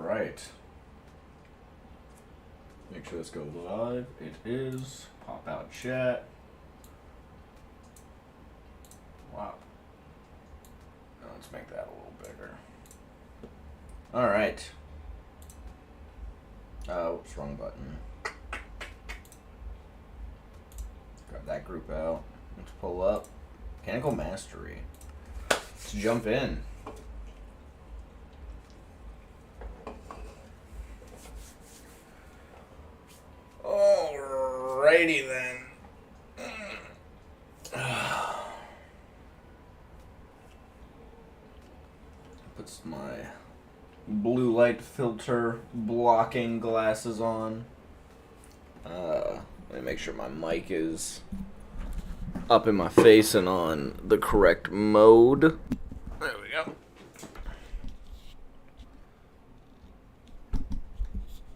Alright. Make sure this goes live. It is. Pop out chat. Wow. Now let's make that a little bigger. Alright. Whoops, wrong button. Grab that group out. Let's pull up. Mechanical Mastery. Let's jump in. Alrighty then. Puts my blue light filter blocking glasses on. Let me make sure my mic is up in my face and on the correct mode. There we go.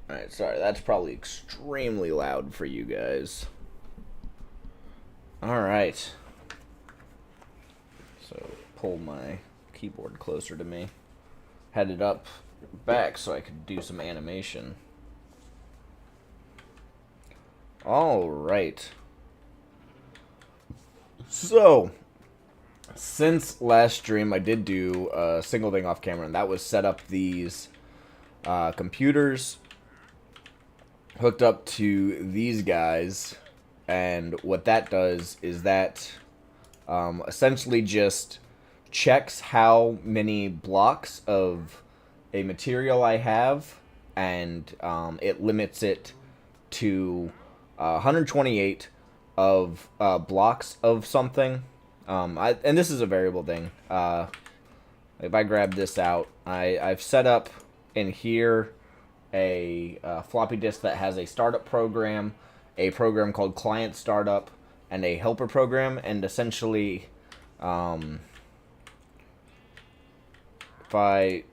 Alright, sorry, that's probably extremely loud for you guys. Alright. So, pull my keyboard closer to me. Had it up back so I could do some animation. Alright. So, since last stream, I did do a single thing off camera, and that was set up these computers hooked up to these guys, and what that does is that essentially just checks how many blocks of a material I have, and it limits it to 128 of blocks of something. And this is a variable thing. If I grab this out, I've set up in here a floppy disk that has a startup program, a program called client startup, and a helper program. And essentially, if I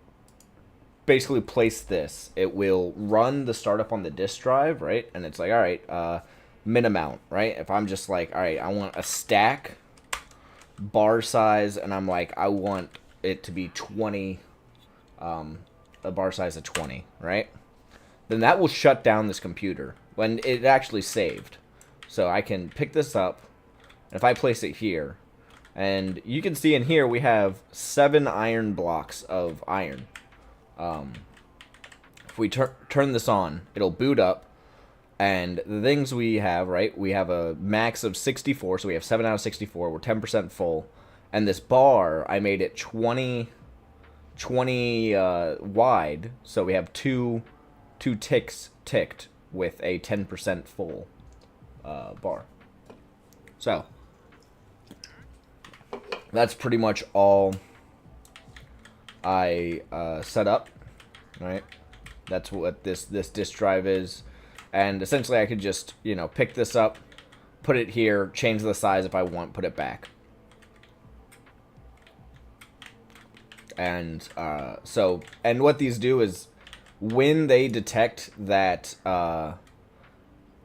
basically place this, it will run the startup on the disk drive, right? And it's like, all right, min amount, right? If I'm just like, all right, I want a stack bar size, and I'm like, I want it to be 20, a bar size of 20, right? Then that will shut down this computer when it actually saved. So I can pick this up, and if I place it here, and you can see in here we have 7 iron blocks of iron. If we turn this on, it'll boot up, and the things we have, right, we have a max of 64, so we have 7 out of 64, we're 10% full, and this bar, I made it 20 wide, so we have two ticks ticked with a 10% full bar. So that's pretty much all I set up, right? That's what this disk drive is, and essentially I could just, you know, pick this up, put it here, change the size if I want, put it back. And and what these do is, when they detect that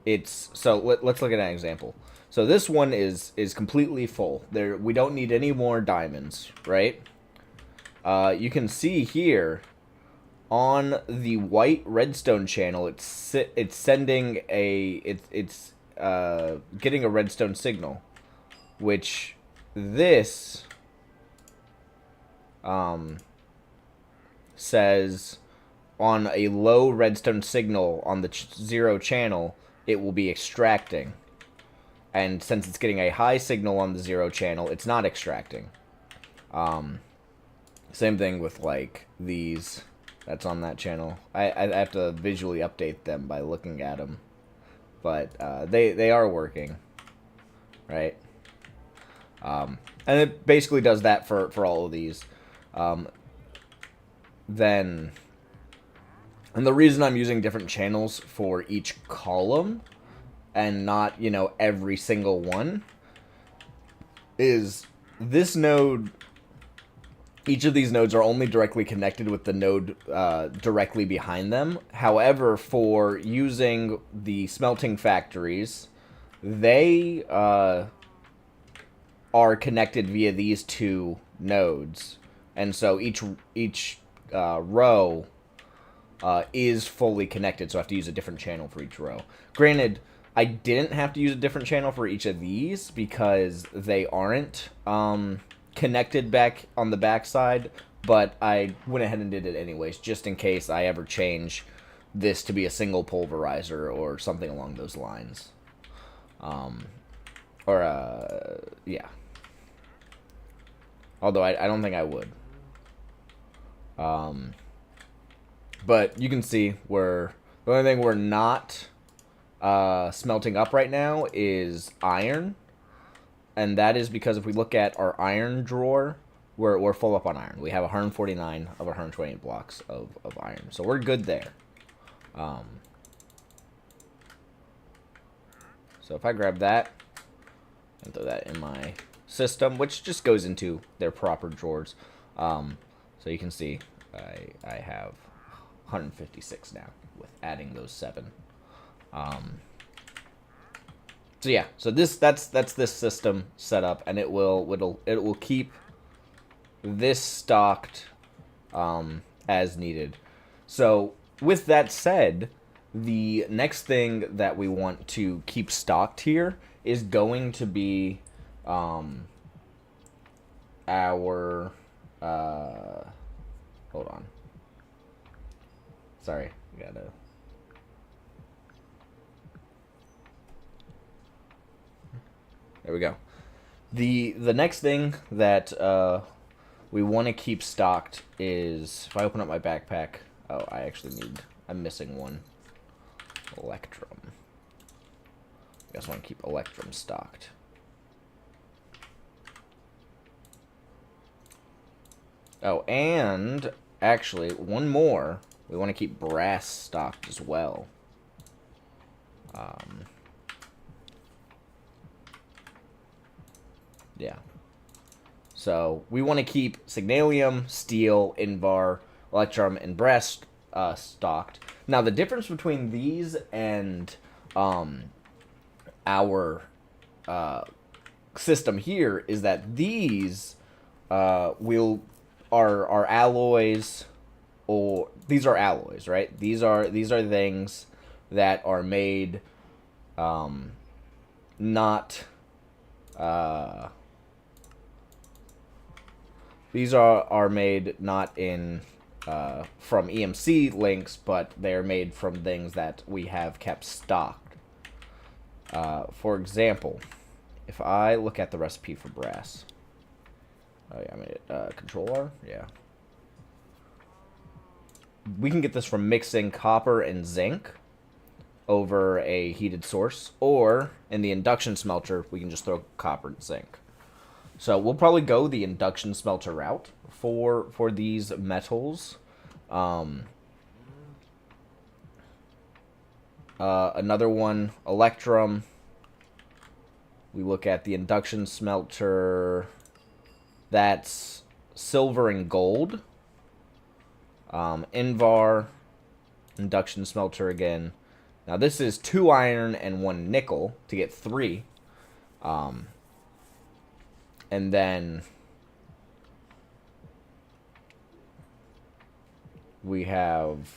it's, so let's look at an example. So this one is completely full. We don't need any more diamonds, right? You can see here on the white redstone channel, it's sending it's getting a redstone signal, which this says on a low redstone signal on the 0 channel, it will be extracting. And since it's getting a high signal on the 0 channel, it's not extracting. Same thing with, like, these. That's on that channel. I have to visually update them by looking at them. But they are working. Right? And it basically does that for all of these. Then... And the reason I'm using different channels for each column and not, you know, every single one is this node, each of these nodes are only directly connected with the node directly behind them. However, for using the smelting factories, they are connected via these 2 nodes. And so each row is fully connected, so I have to use a different channel for each row. Granted, I didn't have to use a different channel for each of these because they aren't connected back on the back side, but I went ahead and did it anyways, just in case I ever change this to be a single pulverizer or something along those lines. Yeah. Although I don't think I would. But you can see the only thing we're not smelting up right now is iron. And that is because if we look at our iron drawer, we're full up on iron. We have 149 of 128 blocks of iron. So we're good there. So if I grab that and throw that in my system, which just goes into their proper drawers. So you can see I have 156 now with adding those 7. So yeah, so that's this system set up, and it will keep this stocked as needed. So with that said, the next thing that we want to keep stocked here is going to be our hold on. Sorry, there we go. The next thing that we want to keep stocked is, if I open up my backpack, I'm missing one. Electrum. I guess I want to keep Electrum stocked. Oh, and actually, one more. We want to keep brass stocked as well. Yeah. So we want to keep Signalium, Steel, Invar, Electrum, and brass stocked. Now the difference between these and our system here is that these are alloys, or these are alloys, right? These are things that are made these are made not in from EMC links, but they're made from things that we have kept stocked. For example, if I look at the recipe for brass, oh yeah, I made it Control R, yeah. We can get this from mixing copper and zinc over a heated source, or in the induction smelter, we can just throw copper and zinc. So we'll probably go the induction smelter route for these metals. Another one, Electrum. We look at the induction smelter. That's silver and gold. Invar, induction smelter again. Now this is 2 iron and 1 nickel to get 3. And then we have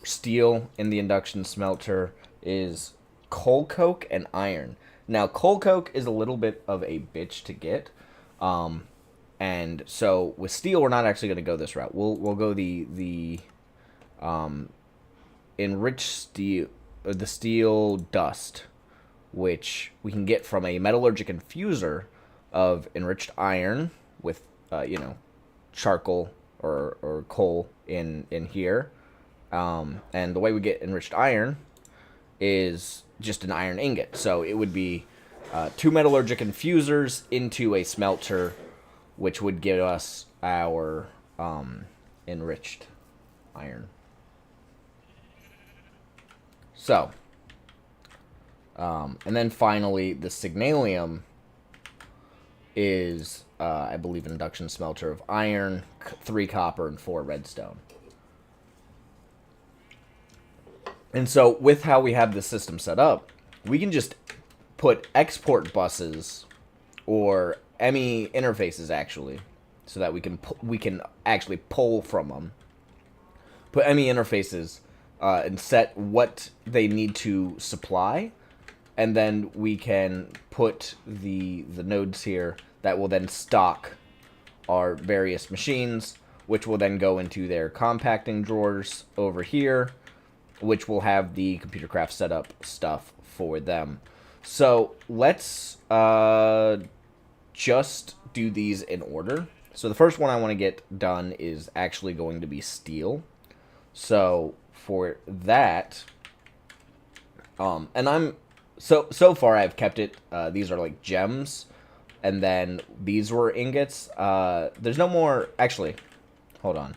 steel in the induction smelter is coal coke and iron. Now coal coke is a little bit of a bitch to get. And so with steel, we're not actually going to go this route. We'll go the enriched steel, or the steel dust, which we can get from a metallurgic infuser of enriched iron with charcoal or coal in here. And the way we get enriched iron is just an iron ingot. So it would be 2 metallurgic infusers into a smelter, which would give us our enriched iron. So, and then finally, the Signalium is, I believe, an induction smelter of iron, 3 copper, and 4 redstone. And so, with how we have this system set up, we can just put export buses or ME interfaces actually, so that we can actually pull from them. Put ME interfaces and set what they need to supply, and then we can put the nodes here that will then stock our various machines, which will then go into their compacting drawers over here, which will have the computer craft setup stuff for them. So let's just do these in order. So the first one I want to get done is actually going to be steel. So for that, and I'm so far I've kept it. These are like gems, and then these were ingots. There's no more. Actually, hold on.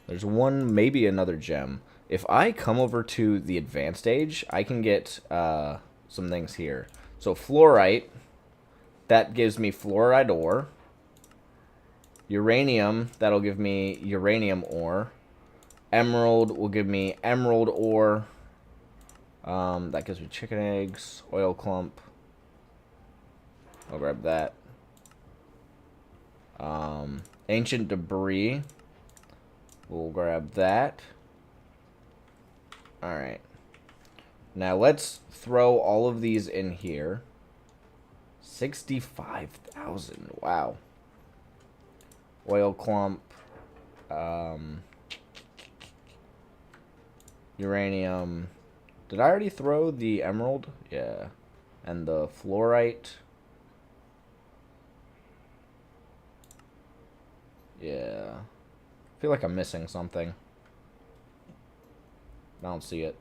There's one, maybe another gem. If I come over to the advanced stage, I can get some things here. So fluorite, that gives me fluoride ore. Uranium, that'll give me uranium ore. Emerald will give me emerald ore. That gives me chicken eggs, oil clump. I'll grab that. Ancient debris. We'll grab that. Alright. Now let's throw all of these in here. 65,000. Wow. Oil clump. Uranium. Did I already throw the emerald? Yeah. And the fluorite. Yeah. I feel like I'm missing something. I don't see it.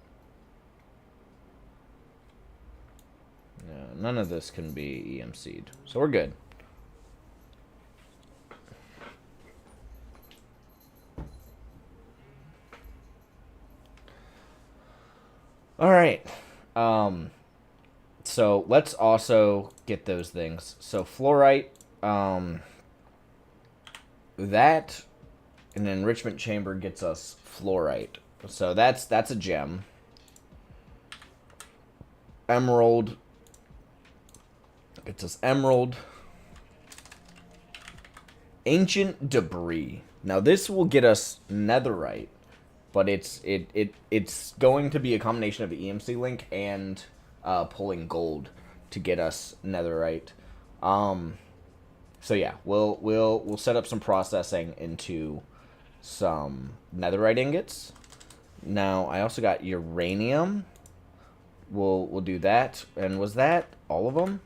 Yeah, none of this can be EMC'd. So we're good. Alright. So let's also get those things. So fluorite, that an enrichment chamber gets us fluorite. So that's a gem. Emerald gets us emerald. Ancient debris. Now this will get us netherite, but it's going to be a combination of the EMC link and pulling gold to get us netherite. So yeah, we'll set up some processing into some netherite ingots. Now I also got uranium. We'll do that. And was that all of them?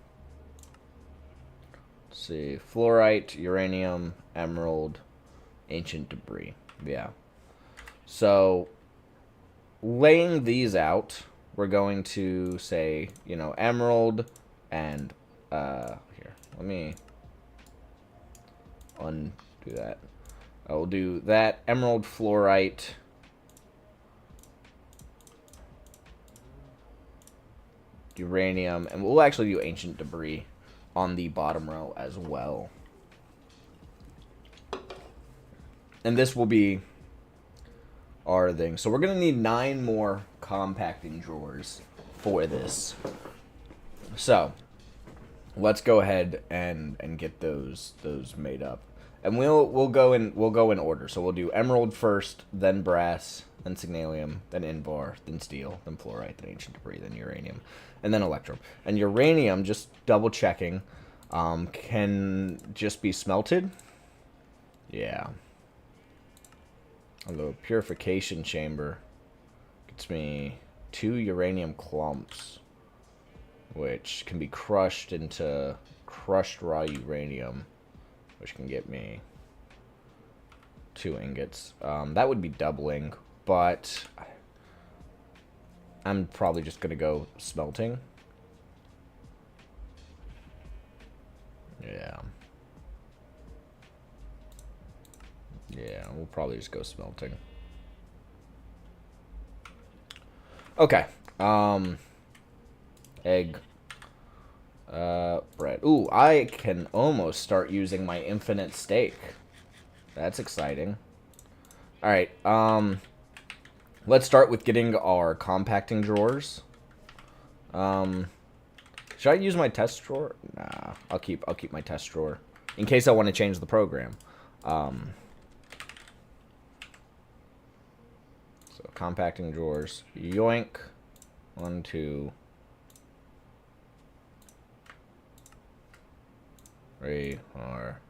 Let's see, fluorite, uranium, emerald, ancient debris. Yeah. So laying these out, we're going to say, you know, emerald and here. Let me undo that. I will do that, emerald, fluorite, uranium, and we'll actually do ancient debris on the bottom row as well. And this will be our thing. So we're going to need 9 more compacting drawers for this. So let's go ahead and get those made up. And we'll go in order. So we'll do emerald first, then brass, then signalium, then invar, then steel, then fluorite, then ancient debris, then uranium, and then electrum. And uranium, just double checking, can just be smelted. Yeah. Although purification chamber gets me 2 uranium clumps, which can be crushed into crushed raw uranium, which can get me 2 ingots. That would be doubling, but I'm probably just going to go smelting. Yeah. Yeah, we'll probably just go smelting. Okay. Egg. Bread. Ooh, I can almost start using my infinite steak. That's exciting. Alright, let's start with getting our compacting drawers. Should I use my test drawer? Nah, I'll keep my test drawer in case I want to change the program. So compacting drawers, yoink, 1, 2, 3, 4.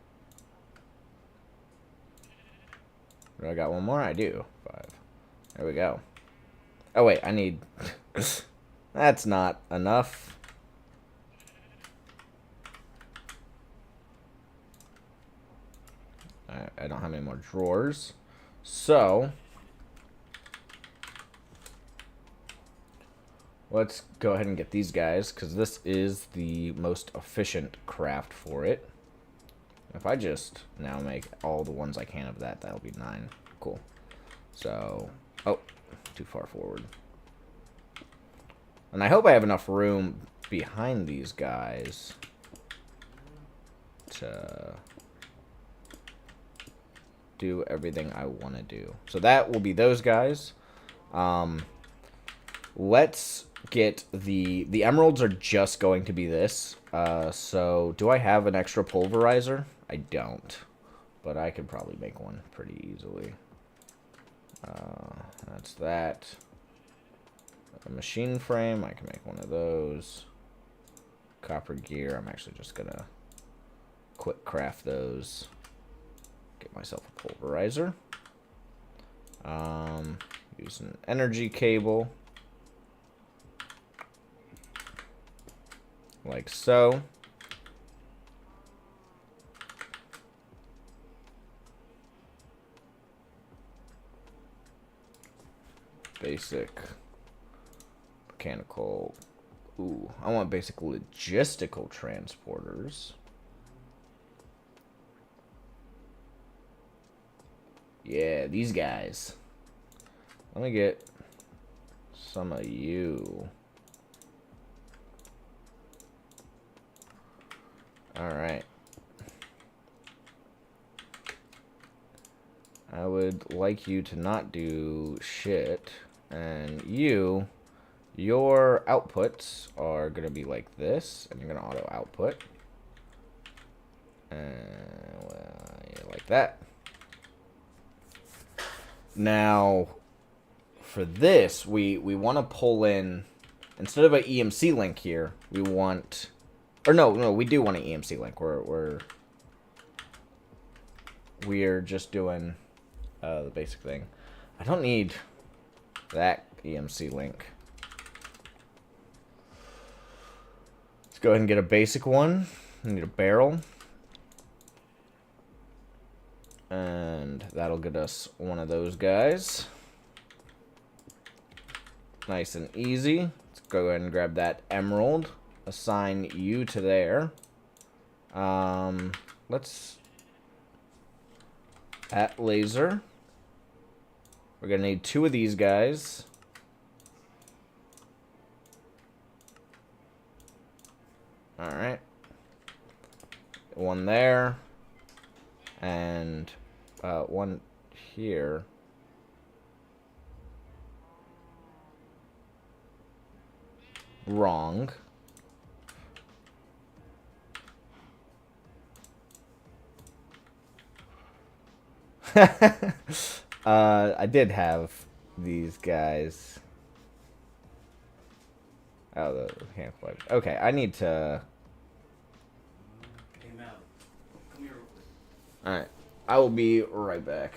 Do I got one more? I do. 5. There we go. Oh wait, I need. That's not enough. I don't have any more drawers. So, let's go ahead and get these guys, because this is the most efficient craft for it. If I just now make all the ones I can of that, that'll be 9. Cool. So, oh, too far forward. And I hope I have enough room behind these guys to do everything I want to do. So that will be those guys. Let's get the emeralds are just going to be this. So do I have an extra pulverizer? I don't, but I could probably make one pretty easily. That's that. A machine frame, I can make one of those. Copper gear, I'm actually just gonna quick craft those. Get myself a pulverizer. Use an energy cable. Like so. Basic mechanical. Ooh, I want basic logistical transporters. Yeah, these guys. Let me get some of you. Alright. I would like you to not do shit. And you, your outputs are going to be like this. And you're going to auto output. And well, yeah, like that. Now, for this, we want to pull in, instead of an EMC link here, we want, or no, we do want an EMC link. We're just doing the basic thing. I don't need that EMC link. Let's go ahead and get a basic one. I need a barrel. And that'll get us one of those guys. Nice and easy. Let's go ahead and grab that emerald. Assign you to there. Let's... At laser. We're going to need 2 of these guys. Alright. One there. And one here. Wrong. I did have these guys. Oh, the hand flag. Okay, I need to... Hey, Mal. Come here real quick. Alright, I will be right back.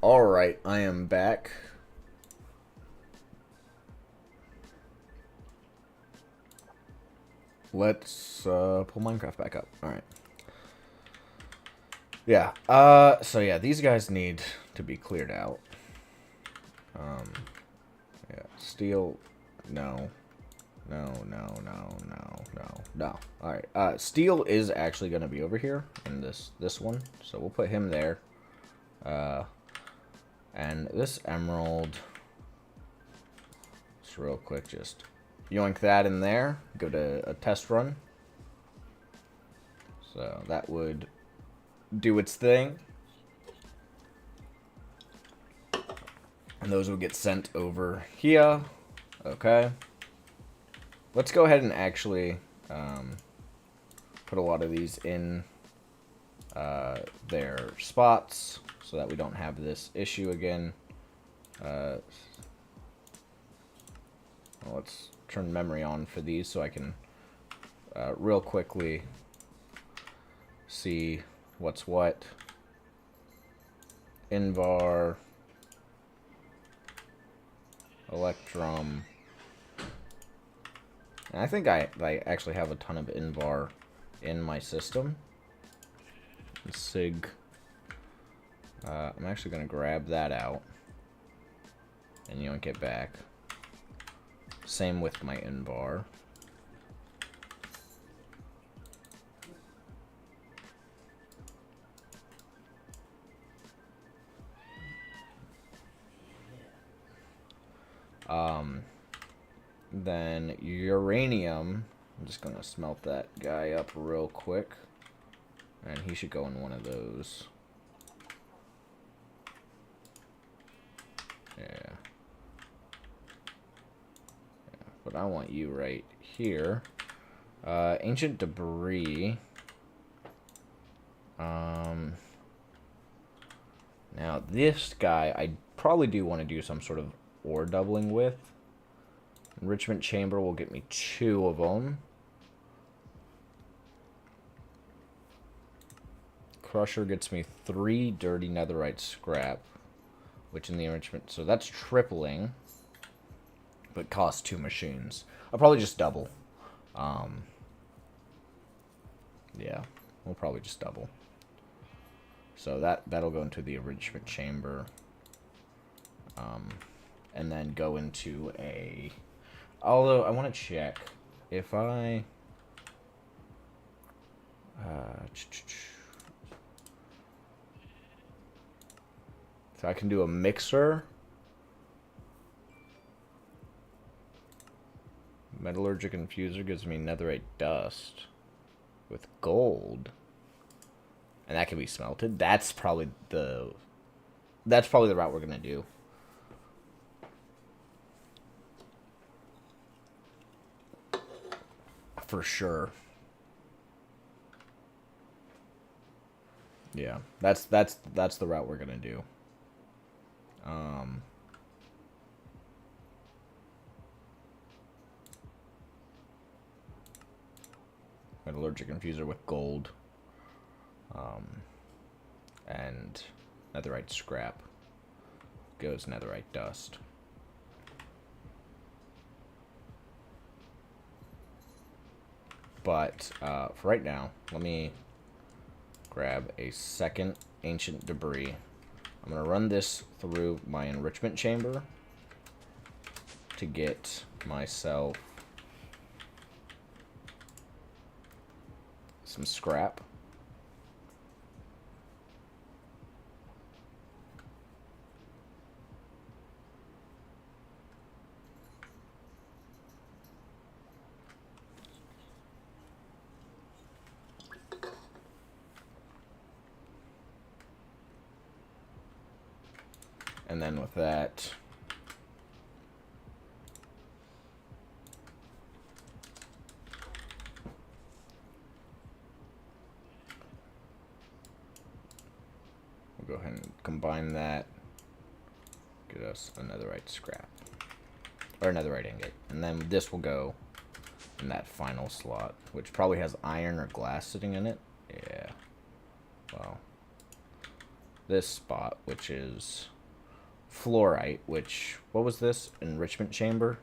Alright, I am back. Let's pull Minecraft back up. Alright. Yeah, so yeah, these guys need to be cleared out. Yeah, steel, no. No. Alright, steel is actually going to be over here in this one, so we'll put him there. And this emerald, just real quick, just yoink that in there, go to a test run. So that would do its thing. And those will get sent over here. Okay. Let's go ahead and actually put a lot of these in their spots so that we don't have this issue again. Well, let's turn memory on for these so I can real quickly see what's what. Invar, Electrum. And I think I actually have a ton of Invar in my system. Sig. I'm actually going to grab that out and yoink it back. Same with my Invar. Then uranium, I'm just gonna smelt that guy up real quick, and he should go in one of those. Yeah. But I want you right here. Ancient debris. Now this guy, I probably do want to do some sort of ore doubling with. Enrichment chamber will get me 2 of them. Crusher gets me 3 dirty netherite scrap, which in the enrichment, so that's tripling, but costs 2 machines. I'll probably just double. Yeah, we'll probably just double. So that'll go into the enrichment chamber, and then go into a. Although I want to check if I. So I can do a mixer. Metallurgic infuser gives me netherite dust with gold. And that can be smelted. That's probably the route we're gonna do. For sure. Yeah, that's the route we're gonna do. Metallurgic infuser with gold. And netherite scrap goes netherite dust. But for right now, let me grab a second ancient debris. I'm going to run this through my enrichment chamber to get myself some scrap. And then with that, we'll go ahead and combine that, get us a netherite scrap, or a netherite ingot. And then this will go in that final slot, which probably has iron or glass sitting in it. Yeah. Wow. this spot, which is fluorite, which, what was this? Enrichment chamber?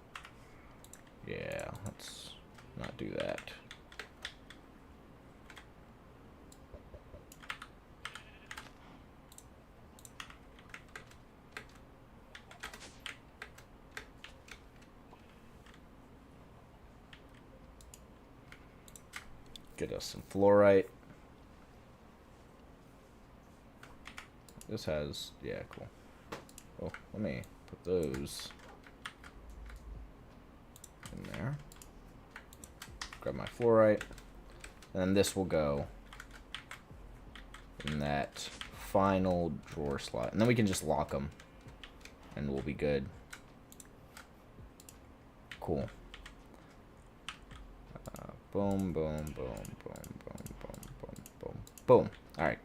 Yeah, let's not do that. Get us some fluorite. This has, yeah, cool. Oh, let me put those in there. Grab my fluorite. And then this will go in that final drawer slot. And then we can just lock them. And we'll be good. Cool. Boom, boom, boom, boom, boom, boom, boom, boom, boom. Alright.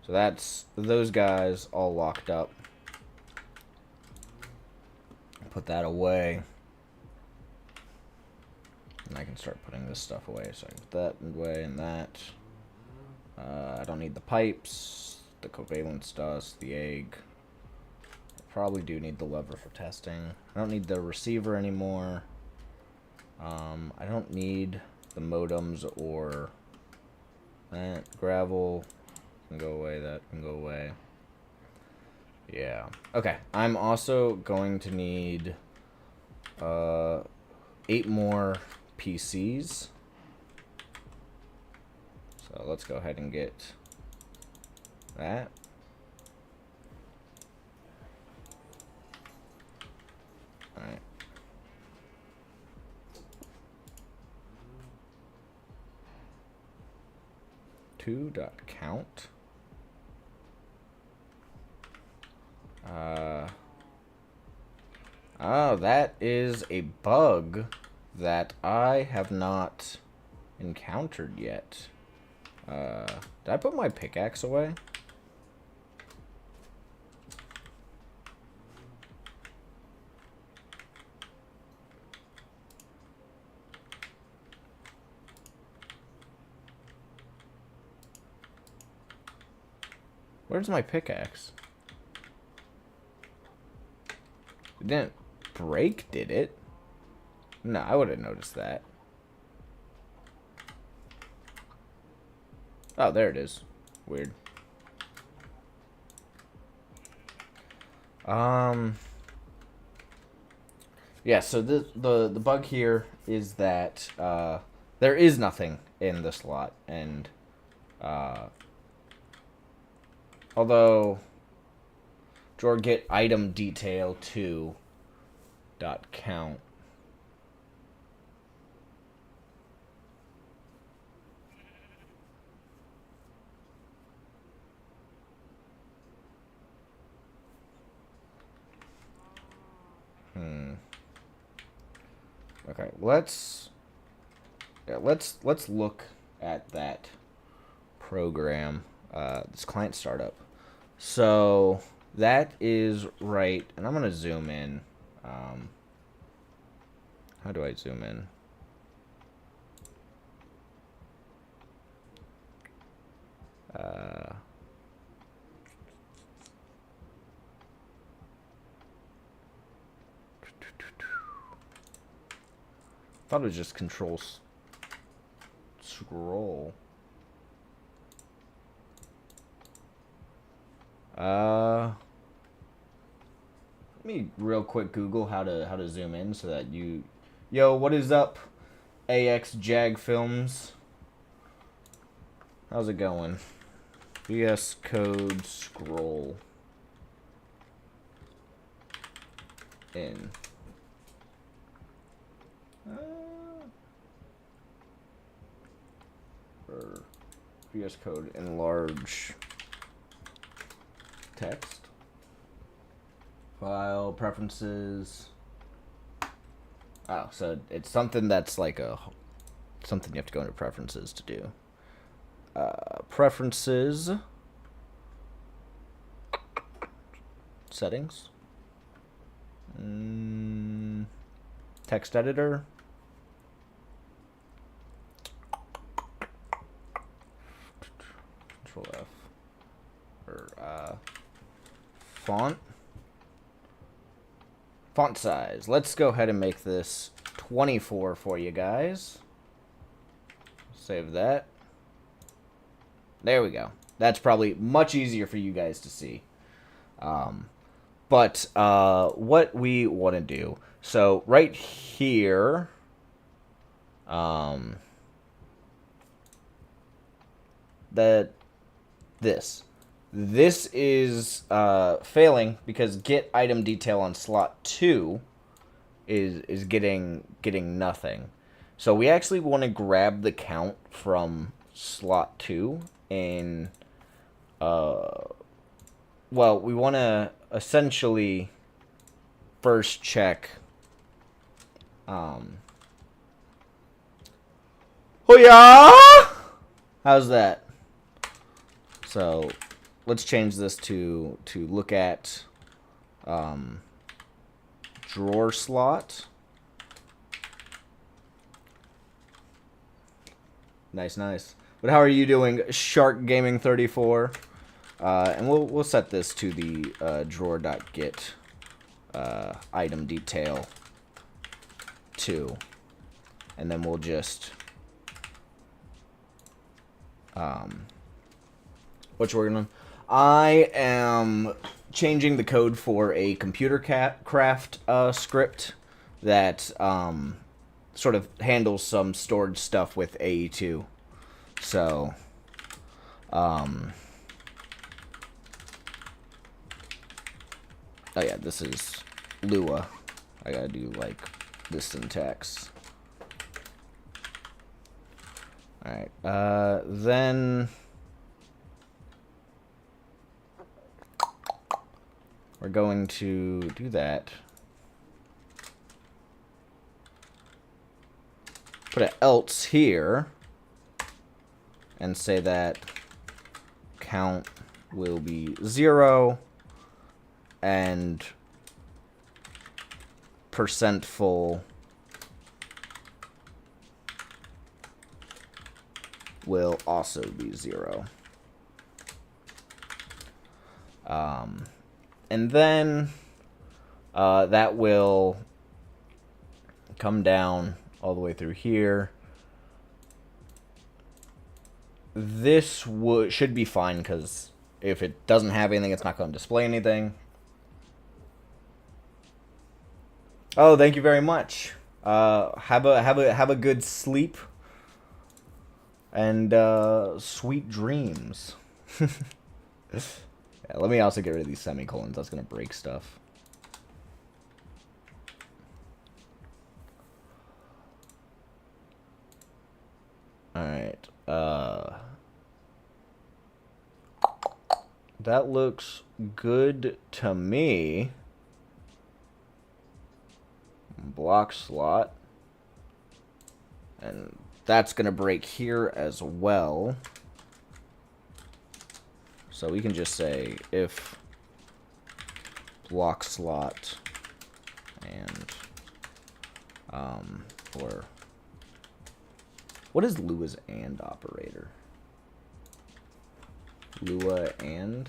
So that's those guys all locked up. Put that away. And I can start putting this stuff away. So I can put that away and that. I don't need the pipes, the covalence dust, the egg. I probably do need the lever for testing. I don't need the receiver anymore. I don't need the modems or that. Gravel can go away, that can go away. Yeah. Okay, I'm also going to need 8 more PCs. So let's go ahead and get that. Alright. Count. Oh, that is a bug that I have not encountered yet. Did I put my pickaxe away? Where's my pickaxe? It didn't break, did it? No, I would have noticed that. Oh, there it is. Weird. Yeah, so the bug here is that there is nothing in the slot, and although drawer get item detail 2 dot count. Okay, let's look at that program, this client startup. So that is right, and I'm gonna zoom in. How do I zoom in? Thought it was just control scroll. Let me real quick Google how to zoom in so that you, yo, what is up, AX Jag Films? How's it going? VS Code scroll in. Or VS Code enlarge text. File preferences. Oh, so it's something that's like something you have to go into preferences to do. Preferences. Settings. Text editor. Control F. or font size. Let's go ahead and make this 24 for you guys. Save that. There we go. That's probably much easier for you guys to see. But what we want to do, so right here, this is failing because get item detail on slot 2 is getting nothing. So we actually want to grab the count from slot 2 and well, we want to essentially first check oh yeah, how's that? So let's change this to look at drawer slot. Nice. But how are you doing, Shark Gaming 34? And we'll set this to the drawer.get item detail 2, and then we'll just what you're working on. I am changing the code for a computer craft script that sort of handles some stored stuff with AE2. So oh yeah, this is Lua. I gotta do like this syntax. Alright, then we're going to do that. Put an else here and say that count will be 0 and percent full will also be 0. And then that will come down all the way through here. This should be fine because if it doesn't have anything, it's not going to display anything. Oh, thank you very much. Have a good sleep and sweet dreams. Yeah, let me also get rid of these semicolons. That's gonna break stuff. All right. That looks good to me. Block slot. And that's going to break here as well. So we can just say if block slot and or what is Lua's and operator? Lua and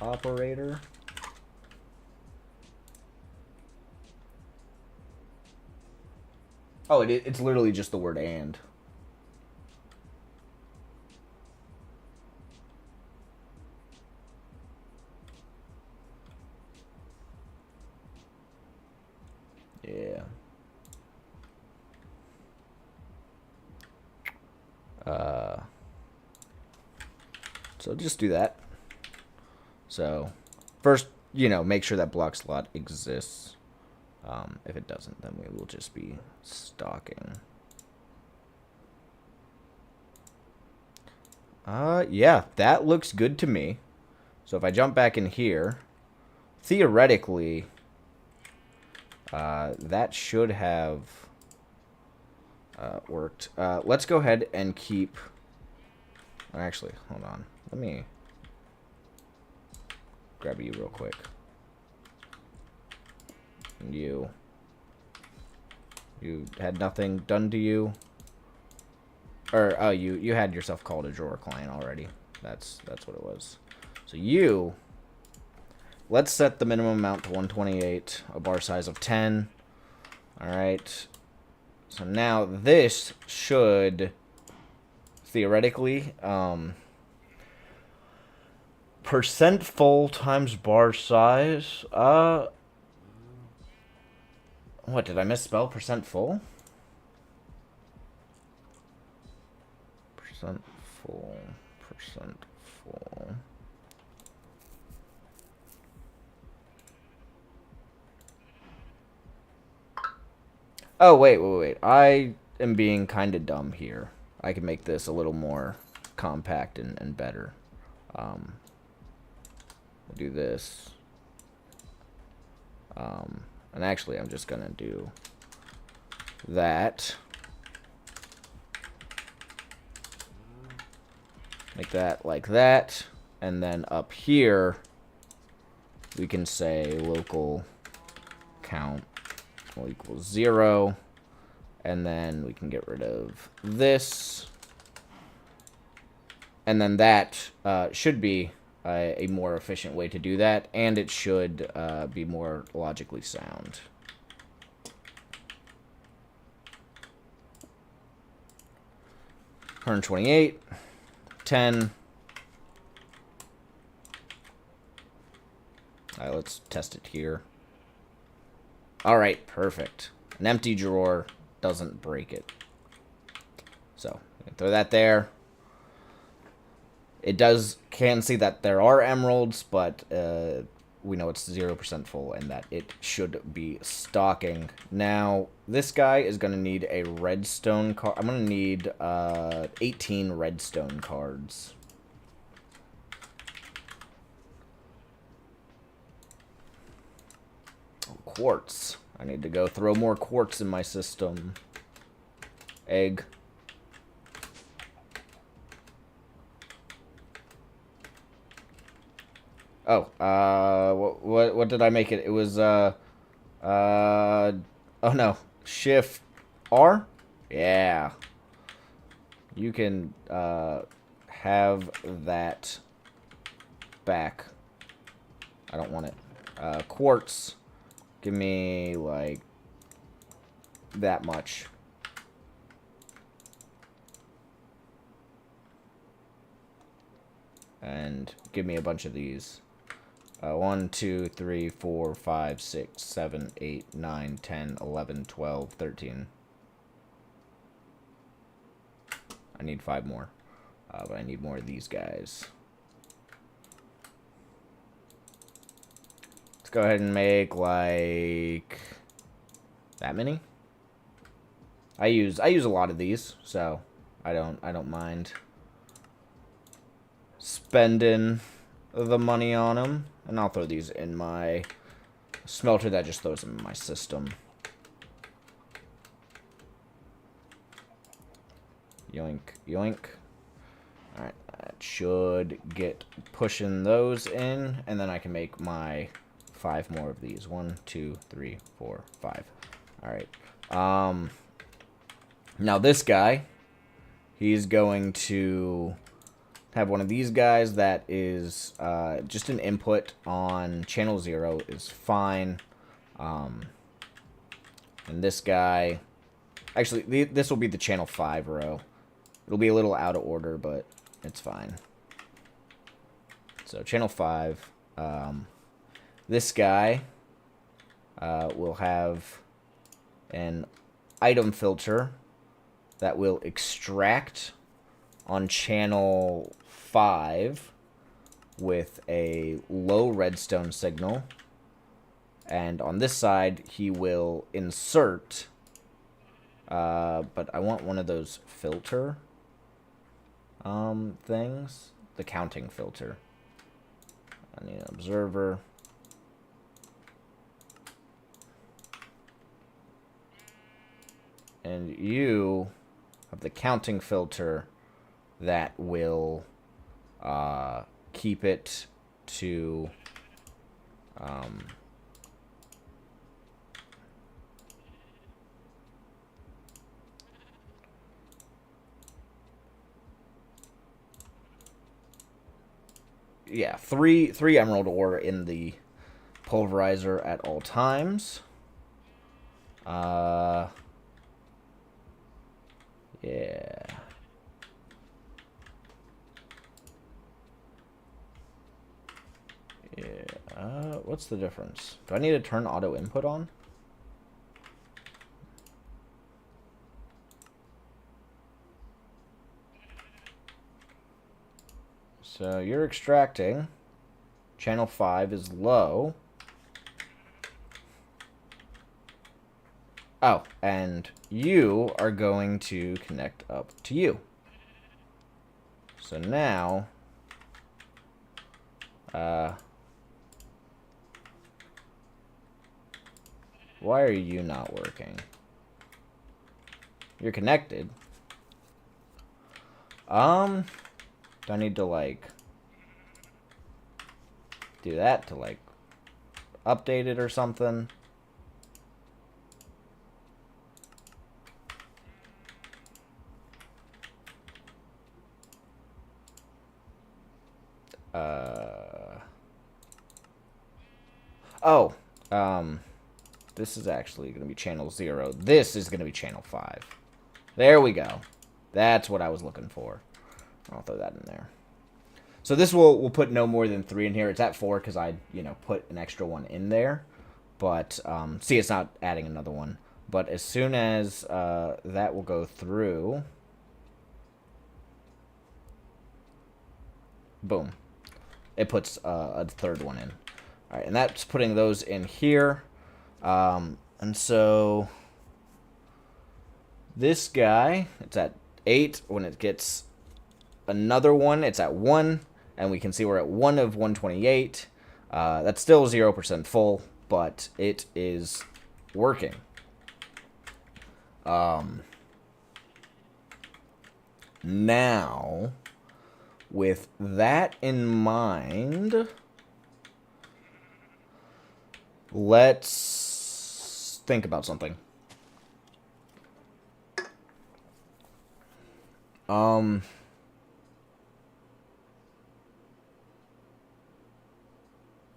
operator. Oh, it's literally just the word and. Yeah. So just do that. So first, make sure that block slot exists. If it doesn't, then we will just be stalking. Yeah, that looks good to me. So if I jump back in here, theoretically, that should have worked. Let's go ahead and keep... Actually, hold on. Let me grab you real quick. And you had nothing done to you? Or, oh, you had yourself called a drawer client already. That's what it was. So you, let's set the minimum amount to 128, a bar size of 10. Alright. So now this should, theoretically, percent full times bar size. What, did I misspell percent full? Percent full. Percent full. Oh, wait. I am being kind of dumb here. I can make this a little more compact and better. We'll do this. And actually, I'm just going to do that. Make that like that. And then up here, we can say local count will equal 0. And then we can get rid of this. And then that should be a more efficient way to do that. And it should be more logically sound. $128, 10. Alright, let's test it here. Alright, perfect. An empty drawer doesn't break it. So, throw that there. It can see that there are emeralds, but we know it's 0% full and that it should be stocking. Now, this guy is going to need a redstone card. I'm going to need 18 redstone cards. Quartz. I need to go throw more quartz in my system. Egg. Oh, what did I make it? It was, oh no. Shift R? Yeah. You can, have that back. I don't want it. Quartz. Give me, like, that much. And give me a bunch of these. 1, 2, 3, 4, 5, 6, 7, 8, 9, 10, 11, 12, 13. I need 5 more. But I need more of these guys. Let's go ahead and make, like, that many. I use a lot of these, so I don't mind spending the money on them. And I'll throw these in my smelter that just throws them in my system. Yoink, yoink. Alright, that should get pushing those in. And then I can make my 5 more of these. 1, 2, 3, 4, 5. Alright. Now this guy, he's going to have one of these guys that is just an input on channel 0 is fine. And this guy, actually, this will be the channel 5 row. It'll be a little out of order, but it's fine. So channel 5, this guy will have an item filter that will extract on channel 5 with a low redstone signal. And on this side, he will insert, but I want one of those filter things. The counting filter. I need an observer. And you have the counting filter that will keep it to yeah, three emerald ore in the pulverizer at all times. Yeah. Yeah. What's the difference? Do I need to turn auto input on? So you're extracting. Channel 5 is low. Oh, and you are going to connect up to you. So now, why are you not working? You're connected. Do I need to, like, do that to, like, update it or something? Oh, this is actually going to be channel 0. This is going to be channel 5. There we go. That's what I was looking for. I'll throw that in there. So this will put no more than 3 in here. It's at 4 because I, put an extra one in there. But, see, it's not adding another one. But as soon as that will go through... Boom. It puts a third one in. All right, and that's putting those in here. And so... This guy, it's at 8. When it gets another one, it's at 1. And we can see we're at 1 of 128. That's still 0% full, but it is working. Now, with that in mind, let's think about something.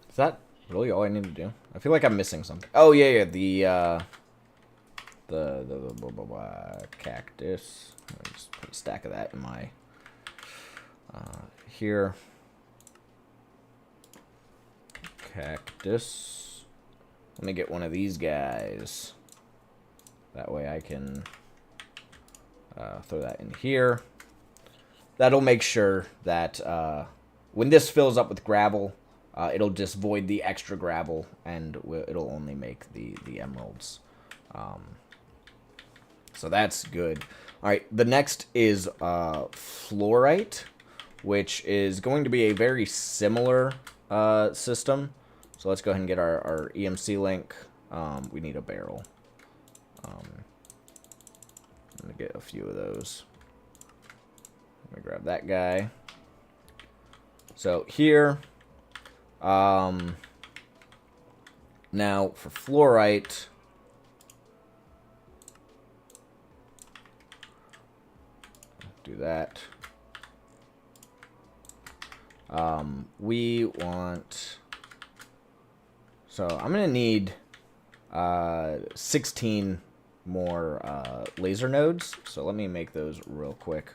Is that really all I need to do? I feel like I'm missing something. Oh, yeah, the blah, blah, blah, cactus. I'll just put a stack of that in my, here. Cactus. Let me get one of these guys. That way I can throw that in here. That'll make sure that when this fills up with gravel, it'll just void the extra gravel, and it'll only make the emeralds. So that's good. All right, the next is fluorite, which is going to be a very similar system. So let's go ahead and get our EMC link. We need a barrel. I'm going to get a few of those. Let me grab that guy. So here, now for fluorite, do that. We want, so I'm gonna need 16 more laser nodes. So let me make those real quick.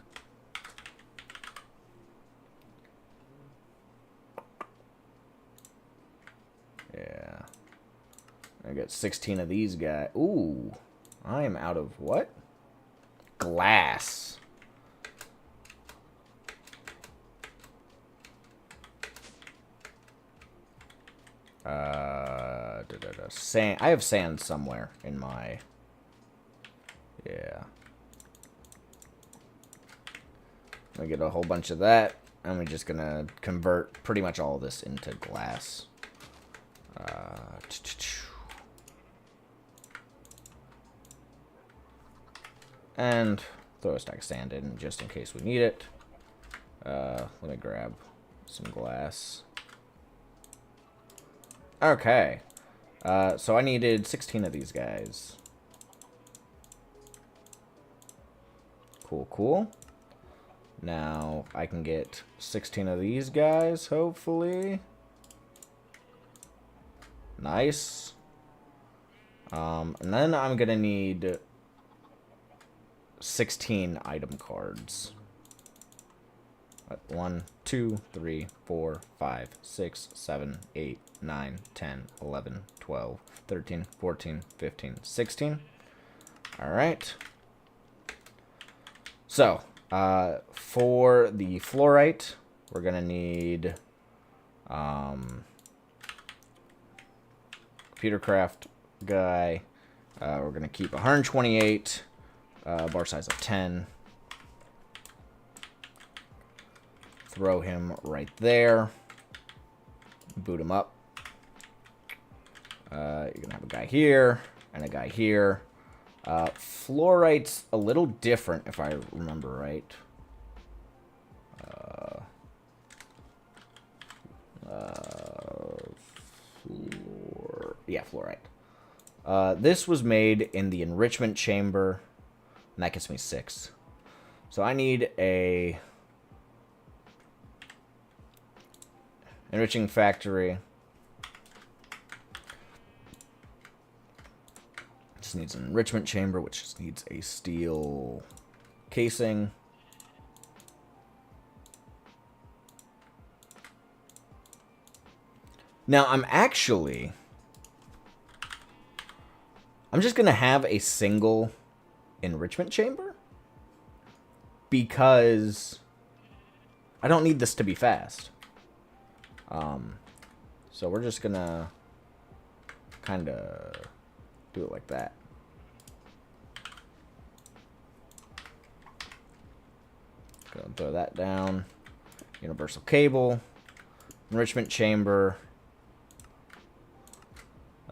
Yeah. I got 16 of these guys. Ooh. I am out of what? Glass. Sand. I have sand somewhere in my... Yeah. I'm gonna get a whole bunch of that. And we're just gonna convert pretty much all this into glass. And throw a stack of sand in just in case we need it. Let me grab some glass. Okay. So I needed 16 of these guys. Cool, cool. Now, I can get 16 of these guys, hopefully. Nice. And then I'm going to need 16 item cards. 1, 2, 3, 4, 5, 6, 7, 8, 9, 10, 11, 12, 13, 14, 15, 16. Alright. So, for the fluorite, we're going to need computer craft guy. We're going to keep 128, bar size of 10. Throw him right there. Boot him up. You're going to have a guy here and a guy here. Fluorite's a little different, if I remember right. Yeah, fluorite. This was made in the enrichment chamber, and that gets me 6. So I need a enriching factory. Just needs an enrichment chamber, which just needs a steel casing. Now, I'm just going to have a single enrichment chamber because I don't need this to be fast. So we're just going to kind of do it like that. Gonna throw that down. Universal cable. Enrichment chamber.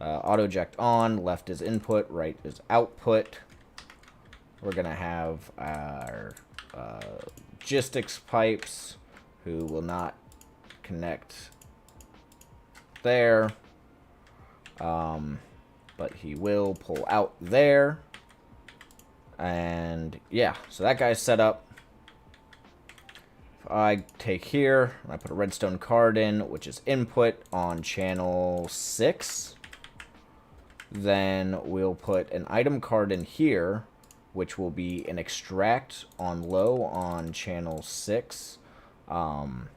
Auto eject on. Left is input. Right is output. We're going to have our logistics pipes who will not connect there. But he will pull out there. And yeah, so that guy's set up. If I take here, and I put a redstone card in, which is input on channel 6. Then we'll put an item card in here, which will be an extract on low on channel 6. And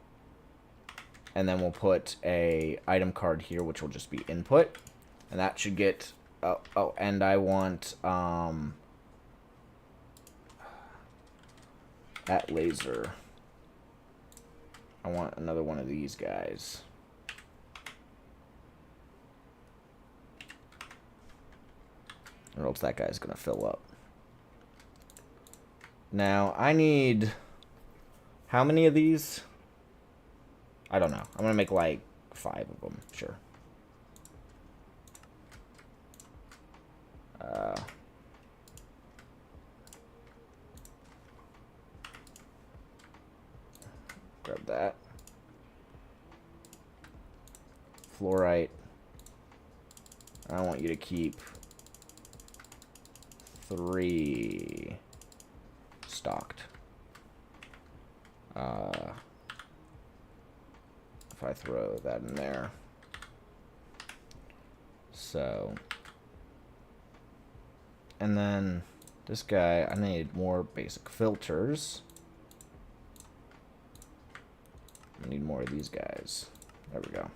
then we'll put a item card here, which will just be input. And that should get... Oh, and I want... that laser. I want another one of these guys. Or else that guy's going to fill up. Now, I need... how many of these? I don't know. I'm going to make like 5 of them. Sure. Grab that. Fluorite. I want you to keep 3 stocked. If I throw that in there. So. And then this guy, I need more basic filters. I need more of these guys. There we go.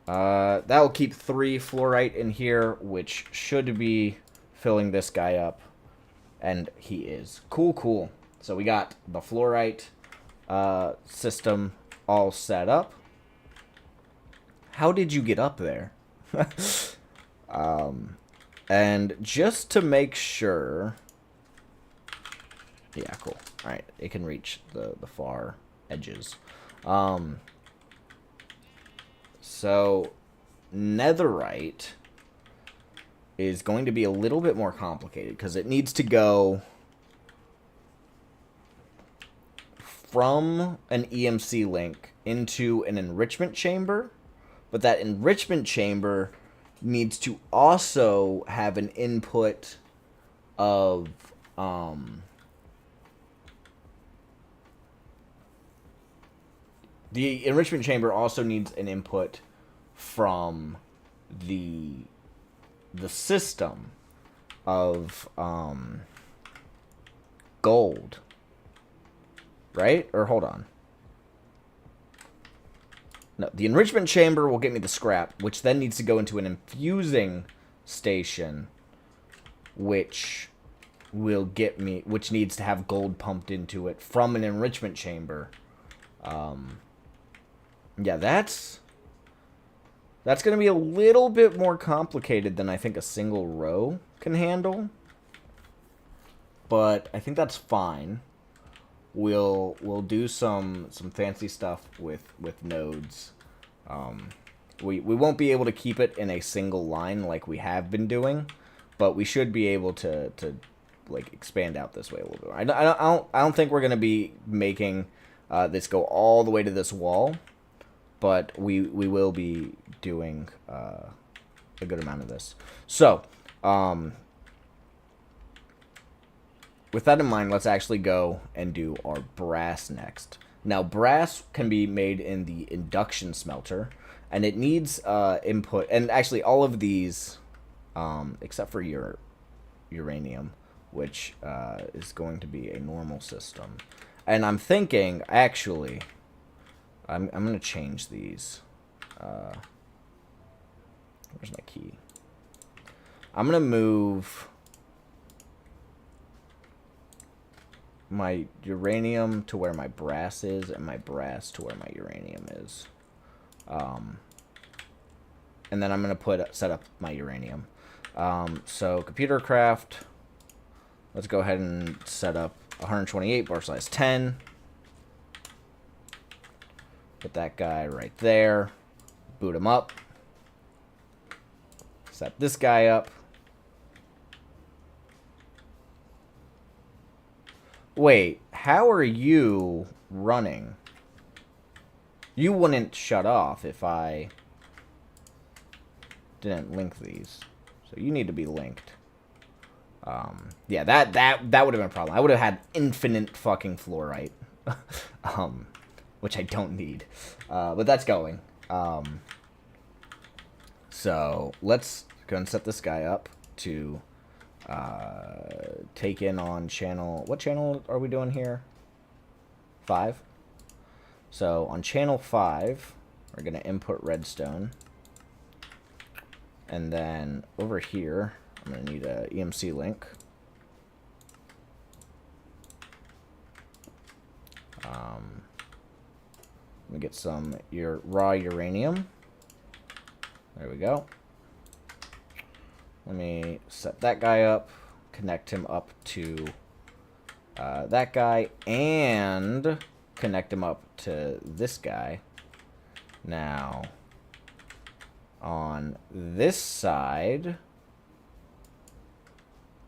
That will keep 3 fluorite in here, which should be filling this guy up. And he is. Cool, cool. So we got the fluorite system all set up. How did you get up there? And just to make sure... yeah, cool. Alright, it can reach the far edges. So, netherite is going to be a little bit more complicated because it needs to go from an EMC link into an enrichment chamber, but that enrichment chamber needs to also have an input of The enrichment chamber also needs an input from the system of gold, right? Or hold on. No, the enrichment chamber will get me the scrap, which then needs to go into an infusing station, which will get me, which needs to have gold pumped into it from an enrichment chamber. Yeah, that's going to be a little bit more complicated than I think a single row can handle. But I think that's fine. We'll do some fancy stuff with nodes. We won't be able to keep it in a single line like we have been doing, but we should be able to like expand out this way a little bit. I don't think we're gonna be making this go all the way to this wall, but we will be doing a good amount of this. So, with that in mind, let's actually go and do our brass next. Now, brass can be made in the induction smelter, and it needs input. And actually, all of these, except for your uranium, which is going to be a normal system. And I'm thinking, actually, I'm going to change these. Where's my key? I'm going to move my uranium to where my brass is, and my brass to where my uranium is. And then I'm going to set up my uranium. So computer craft, let's go ahead and set up 128 bar size 10. Put that guy right there. Boot him up. Set this guy up. Wait, how are you running? You wouldn't shut off if I didn't link these. So you need to be linked. Yeah, that would have been a problem. I would have had infinite fucking fluorite. Which I don't need. But that's going. So let's go and set this guy up to take in on channel. What channel are we doing here? 5. So on channel 5, we're going to input redstone. And then over here, I'm going to need a EMC link. Let me get some raw uranium. There we go. Let me set that guy up, connect him up to that guy, and connect him up to this guy. Now, on this side,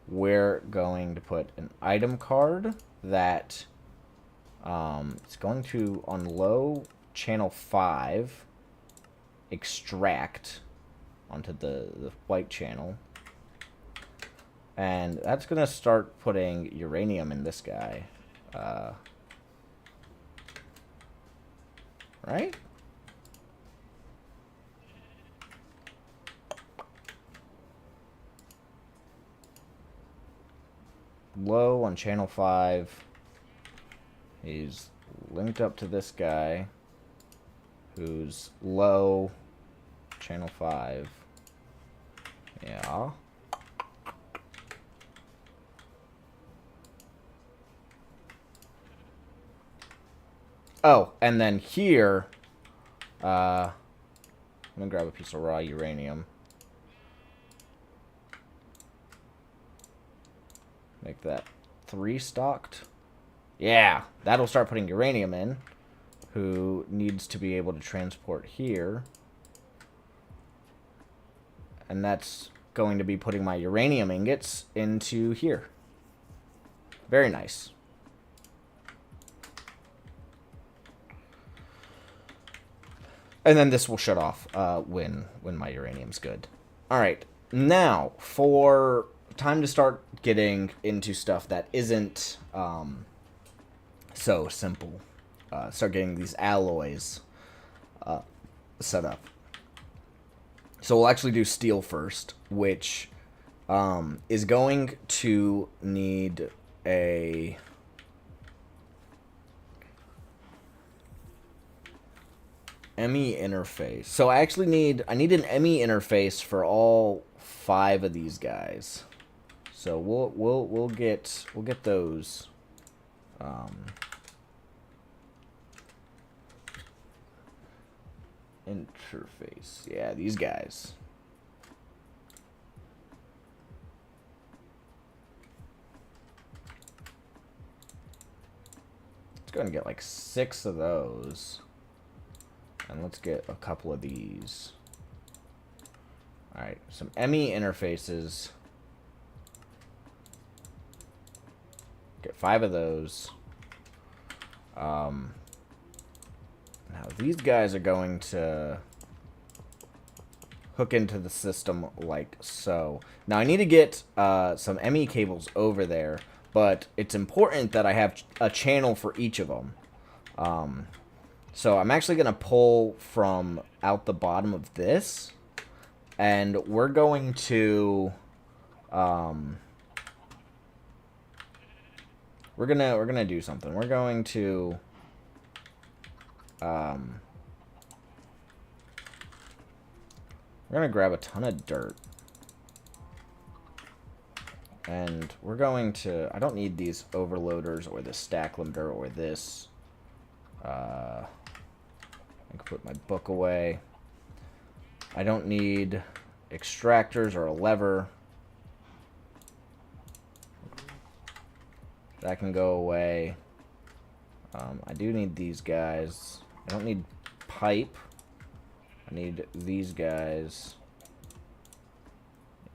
we're going to put an item card that it's going to, on low channel 5, extract onto the white channel. And that's going to start putting uranium in this guy. Right? Low on channel 5. He's linked up to this guy, who's low channel 5. Yeah. Oh, and then here, I'm gonna grab a piece of raw uranium. Make that 3 stocked. Yeah, that'll start putting uranium in, who needs to be able to transport here. And that's going to be putting my uranium ingots into here. Very nice. And then this will shut off when my uranium's good. All right, now for time to start getting into stuff that isn't so simple. start getting these alloys set up. So we'll actually do steel first, which is going to need a ME interface. So I actually need an ME interface for all 5 of these guys. So we'll get those. Interface. Yeah, these guys. Let's go and get like 6 of those. And let's get a couple of these. Alright, some ME interfaces. Get 5 of those. Now these guys are going to hook into the system like so. Now I need to get some ME cables over there, but it's important that I have a channel for each of them. So I'm actually going to pull from out the bottom of this, and we're going to we're gonna do something. We're going to we're gonna grab a ton of dirt, and we're going to, I don't need these overloaders or this stack limiter or this. I can put my book away. I don't need extractors or a lever. That can go away. I do need these guys. I don't need pipe. I need these guys.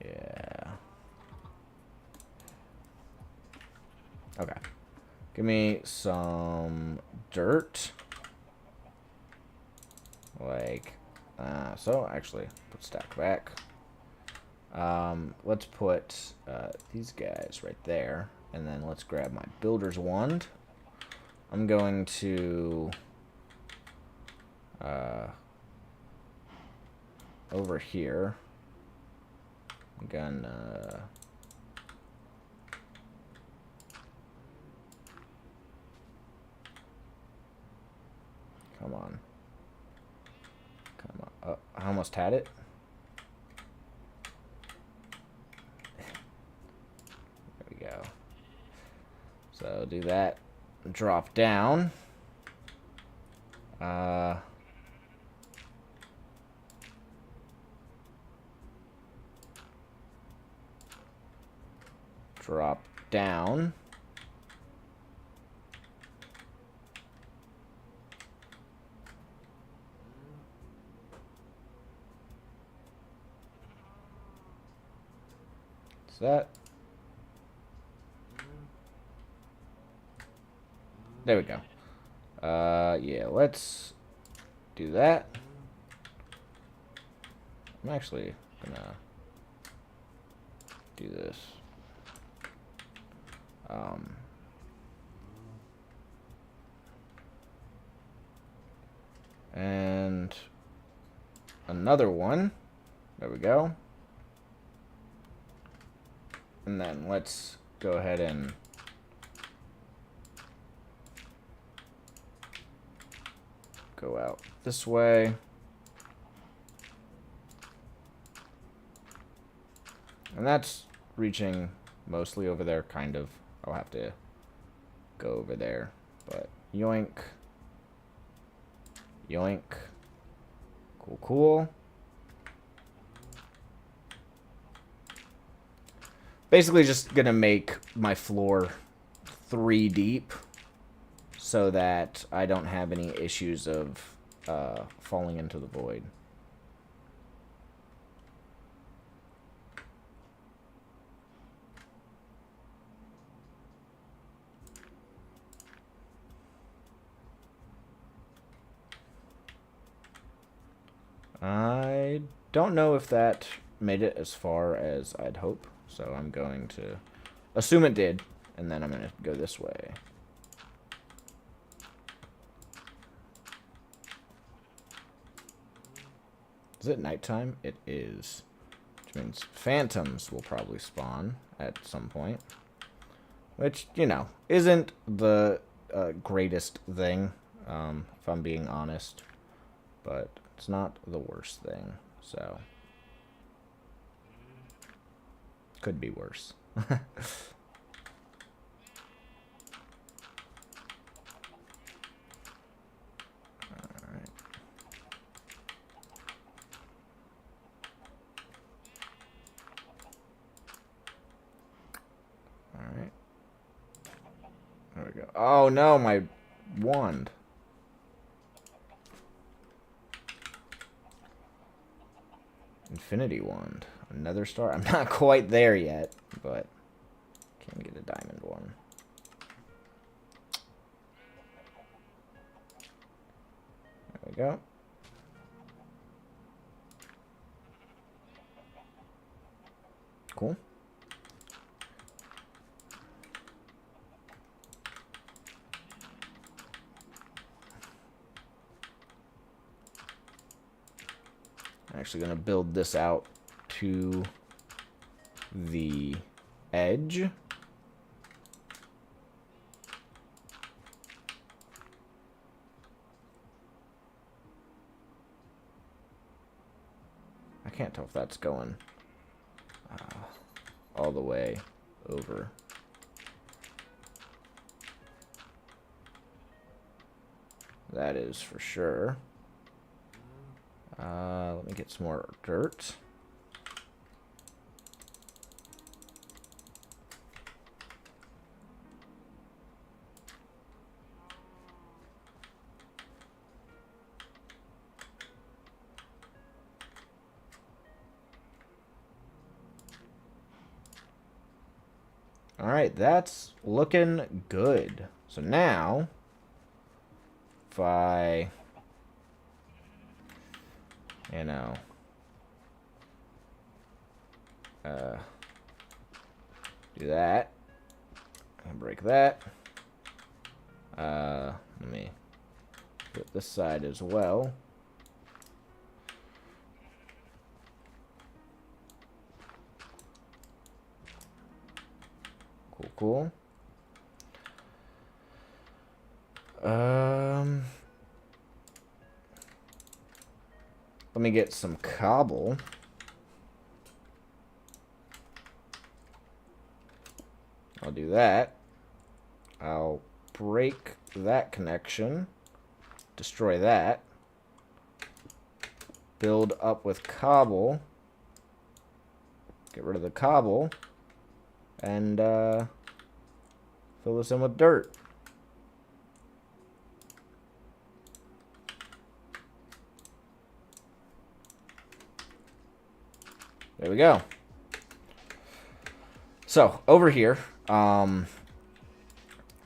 Yeah. Okay. Give me some dirt. Like, so actually, put stack back. Let's put these guys right there. And then let's grab my builder's wand. I'm going to over here. I'm gonna come on. Oh, I almost had it. There we go. So do that. Drop down. Drop down. Is that? There we go. Yeah, let's do that. I'm actually gonna do this. And another one. There we go. And then let's go ahead and go out this way. And that's reaching mostly over there, kind of. I'll have to go over there. But yoink. Yoink. Cool, cool. Basically just gonna make my floor 3 deep so that I don't have any issues of falling into the void. I don't know if that made it as far as I'd hope, so I'm going to assume it did, and then I'm going to go this way. Is it nighttime? It is. Which means phantoms will probably spawn at some point. Which, you know, isn't the greatest thing, if I'm being honest. But it's not the worst thing, so. Could be worse. Alright. There we go. Oh no, my wand. Infinity wand. Another star. I'm not quite there yet, but can get a diamond one. There we go. Cool. I'm actually going to build this out to the edge. I can't tell if that's going all the way over. That is for sure. Let me get some more dirt. Alright, that's looking good. So now, if I, you know, do that, and break that, let me get this side as well. Cool. Let me get some cobble. I'll do that. I'll break that connection. Destroy that. Build up with cobble. Get rid of the cobble. And fill this in with dirt. There we go. So, over here,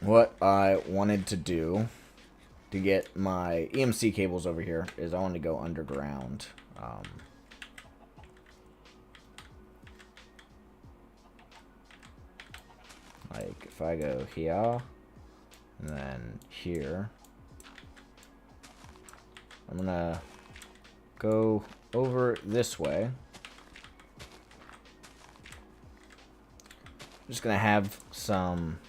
what I wanted to do to get my EMC cables over here is I want to go underground. Like, if I go here, and then here, I'm gonna go over this way. I'm just gonna have some,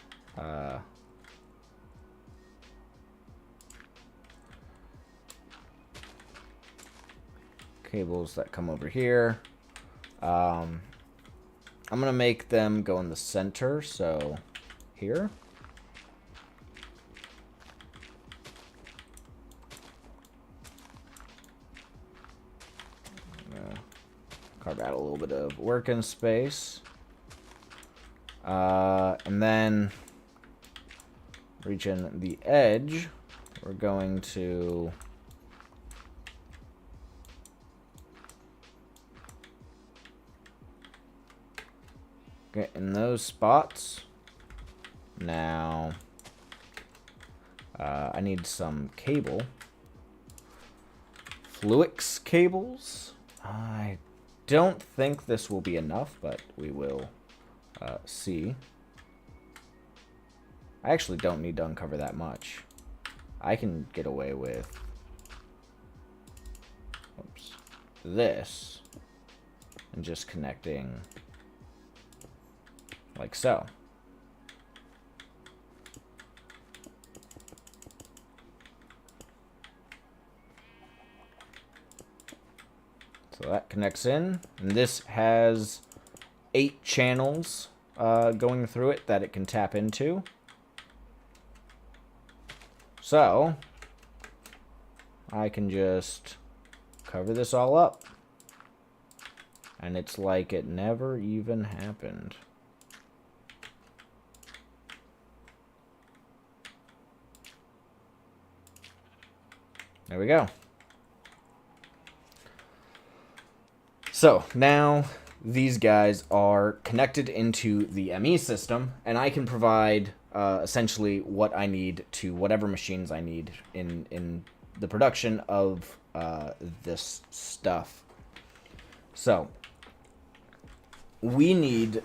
cables that come over here. I'm going to make them go in the center, so here. Carve out a little bit of working space. And then reaching the edge, we're going to get in those spots. Now, I need some cable. Fluix cables. I don't think this will be enough, but we will see. I actually don't need to uncover that much. I can get away with... Oops. this and just connecting like so. So that connects in, and this has 8 channels going through it that it can tap into. So I can just cover this all up, and it's like it never even happened. There we go. So now these guys are connected into the ME system, and I can provide essentially what I need to whatever machines I need in the production of this stuff. So we need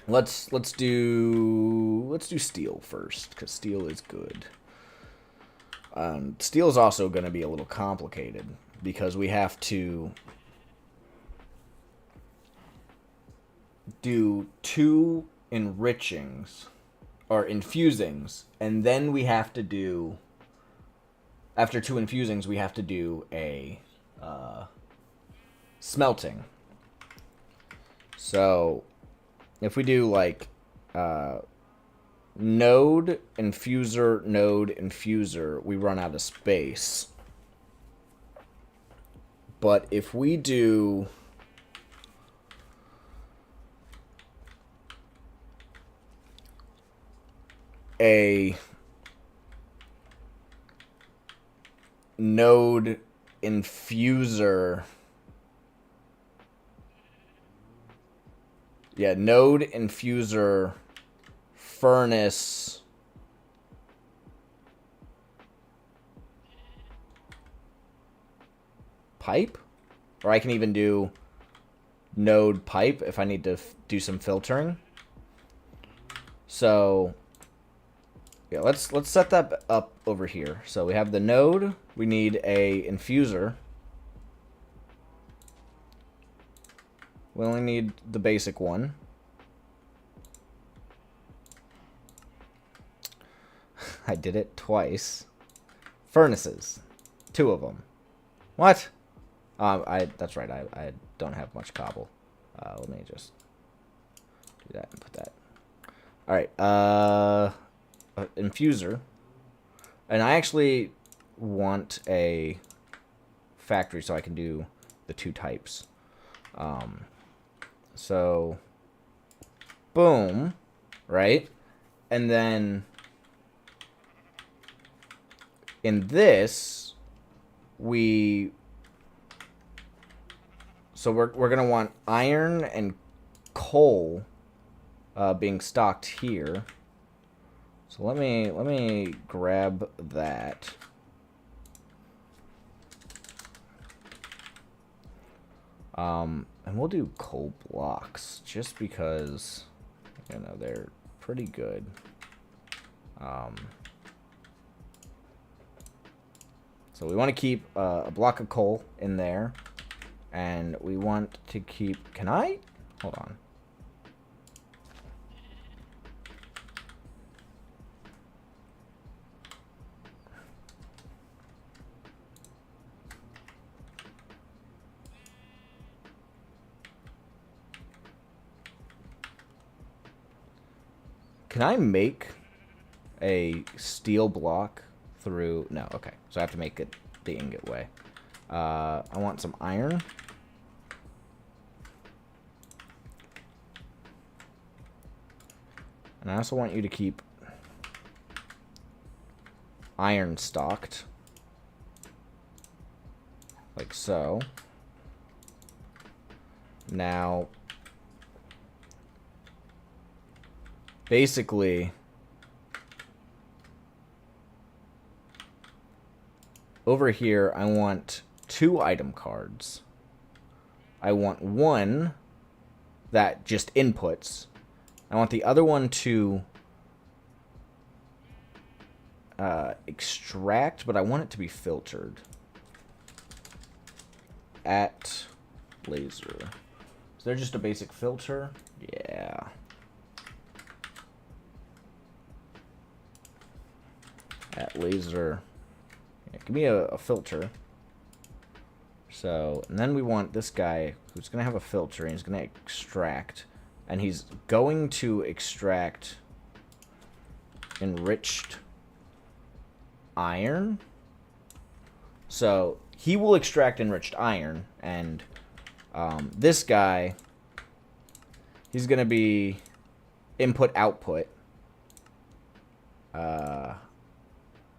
let's do steel first, because steel is good. Steel is also going to be a little complicated because we have to do 2 enrichings or infusings, and then we have to do, after 2 infusings, we have to do a smelting. So if we do like node, infuser, we run out of space. But if we do a node, infuser, node, infuser, furnace, pipe, or I can even do node pipe if I need to do some filtering. So yeah, let's set that up over here. So we have the node, we need a infuser. We only need the basic one. I did it twice. Furnaces. 2 of them. What? That's right. I don't have much cobble. Let me just do that and put that. All right. Infuser. And I actually want a factory so I can do the 2 types. So boom, right? And then in this, we're gonna want iron and coal being stocked here. So let me grab that. And we'll do coal blocks just because, you know, they're pretty good. So we want to keep a block of coal in there, and we want to keep, hold on. Can I make a steel block through? No, okay. So I have to make it the ingot way. I want some iron. And I also want you to keep iron stocked. Like so. Now, basically, over here, I want 2 item cards. I want one that just inputs. I want the other one to extract, but I want it to be filtered. At laser. Is there just a basic filter? Yeah. At laser. Yeah, give me a filter. So, and then we want this guy who's going to have a filter, and he's going to extract. And he's going to extract enriched iron. So, he will extract enriched iron, and this guy, he's going to be input-output.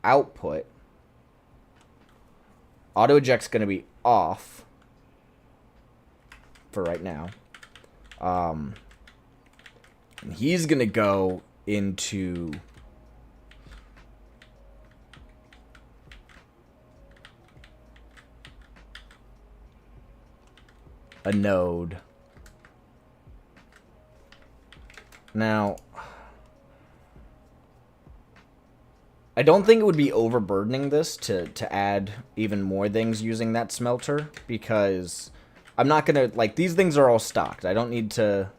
Output. Auto-eject's going to be off for right now. And he's going to go into a node. Now, I don't think it would be overburdening this to add even more things using that smelter, because I'm not going to, like, these things are all stocked. I don't need to,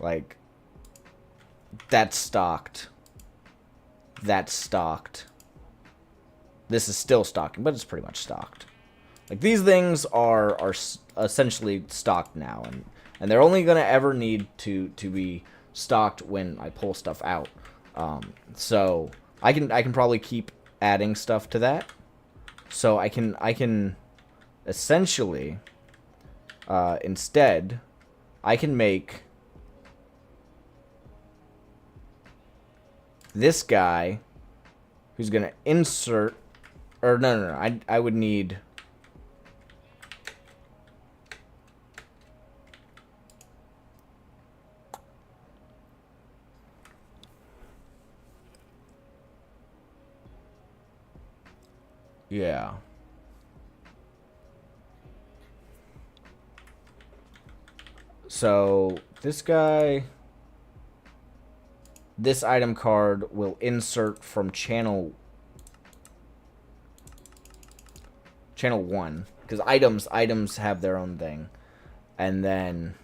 like, that's stocked. That's stocked. This is still stocking, but it's pretty much stocked. Like, these things are essentially stocked now, and they're only going to ever need to be stocked when I pull stuff out. So I can probably keep adding stuff to that. So I can essentially instead I can make this guy who's gonna insert, or no, I would need yeah. So this guy, this item card will insert from channel 1, because items have their own thing. And then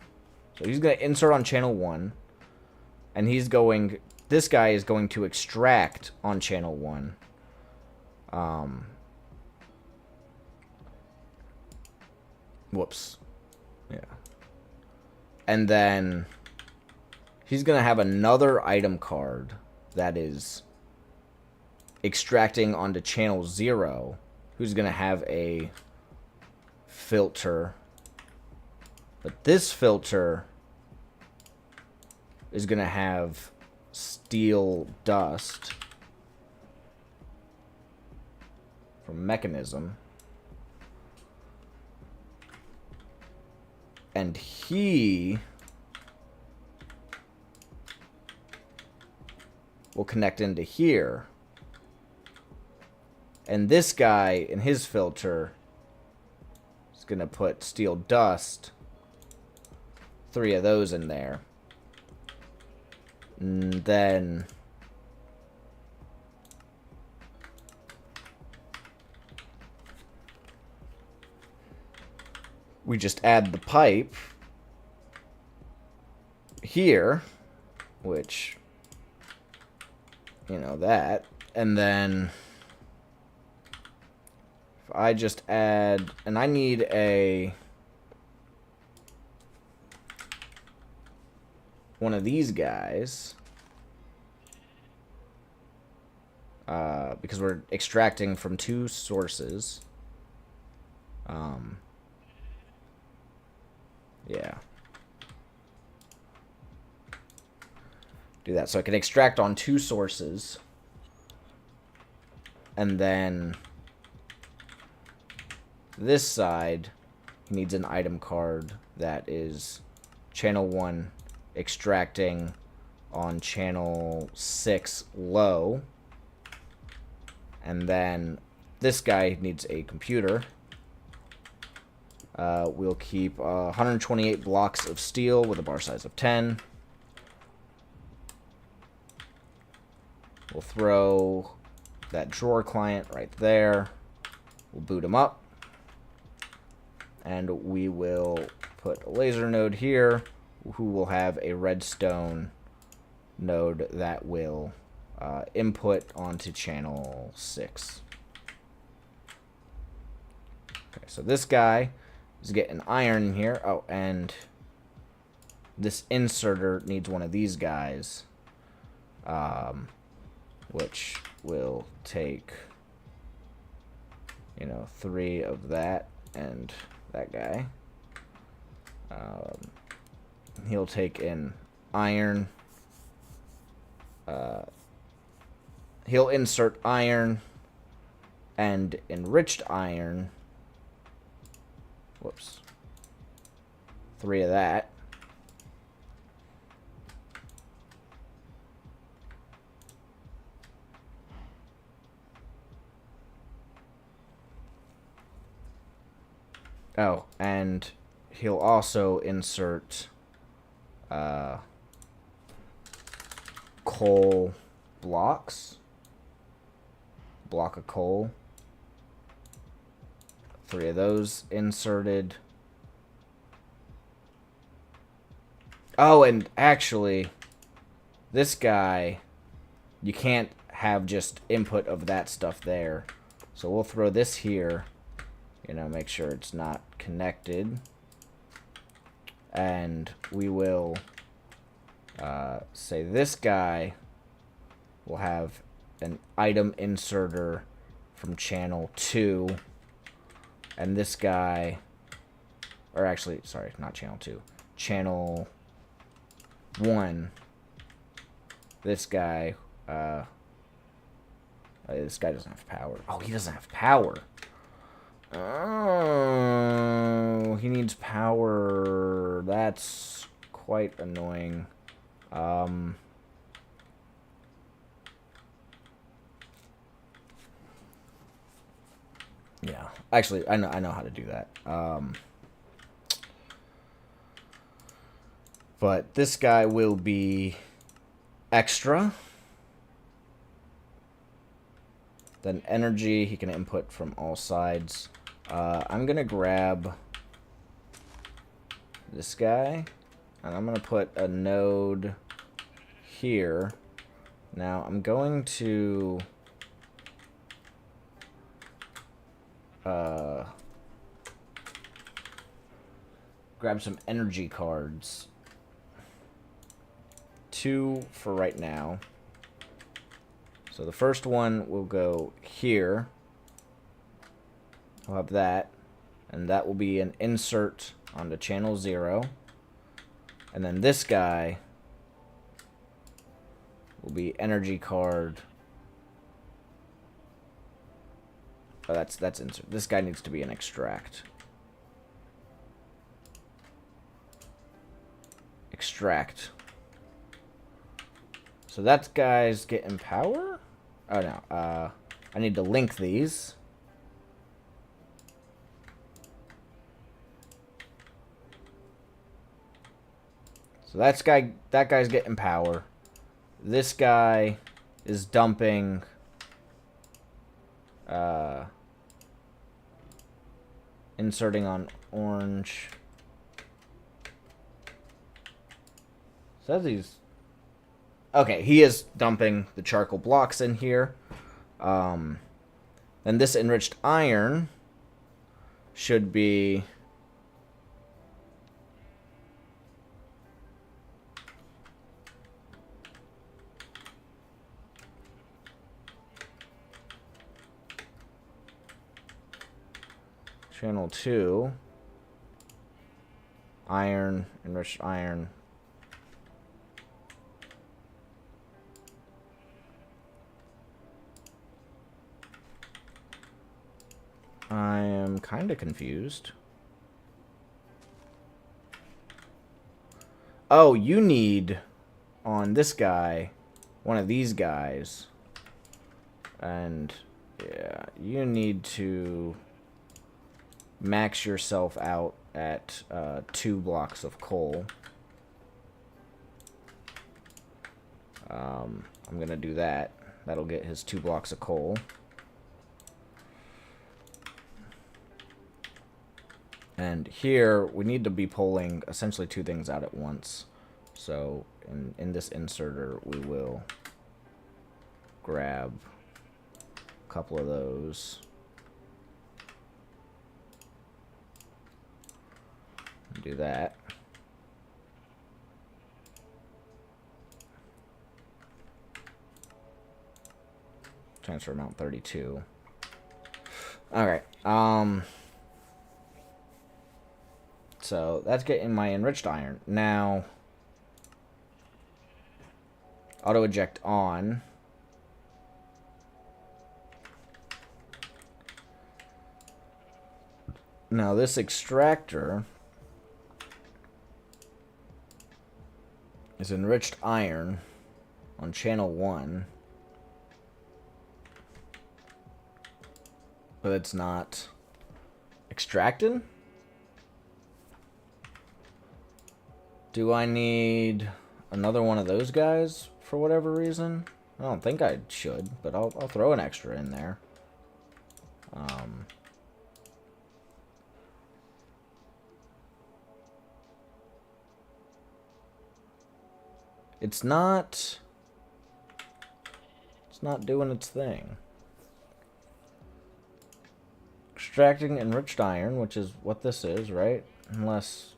so he's going to insert on channel 1, and this guy is going to extract on channel 1. Whoops. Yeah. And then he's going to have another item card that is extracting onto channel 0, who's going to have a filter. But this filter is going to have steel dust from mechanism. And he will connect into here. And this guy in his filter is going to put steel dust, 3 of those in there. And then we just add the pipe here, which, you know, that. And then if I just add, and I need one of these guys, because we're extracting from 2 sources. Yeah. Do that. So I can extract on 2 sources. And then this side needs an item card that is channel 1 extracting on channel 6 low. And then this guy needs a computer. We'll keep 128 blocks of steel with a bar size of 10. We'll throw that drawer client right there. We'll boot him up. And we will put a laser node here, who will have a redstone node that will input onto channel 6. Okay, so this guy is getting iron in here. Oh, and this inserter needs one of these guys, which will take, 3 of that and that guy. He'll take in iron. He'll insert iron and enriched iron. Whoops. 3 of that. Oh, and he'll also insert coal blocks. Block of coal. 3 of those inserted. Oh, and actually, this guy, you can't have just input of that stuff there. So we'll throw this here. Make sure it's not connected. And we will say this guy will have an item inserter from channel 2. And this guy, or actually, sorry, not channel 2. Channel 1. This guy doesn't have power. Oh, he doesn't have power. Oh, he needs power. That's quite annoying. Yeah, actually, I know how to do that. But this guy will be extra. Then energy, he can input from all sides. I'm going to grab this guy, and I'm going to put a node here. Now, I'm going to grab some energy cards. 2 for right now. So the first one will go here. We'll have that. And that will be an insert onto channel 0. And then this guy will be energy card. Oh, that's insert. This guy needs to be an extract. Extract. So that guy's getting power? Oh, no. I need to link these. So that guy's getting power. This guy is dumping inserting on orange. Says he's okay, he is dumping the charcoal blocks in here. Then this enriched iron should be channel 2. Iron, enriched iron. I am kind of confused. Oh, you need on this guy one of these guys. And yeah, you need to max yourself out at 2 blocks of coal. I'm gonna do that. That'll get his 2 blocks of coal. And here, we need to be pulling essentially 2 things out at once. So, in this inserter, we will grab a couple of those. Do that. Transfer amount 32. Alright, so that's getting my enriched iron. Now, auto eject on. Now this extractor is enriched iron on channel 1. But it's not extracted? Do I need another one of those guys for whatever reason? I don't think I should, but I'll throw an extra in there. It's not doing its thing. Extracting enriched iron, which is what this is, right? Unless...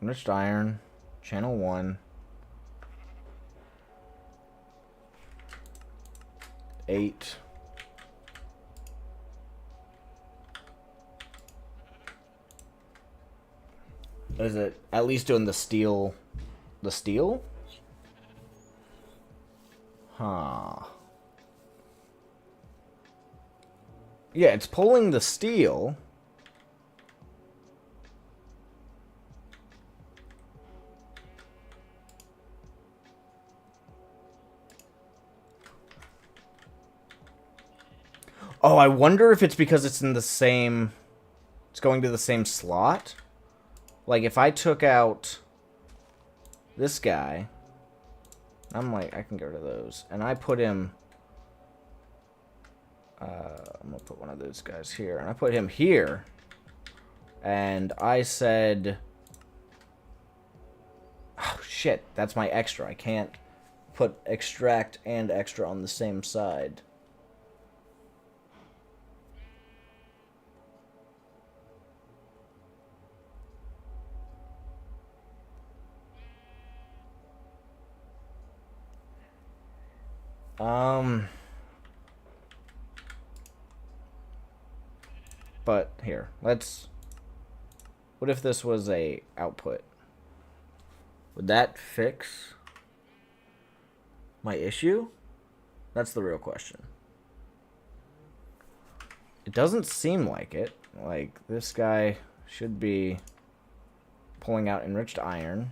enriched iron, channel 1. 8. Is it at least doing the steel? The steel? Huh. Yeah, it's pulling the steel. Oh, I wonder if it's because it's in the same... It's going to the same slot? Like, if I took out this guy... I'm like, I can get rid of those. And I put him... I'm going to put one of those guys here. And I put him here. And I said... Oh, shit. That's my extra. I can't put extract and extra on the same side. But here, let's... What if this was a output? Would that fix my issue? That's the real question. It doesn't seem like it. Like, this guy should be pulling out enriched iron.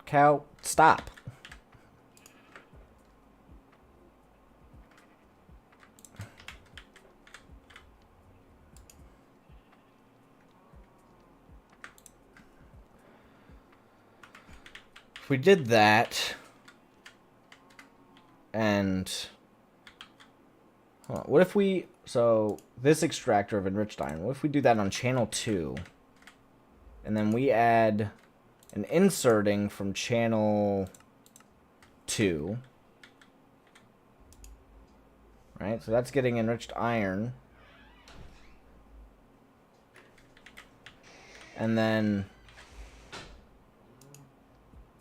Cow, stop. If we did that, and hold on, what if we, so this extractor of enriched iron, what if we do that on channel 2, and then we add an inserting from channel 2, right? So that's getting enriched iron and then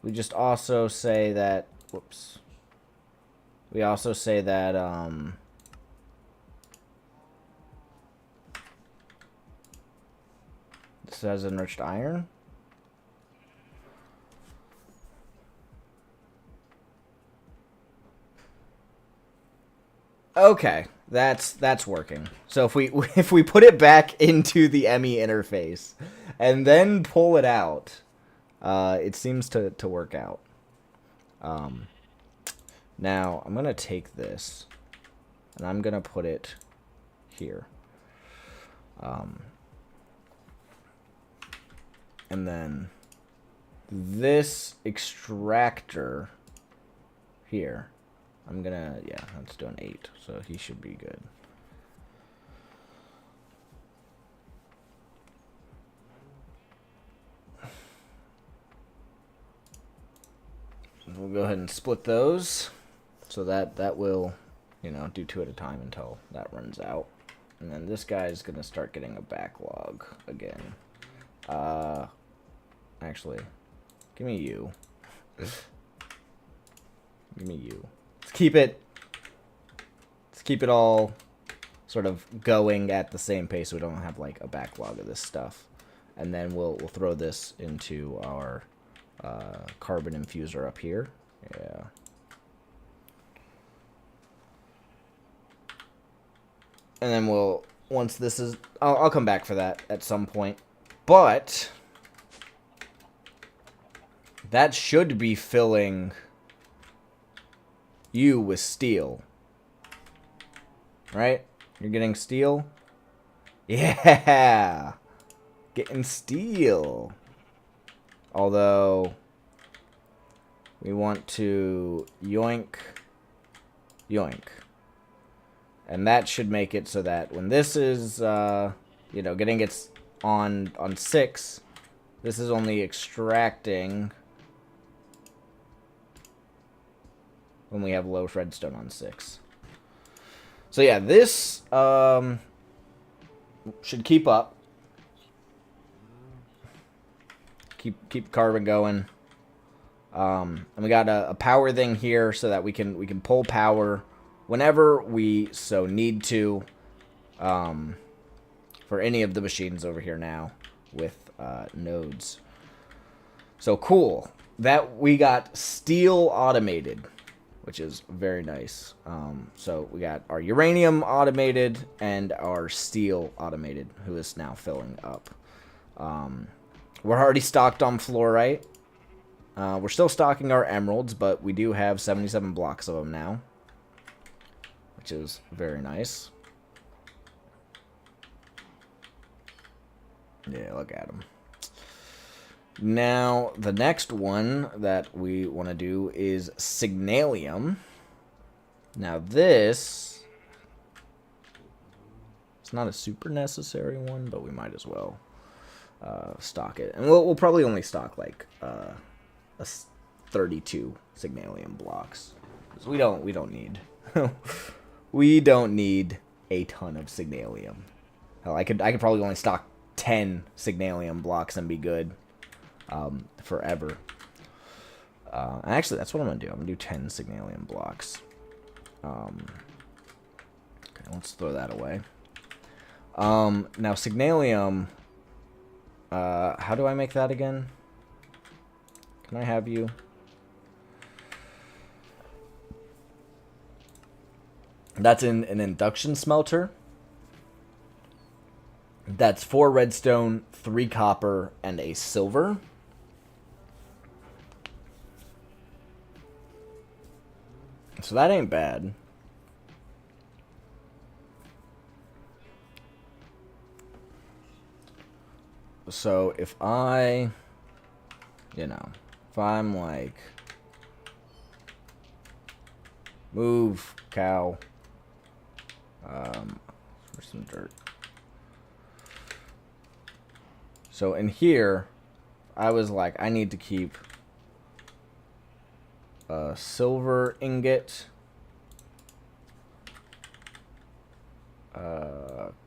we just also say that, whoops. We also say that, this has enriched iron. Okay, that's working. So if we put it back into the ME interface and then pull it out, it seems to work out. Now I'm gonna take this and I'm gonna put it here. And then this extractor here, I'm gonna, yeah, let's do an 8, so he should be good. We'll go ahead and split those, so that will, you know, do 2 at a time until that runs out. And then this guy's gonna start getting a backlog again. Actually, give me you. Give me you. Let's keep it all sort of going at the same pace so we don't have like a backlog of this stuff. And then we'll throw this into our carbon infuser up here. Yeah. And then we'll, once this is, I'll come back for that at some point. But that should be filling you with steel. Right? You're getting steel? Yeah! Getting steel. Although, we want to yoink, yoink. And that should make it so that when this is, you know, getting its on 6, this is only extracting when we have low redstone on 6. So yeah, this should keep up. Keep carbon going. And we got a power thing here so that we can pull power whenever we so need to, for any of the machines over here now with nodes. So cool that we got steel automated, which is very nice. So we got our uranium automated and our steel automated, who is now filling up. We're already stocked on fluorite. We're still stocking our emeralds, but we do have 77 blocks of them now, which is very nice. Yeah, look at them. Now, the next one that we want to do is signalium. Now, this, it's not a super necessary one, but we might as well stock it. And we'll probably only stock like 32 signalium blocks. So we don't need we don't need a ton of signalium. Hell, I could probably only stock 10 signalium blocks and be good forever. Actually, that's what I'm gonna do. I'm gonna do 10 signalium blocks. Okay, let's throw that away. Now signalium. How do I make that again? Can I have you? That's in an induction smelter. That's 4 redstone, 3 copper, and a silver. So that ain't bad. So if I, you know, if I'm like, move, cow, for some dirt. So in here, I was like, I need to keep a silver ingot,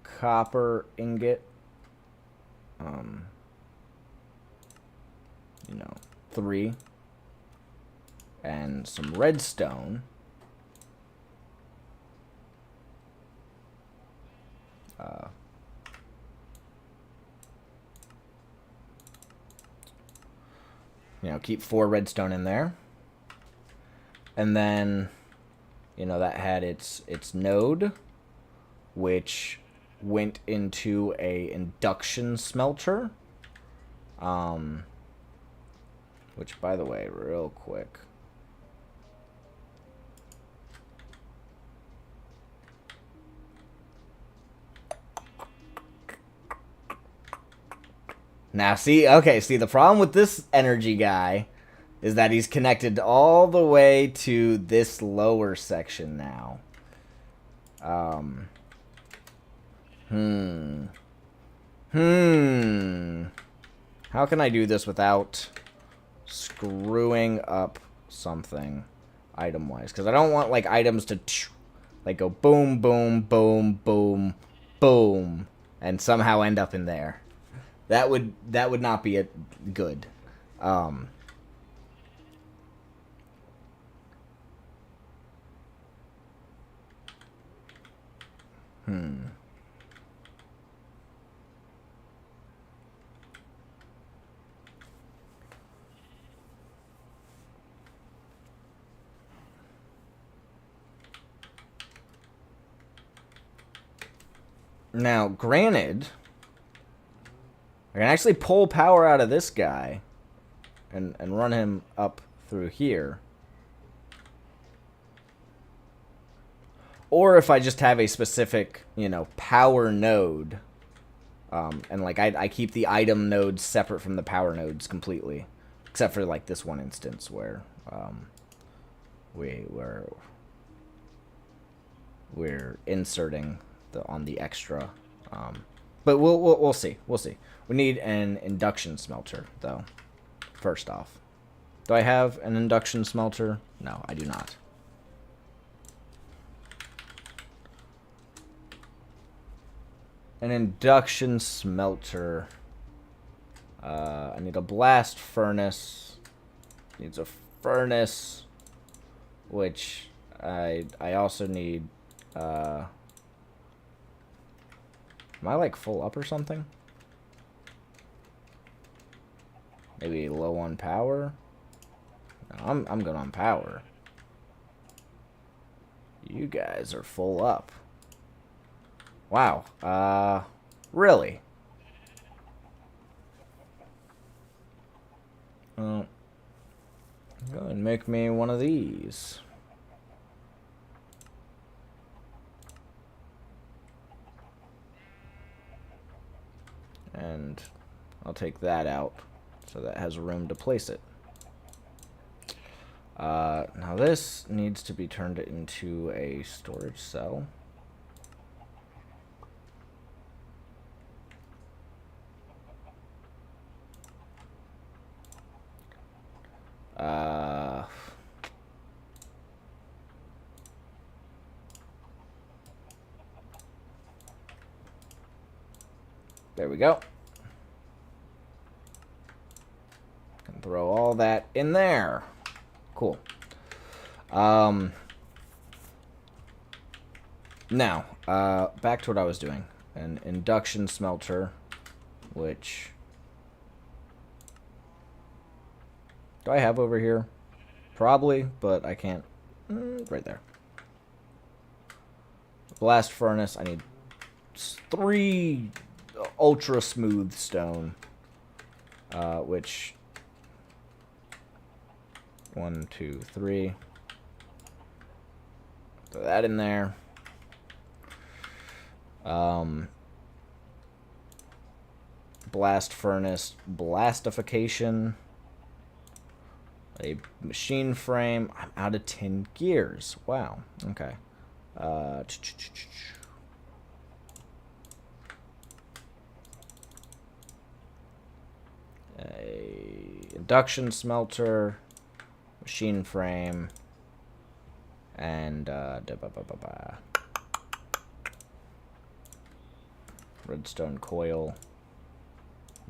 copper ingot, you know, 3. And some redstone. You know, keep 4 redstone in there. And then, you know, that had its node, which went into a induction smelter. Which, by the way, real quick. Now, see, okay, see, the problem with this energy guy is that he's connected all the way to this lower section now. How can I do this without screwing up something item-wise? Because I don't want, like, items to, like, go boom, boom, boom, boom, boom, and somehow end up in there. That would not be good. Now, granted, I can actually pull power out of this guy and run him up through here. Or if I just have a specific, you know, power node, and like I keep the item nodes separate from the power nodes completely, except for like this one instance where we're inserting on the extra. But we'll see. We'll see. We need an induction smelter though. First off, do I have an induction smelter? No, I do not. An induction smelter. I need a blast furnace. Needs a furnace, which I also need. Am I like full up or something? Maybe low on power. No, I'm good on power. You guys are full up. Wow. Really? Go and make me one of these. And I'll take that out so that has room to place it. Now this needs to be turned into a storage cell. There we go. Can throw all that in there. Cool. Now, back to what I was doing. An induction smelter, which... do I have over here? Probably, but I can't. Right there. Blast furnace. I need 3 ultra smooth stone. Which... 1, 2, 3. Throw that in there. Blast furnace. Blastification. A machine frame. I'm out of 10 gears. Wow. Okay. A induction smelter, machine frame, and redstone coil.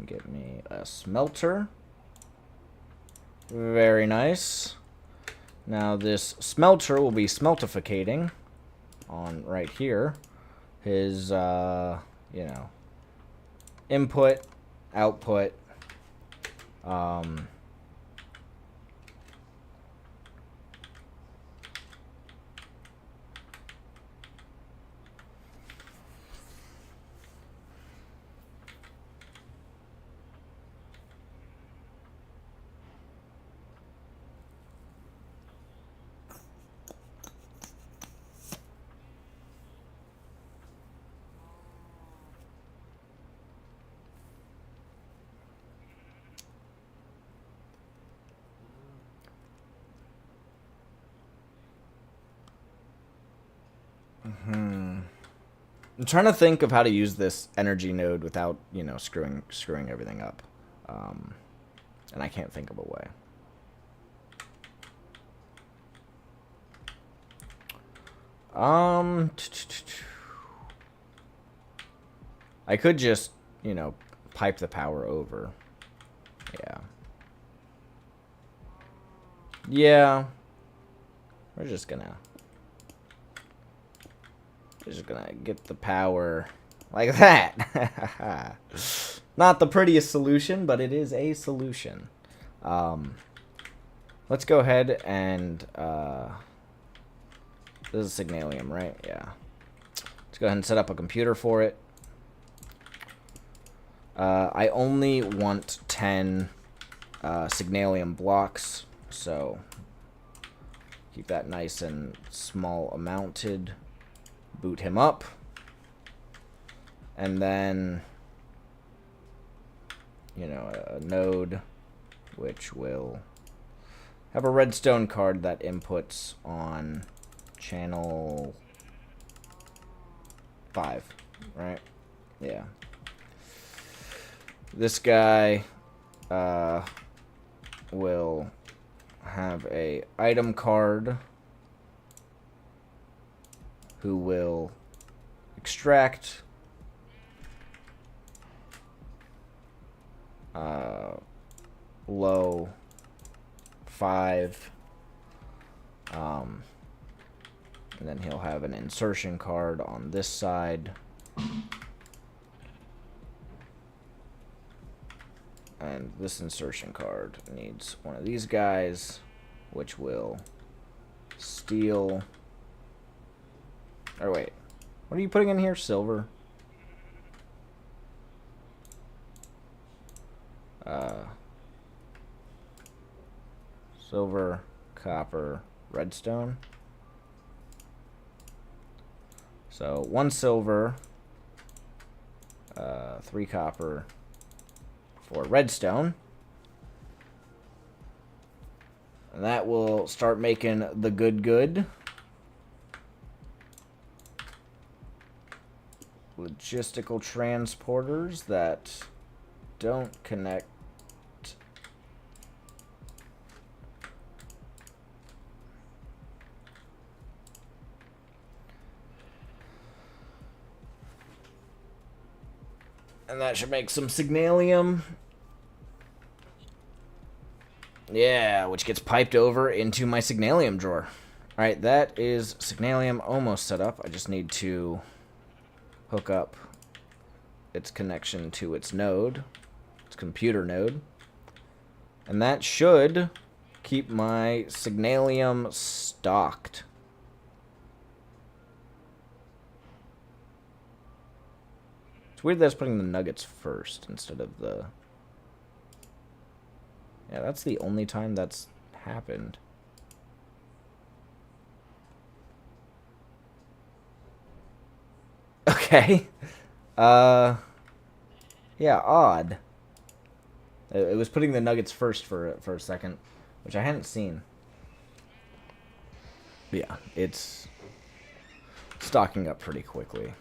Get me a smelter. Very nice. Now this smelter will be smeltificating on right here. His, you know, input, output, I'm trying to think of how to use this energy node without, you know, screwing everything up. And I can't think of a way. I could just, you know, pipe the power over. Yeah. Yeah. We're just gonna get the power like that. Not the prettiest solution, but it is a solution. Let's go ahead and this is Signalium, right? Yeah. Let's go ahead and set up a computer for it. I only want 10 Signalium blocks, so keep that nice and small amounted. Boot him up. And then, you know, a node which will have a redstone card that inputs on channel 5, right? Yeah. This guy will have a item card who will extract low 5, and then he'll have an insertion card on this side, and this insertion card needs one of these guys, which will steal. Or wait, what are you putting in here? Silver? Silver, copper, redstone. So 1 silver, 3 copper, 4 redstone. And that will start making the good. Logistical transporters that don't connect. And that should make some Signalium. Yeah, which gets piped over into my Signalium drawer. Alright, that is Signalium almost set up. I just need to hook up its connection to its node, its computer node. And that should keep my Signalium stocked. It's weird that it's putting the nuggets first instead of the... Yeah, that's the only time that's happened. Okay. Yeah, odd. It was putting the nuggets first for a second, which I hadn't seen. But yeah, it's stocking up pretty quickly.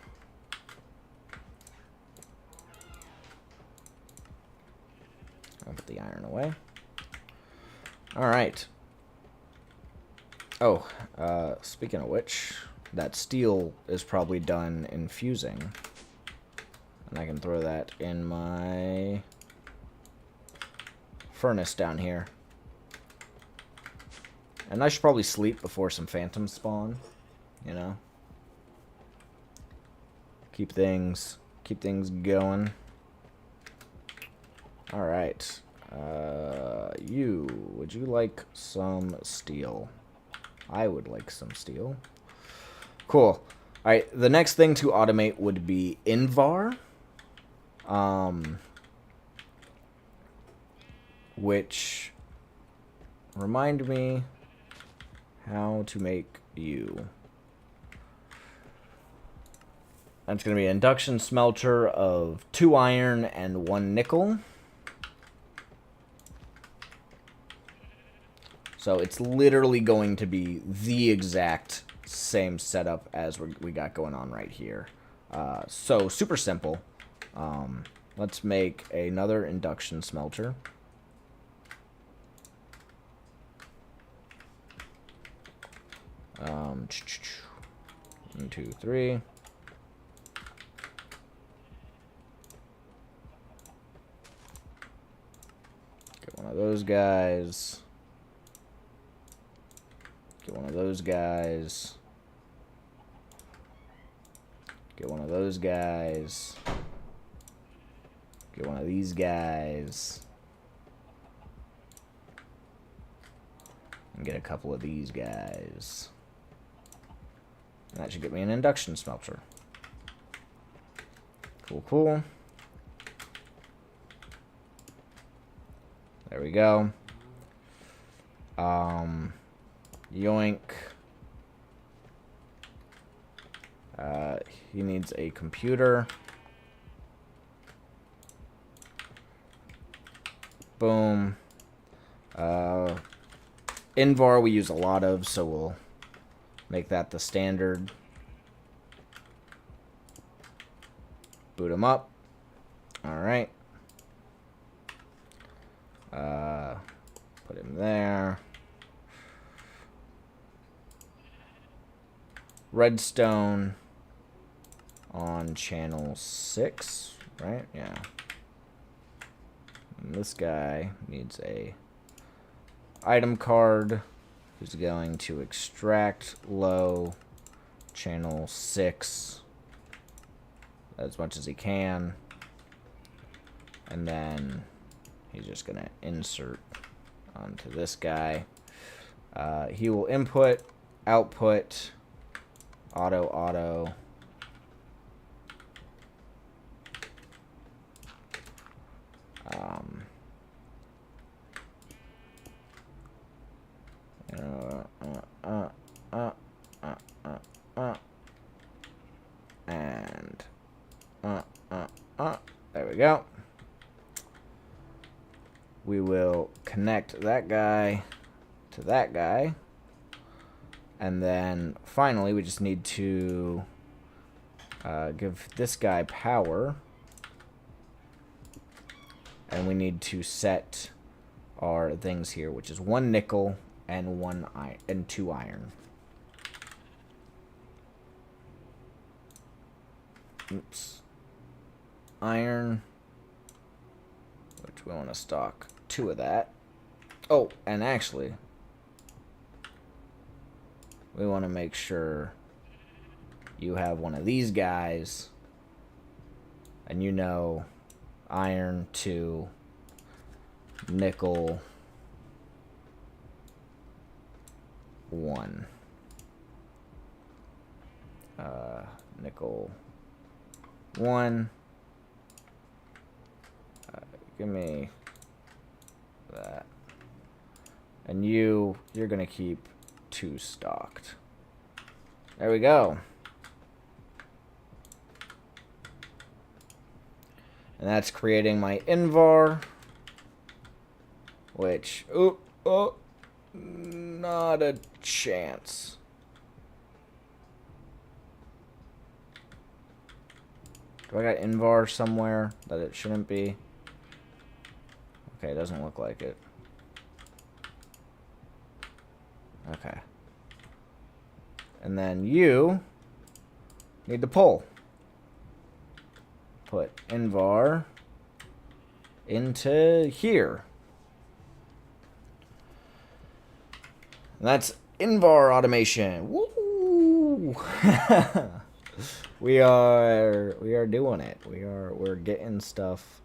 I'll put the iron away. Alright. Oh, speaking of which, that steel is probably done infusing. And I can throw that in my furnace down here. And I should probably sleep before some phantoms spawn, you know? Keep things going. Alright. Would you like some steel? I would like some steel. Cool. Alright, the next thing to automate would be Invar. Which, remind me how to make you. That's going to be an induction smelter of 2 iron and 1 nickel. So it's literally going to be the exact same setup as we got going on right here. So super simple. Let's make another induction smelter. One, 2, 3. Get one of those guys. Get one of those guys. Get one of those guys. Get one of these guys. And get a couple of these guys. And that should get me an induction smelter. Cool, cool. There we go. Yoink. He needs a computer. Boom. Invar we use a lot of, so we'll make that the standard. Boot him up. Alright. Put him there. Redstone on channel 6, right? Yeah. And this guy needs a item card. Who's going to extract low channel 6 as much as he can. And then he's just going to insert onto this guy. He will input, output, auto. There we go. We will connect that guy to that guy. And then finally we just need to give this guy power. And we need to set our things here, which is 1 nickel and 2 iron. Oops. Iron, which we want to stock 2 of that. Oh, and actually, we want to make sure you have one of these guys, and you know, iron 2, nickel 1. Nickel 1. Give me that. And you're gonna keep 2 stocked. There we go. And that's creating my Invar, which, not a chance. Do I got Invar somewhere that it shouldn't be? Okay, it doesn't look like it. Okay. And then you need to pull. Put Invar into here. And that's Invar automation. Woo! we are doing it. We're getting stuff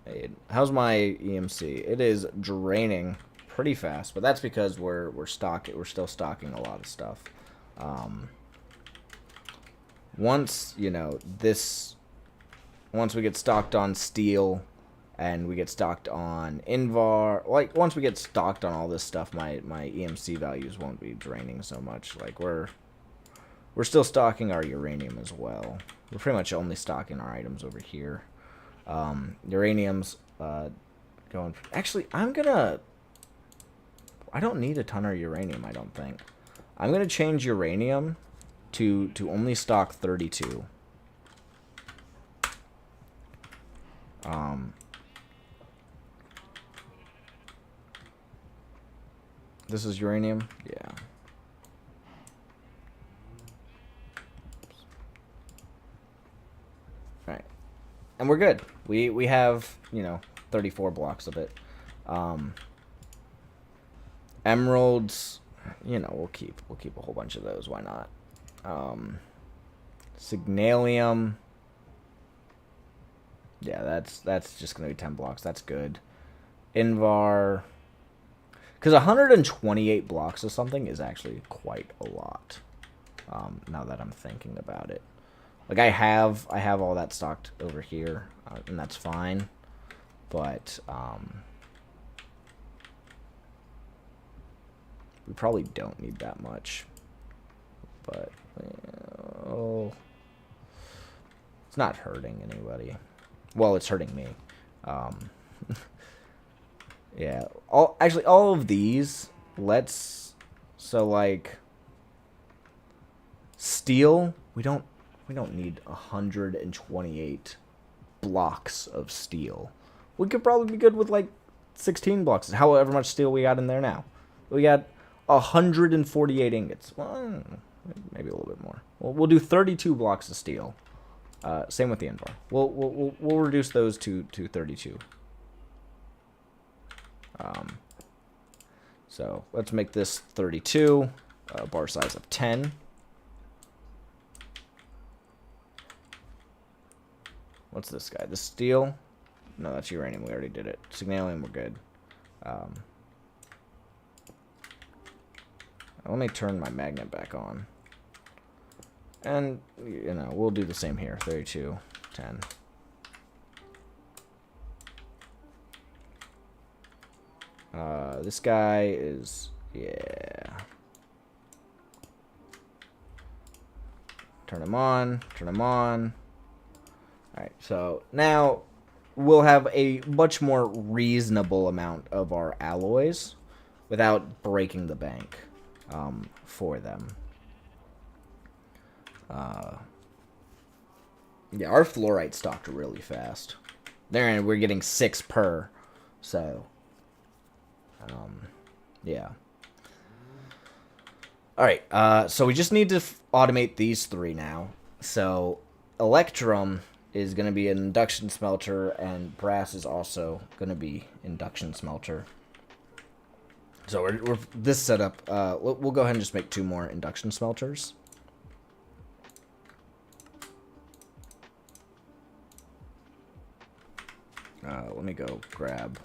made. How's my EMC? It is draining pretty fast, but that's because we're still stocking a lot of stuff. Once, you know, once we get stocked on steel and we get stocked on Invar, like once we get stocked on all this stuff, my EMC values won't be draining so much. Like we're still stocking our uranium as well. We're pretty much only stocking our items over here. Uranium's going. Actually, I don't need a ton of uranium, I don't think. I'm gonna change uranium to only stock 32. This is uranium? Yeah. Alright. And we're good. We have, you know, 34 blocks of it. Emeralds, you know, we'll keep a whole bunch of those, why not? Signalium. Yeah, that's just gonna be 10 blocks. That's good. Invar. Because 128 blocks of something is actually quite a lot. Now that I'm thinking about it, like I have all that stocked over here, and that's fine. But we probably don't need that much. But it's not hurting anybody. Well, it's hurting me. Yeah. All of these. So like steel. We don't need 128 blocks of steel. We could probably be good with like 16 blocks. However much steel we got in there now. We got 148 ingots. Well, maybe a little bit more. We'll do 32 blocks of steel. Same with the Invar. We'll reduce those to 32. So let's make this 32. Bar size of 10. What's this guy? The steel? No, that's uranium. We already did it. Signalium, we're good. Let me turn my magnet back on. And, you know, we'll do the same here. 32, 10. This guy is, yeah. Turn him on, turn him on. Alright, so now we'll have a much more reasonable amount of our alloys without breaking the bank for them. Yeah, our fluorite stocked really fast. There, we're getting 6 per. So, yeah. Alright, so we just need to automate these 3 now. So, Electrum is going to be an induction smelter, and brass is also going to be induction smelter. So, we're this setup, we'll go ahead and just make 2 more induction smelters. Let me go grab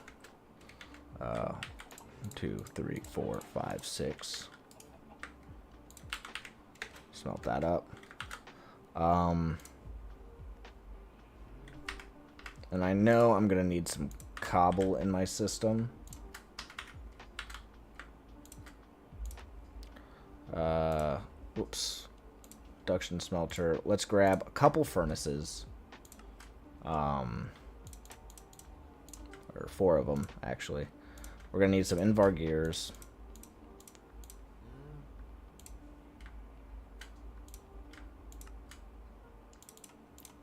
2, 3, 4, 5, 6. Smelt that up. And I know I'm gonna need some cobble in my system. Whoops. Induction smelter. Let's grab a couple furnaces. Or 4 of them, actually. We're gonna need some Invar gears.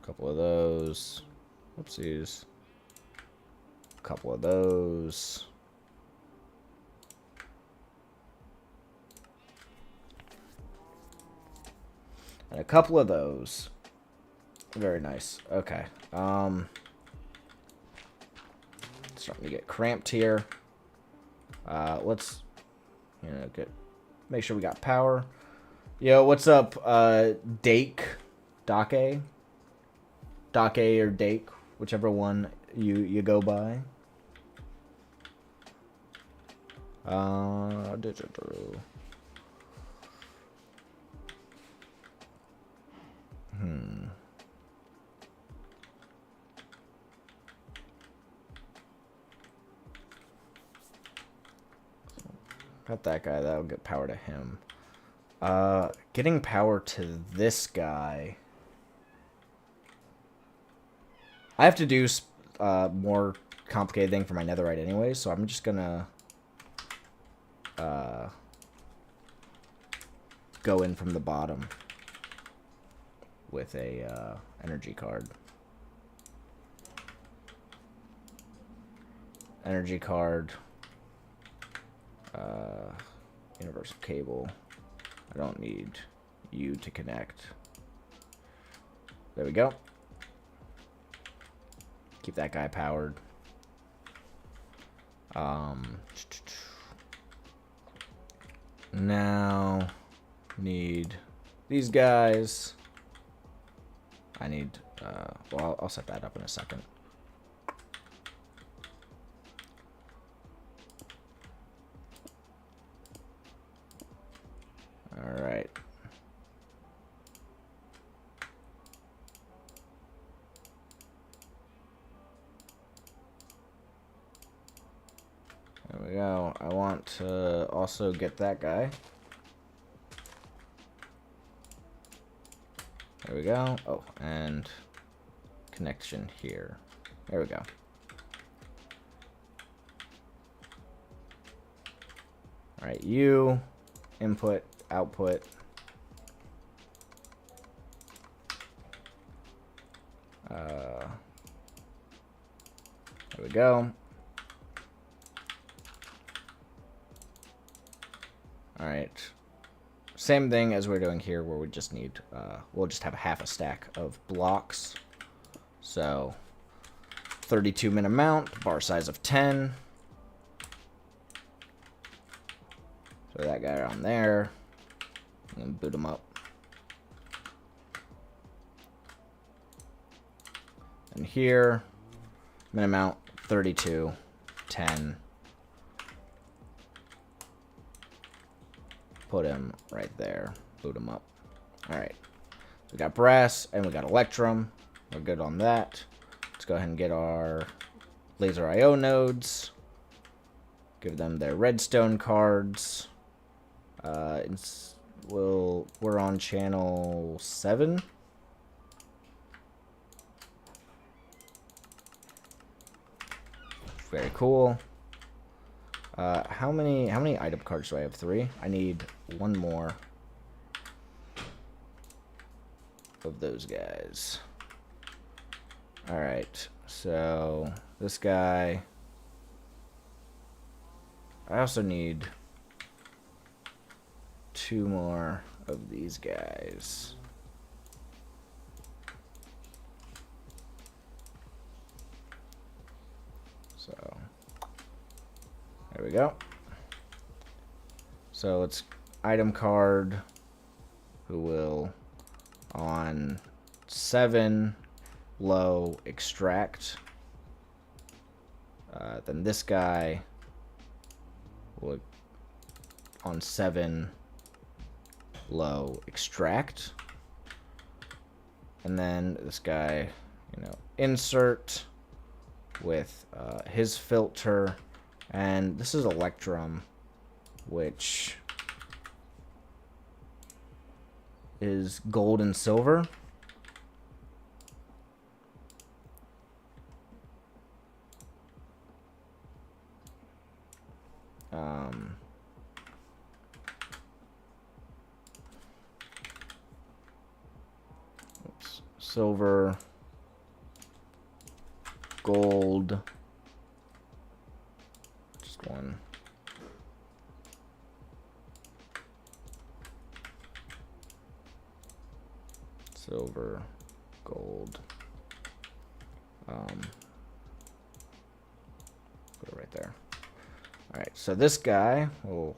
A couple of those. Whoopsies. A couple of those. And a couple of those. Very nice. Okay. Starting to get cramped here. Let's you know, make sure we got power. Yo, what's up, Dake, Dake or Dake, whichever one you go by. Got that guy. That'll get power to him. Getting power to this guy. I have to do more complicated thing for my netherite anyway, so I'm just gonna go in from the bottom with a energy card. Energy card. Universal cable. I don't need you to connect. There we go. Keep that guy powered. Now need these guys. I need well, I'll set that up in a second. All right. There we go. I want to also get that guy. There we go. Oh, and connection here. There we go. All right, you input, output. There we go. All right. Same thing as we're doing here, where we just need, we'll just have half a stack of blocks. So 32 min amount, bar size of 10. Throw that guy on there, and then boot him up. And here, min amount 32, 10. Put him right there. Boot him up. Alright. We got brass and we got electrum. We're good on that. Let's go ahead and get our laser IO nodes. Give them their redstone cards. We're on channel 7. Very cool. How many item cards do I have? 3. I need one more of those guys. All right, so this guy. I also need 2 more of these guys. So there we go. So it's item card, who will on 7 low extract. Then this guy will on 7 low extract. And then this guy, you know, insert with his filter. And this is electrum, which is gold and silver. Oops. Silver, gold, just one. Silver, gold. Put it right there. All right, so this guy will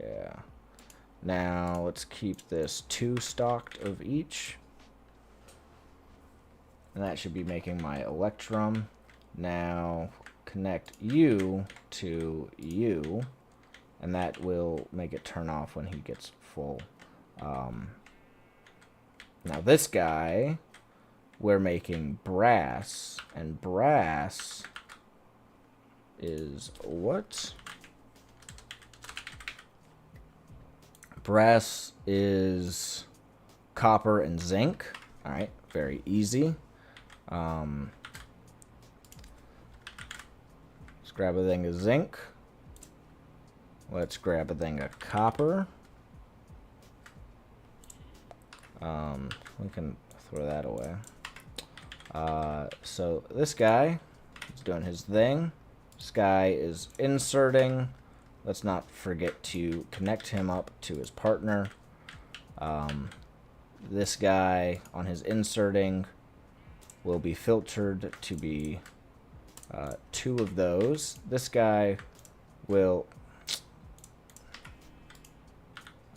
Yeah. Now let's keep this 2 stocked of each. And that should be making my electrum. Now connect you to you. And that will make it turn off when he gets full. Now this guy, we're making brass. And brass is what? Brass is copper and zinc. Alright, very easy. Let's grab a thing of zinc. Let's grab a thing of copper. We can throw that away. So this guy is doing his thing. This guy is inserting. Let's not forget to connect him up to his partner. This guy on his inserting will be filtered to be 2 of those. This guy will...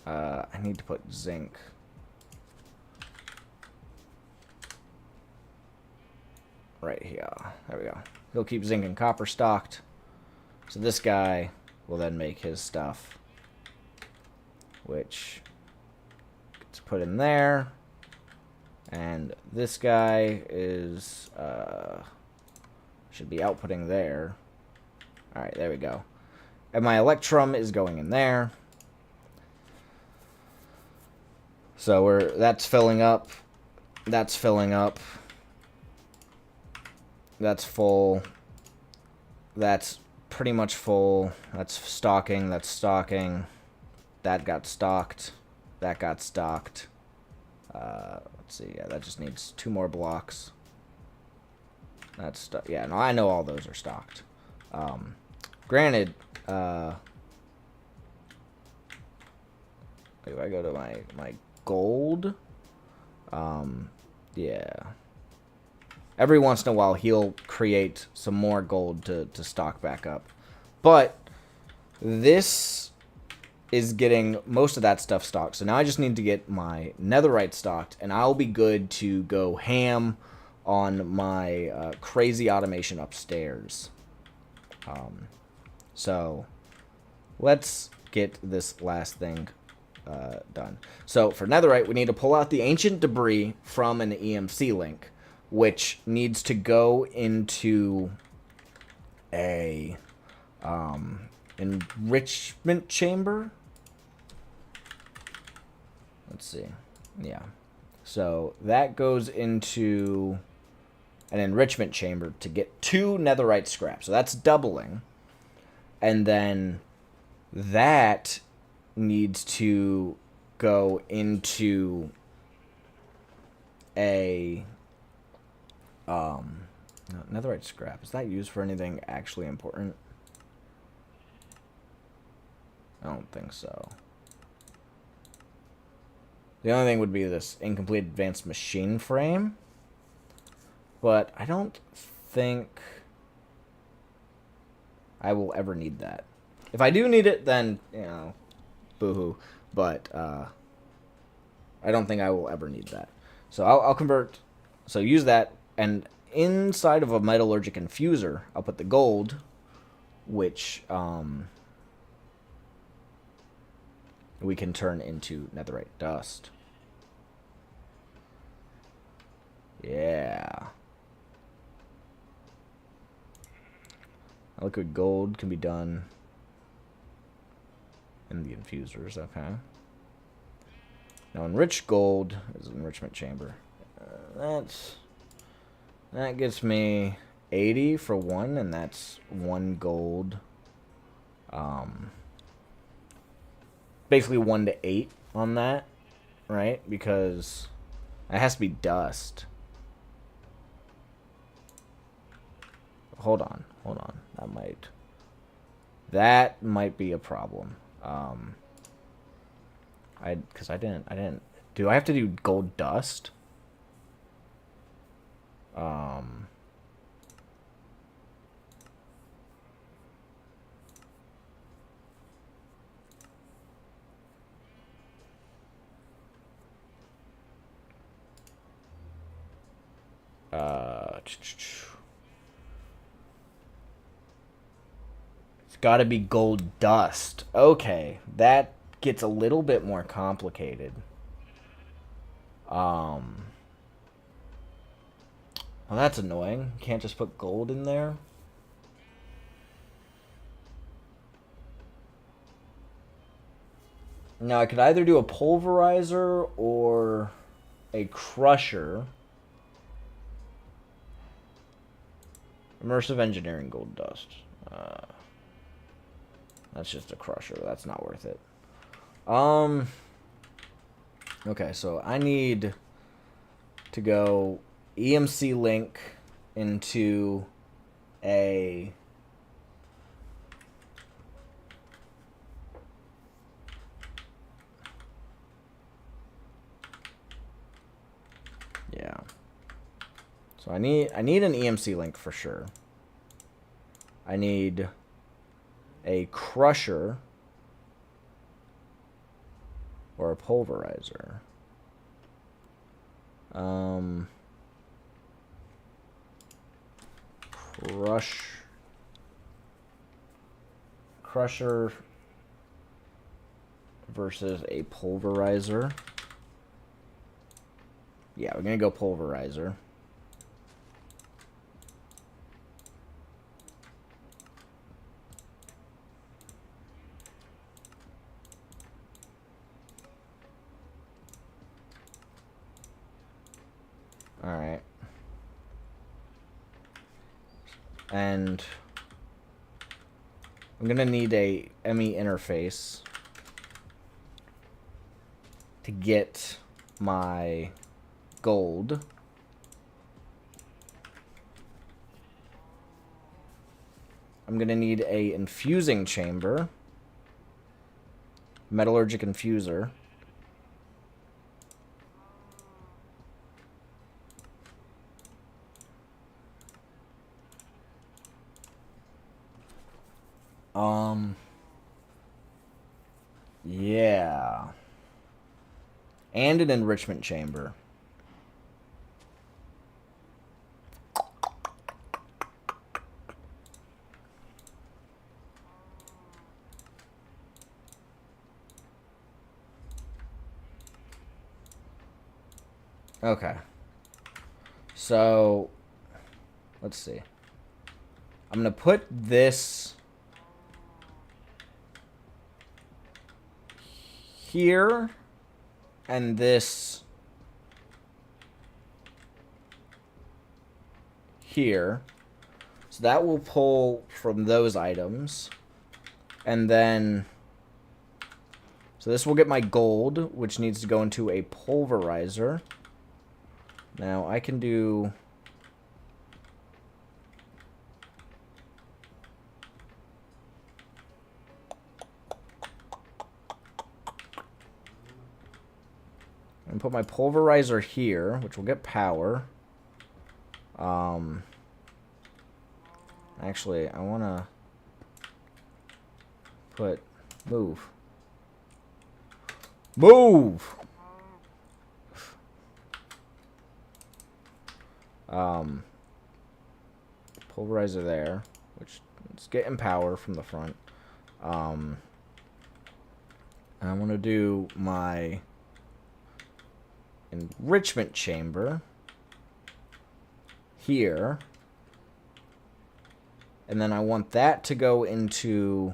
I need to put zinc. Right here. There we go. He'll keep zinc and copper stocked. So this guy will then make his stuff, which gets put in there. And this guy is should be outputting there. Alright, there we go. And my electrum is going in there. So that's filling up. That's filling up. That's full. That's pretty much full. That's stocking. That's stocking. That got stocked. That got stocked. Let's see. Yeah, that just needs 2 more blocks. That's yeah. No, I know all those are stocked. Granted, if I go to my gold, yeah. Every once in a while, he'll create some more gold to stock back up. But this is getting most of that stuff stocked. So now I just need to get my netherite stocked, and I'll be good to go ham on my crazy automation upstairs. So let's get this last thing done. So for netherite, we need to pull out the ancient debris from an EMC link, which needs to go into a enrichment chamber. Let's see. Yeah. So that goes into an enrichment chamber to get 2 netherite scrap. So that's doubling. And then that needs to go into a netherite scrap. Is that used for anything actually important? I don't think so. The only thing would be this incomplete advanced machine frame. But I don't think I will ever need that. If I do need it, then, you know, boo-hoo. But I don't think I will ever need that. So I'll convert. So use that. And inside of a metallurgic infuser, I'll put the gold, which we can turn into netherite dust. Yeah. Liquid gold can be done in the infusers, okay. Now enriched gold is an enrichment chamber. That gets me 80 for 1, and that's 1 gold. Basically 1 to 8 on that, right? Because it has to be dust. Hold on. That might be a problem. Because I didn't. Do I have to do gold dust? It's got to be gold dust. Okay, that gets a little bit more complicated. Well, that's annoying. Can't just put gold in there. Now, I could either do a pulverizer or a crusher. Immersive engineering gold dust. That's just a crusher. That's not worth it. Okay, so I need to go EMC link into a yeah. So I need an EMC link for sure. I need a crusher or a pulverizer. Crusher versus a pulverizer. Yeah, we're gonna go pulverizer. Alright. And I'm gonna need a ME interface to get my gold. I'm gonna need a infusing chamber, metallurgic infuser. Yeah. And an enrichment chamber. Okay. So, let's see. I'm going to put this here and this here. So that will pull from those items. And then, so this will get my gold, which needs to go into a pulverizer. Now I can do... and put my pulverizer here, which will get power. Actually, I want to put move. Move! Pulverizer there, which is getting power from the front. I want to do my enrichment chamber here, and then I want that to go into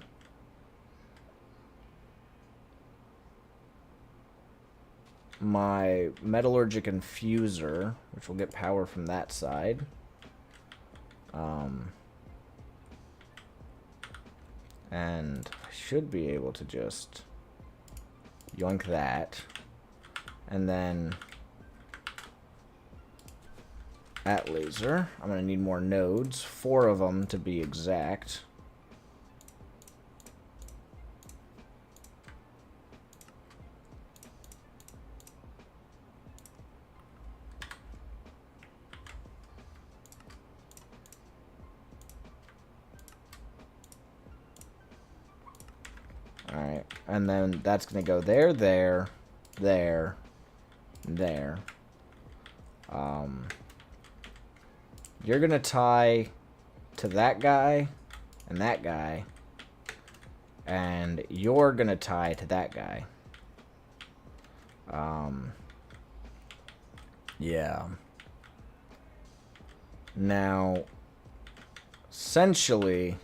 my metallurgic infuser, which will get power from that side. And I should be able to just yoink that. And then at laser, I'm going to need more nodes, 4 of them to be exact. Alright, and then that's going to go there, there, there, there. you're going to tie to that guy and that guy. And you're going to tie to that guy. Yeah. Now, essentially,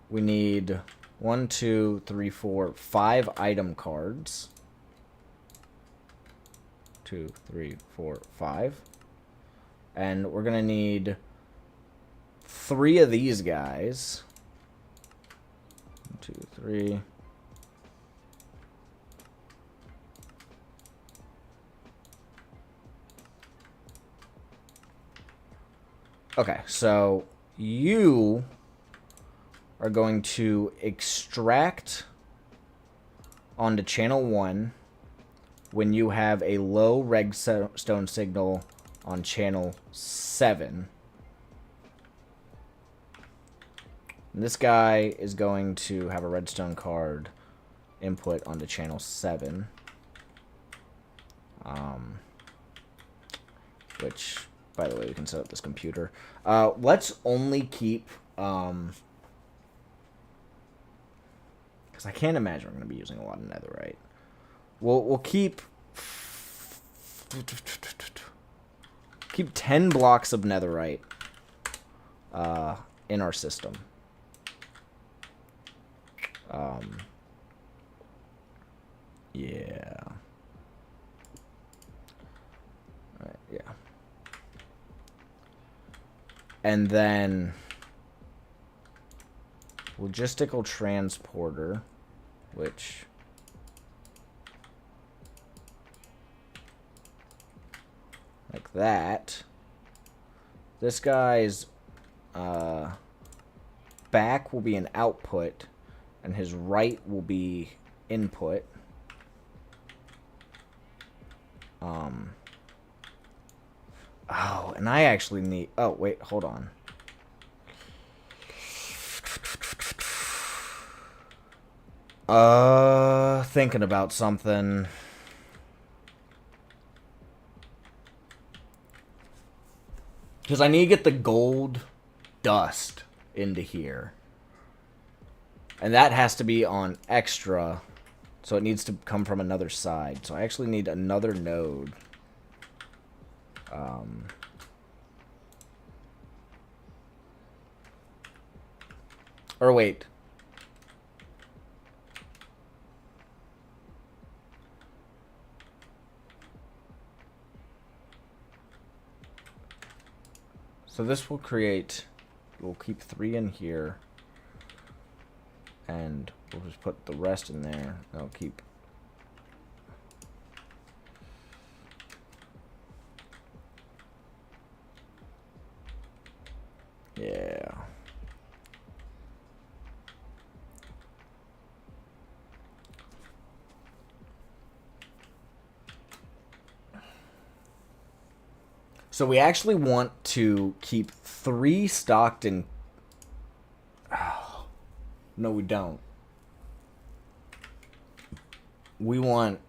we need 1, 2, 3, 4, 5 item cards. 2, 3, 4, 5. And we're going to need 3 of these guys. 1, 2, 3. Okay, so you are going to extract onto channel 1 when you have a low redstone signal on channel 7. And this guy is going to have a redstone card input onto channel 7. Which, by the way, we can set up this computer. Let's only keep... because I can't imagine we're going to be using a lot of netherite. We'll keep... keep 10 blocks of netherite in our system. Yeah. Alright, yeah. And then logistical transporter, which like that. This guy's back will be an output, and his right will be input. Oh, and I actually need... Oh, wait, hold on. Thinking about something. Because I need to get the gold dust into here. And that has to be on extra. So it needs to come from another side. So I actually need another node. Or wait. So this will create... We'll keep 3 in here. And we'll just put the rest in there. I'll keep... Yeah. So we actually want to keep 3 stocked in... Oh, no, we don't. We want...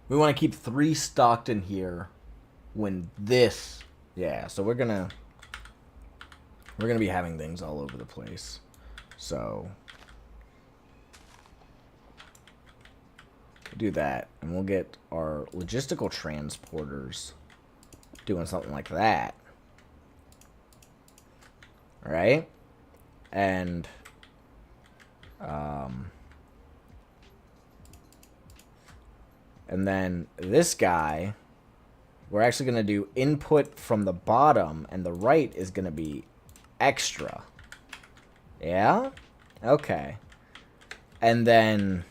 We want to keep 3 stocked in here when this... Yeah, so we're gonna be having things all over the place. So... do that, and we'll get our logistical transporters doing something like that. Alright? And then this guy, we're actually going to do input from the bottom, and the right is going to be extra. Yeah? Okay. And then...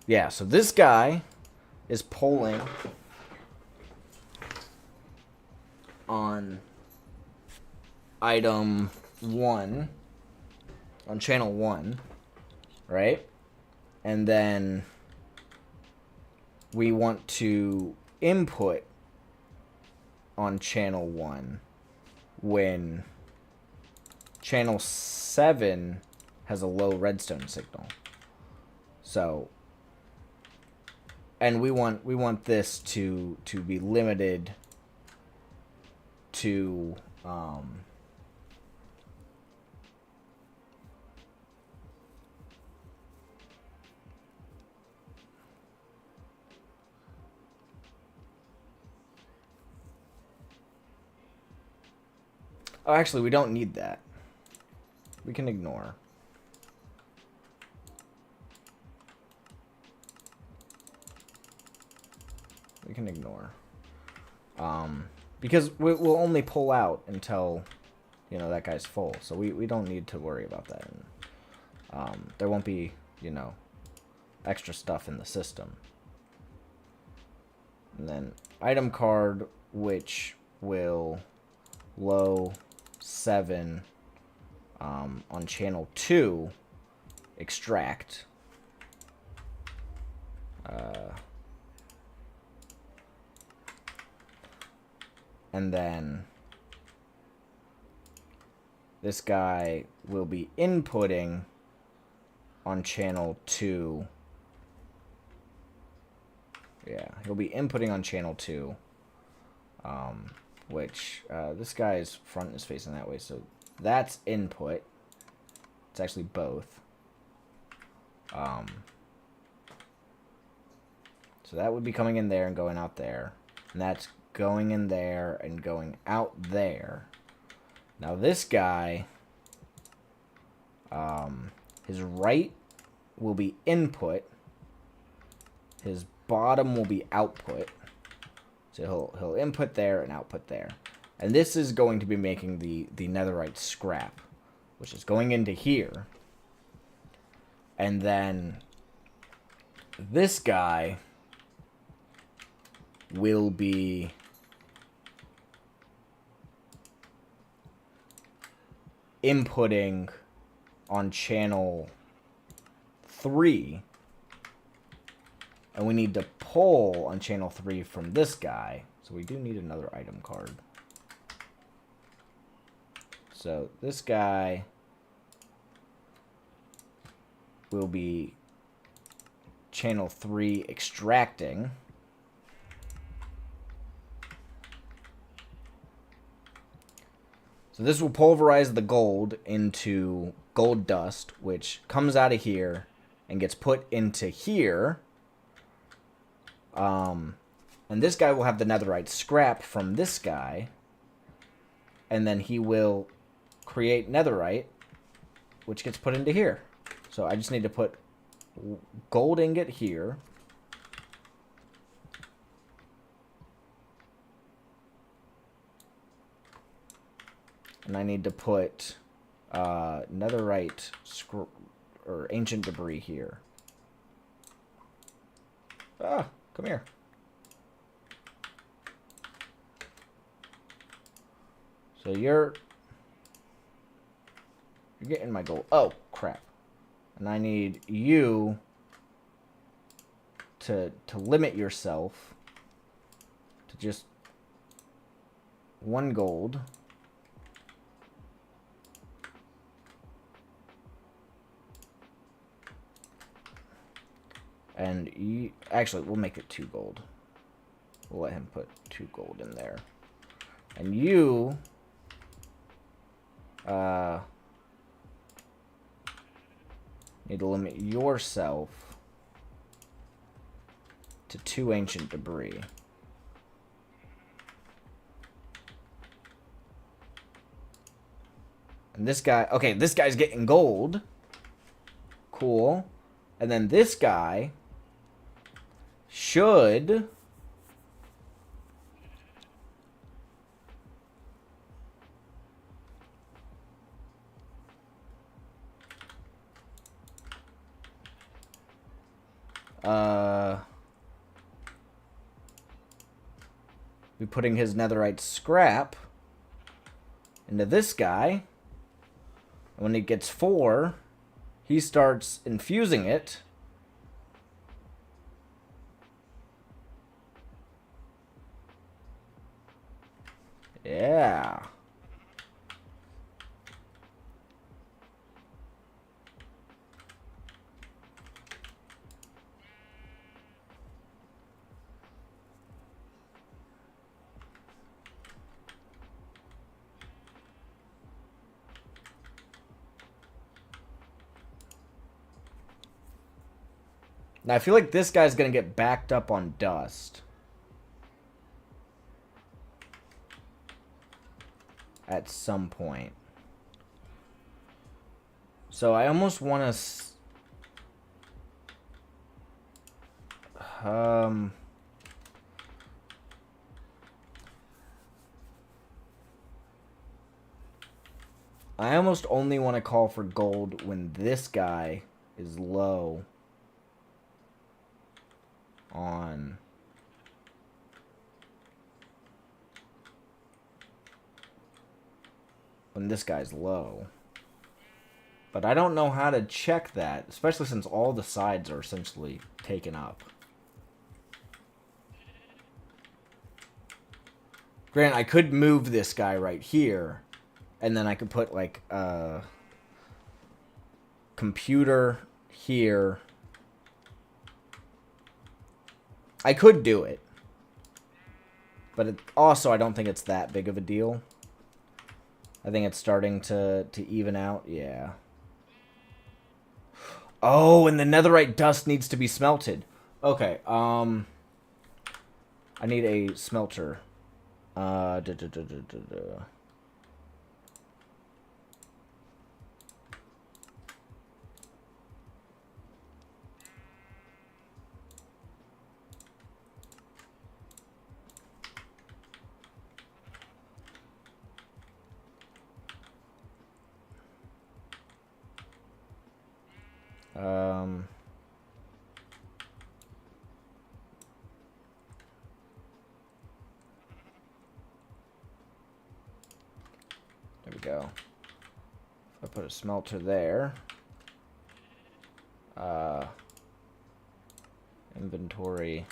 yeah, so this guy is pulling on item 1, on channel 1, right? And then we want to input on channel 1 when channel 7 has a low redstone signal. So and we want this to be limited to oh, actually, we don't need that. We can ignore. We can ignore. Because we'll only pull out until, you know, that guy's full. So we don't need to worry about that. And, there won't be, you know, extra stuff in the system. And then item card, which will low 7 on channel 2 extract. And then this guy will be inputting on channel 2. Yeah, he'll be inputting on channel 2. Which this guy's front is facing that way, so that's input. It's actually both. So that would be coming in there and going out there. And that's going in there and going out there. Now this guy, his right will be input. His bottom will be output. So he'll input there and output there. And this is going to be making the netherite scrap, which is going into here. And then this guy will be inputting on channel 3. And we need to pull on channel 3 from this guy. So we do need another item card. So this guy will be channel 3 extracting. So this will pulverize the gold into gold dust, which comes out of here and gets put into here. And this guy will have the netherite scrap from this guy. And then he will create netherite, which gets put into here. So I just need to put gold ingot here. And I need to put netherite or ancient debris here. Ah, come here. So you're getting my gold. Oh, crap. And I need you to limit yourself to just 1 gold. And you, actually, we'll make it 2 gold. We'll let him put 2 gold in there. And you need to limit yourself to 2 ancient debris. And this guy, okay, this guy's getting gold. Cool. And then this guy should be putting his netherite scrap into this guy. And when he gets 4, he starts infusing it. Yeah. Now, I feel like this guy's going to get backed up on dust. At some point. So I almost want to... I almost only want to call for gold when this guy is low on... When this guy's low. But I don't know how to check that, especially since all the sides are essentially taken up. Granted, I could move this guy right here, and then I could put, like, a computer here. I could do it. But also, I don't think it's that big of a deal. I think it's starting to even out. Yeah. Oh, and the netherite dust needs to be smelted. Okay, I need a smelter. There we go. I put a smelter there. Inventory.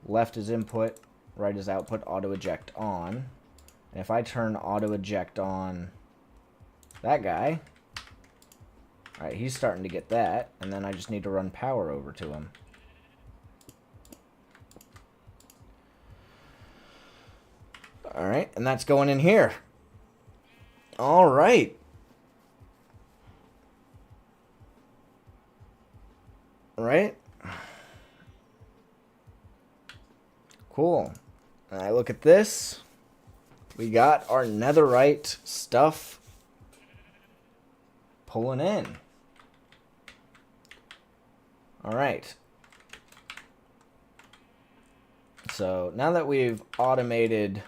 Left is input, right is output, auto eject on. And if I turn auto eject on that guy, alright, he's starting to get that, and then I just need to run power over to him. Alright, and that's going in here. Alright. Right? Cool. And I look at this. We got our netherite stuff pulling in. Alright. So now that we've automated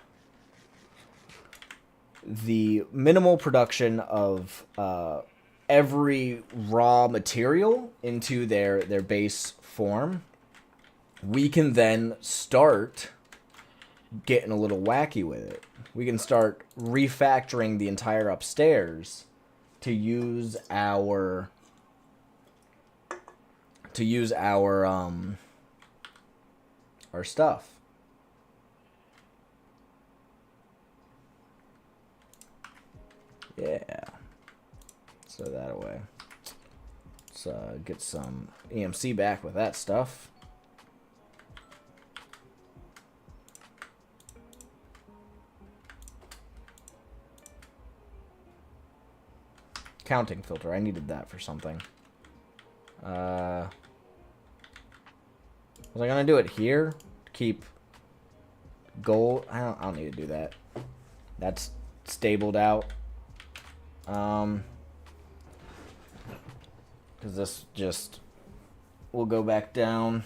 the minimal production of every raw material into their base form, we can then start getting a little wacky with it. We can start refactoring the entire upstairs to use our stuff. Yeah. So that away. Let's get some EMC back with that stuff. Counting filter. I needed that for something. Was I gonna do it here? Keep gold. I don't need to do that. That's stabled out. Because this just will go back down.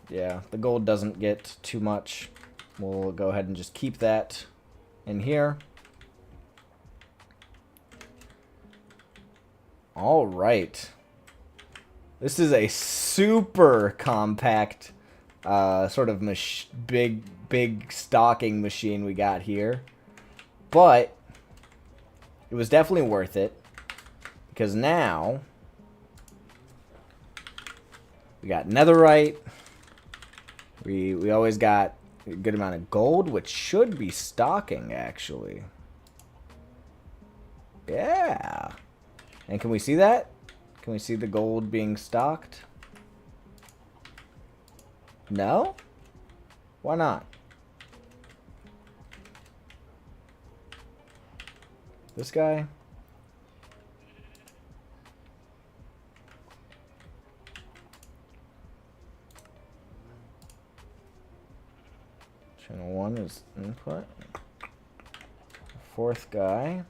Yeah, the gold doesn't get too much. We'll go ahead and just keep that in here. All right. This is a super compact sort of big stocking machine we got here. But it was definitely worth it, because now we got netherite. We always got a good amount of gold, which should be stocking, actually. Yeah. And can we see that? Can we see the gold being stocked? No? Why not? This guy? needs input. Fourth guy.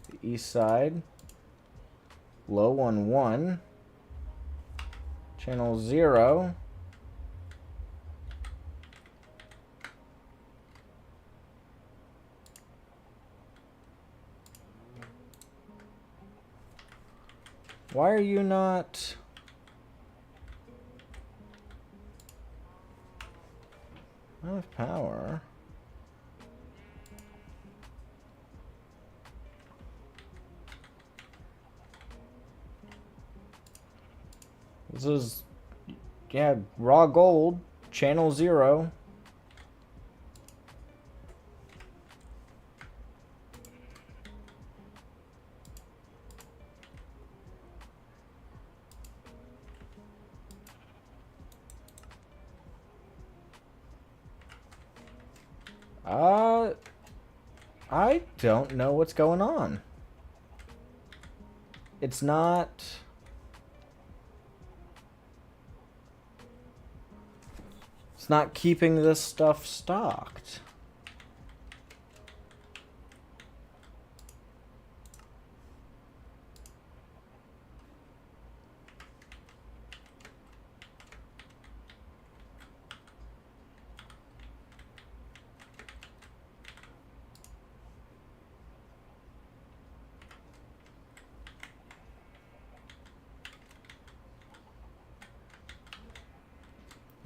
The east side. Low on 1. Channel 0. Why are you not... I don't have power. This is... yeah, raw gold. Channel 0. I don't know what's going on. It's not... it's not keeping this stuff stocked.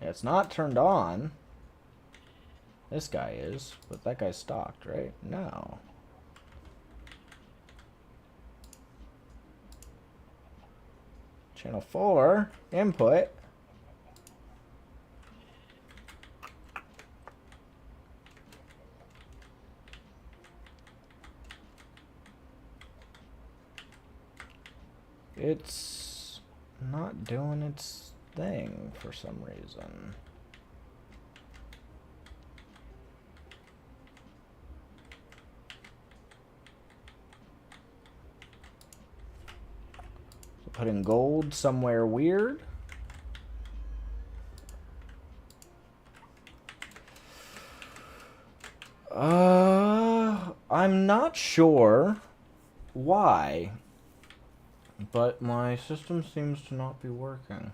Yeah, it's not turned on. This guy is, but that guy's stocked, right? No. Channel 4, input. It's not doing its thing for some reason. So putting gold somewhere weird. I'm not sure why, but my system seems to not be working.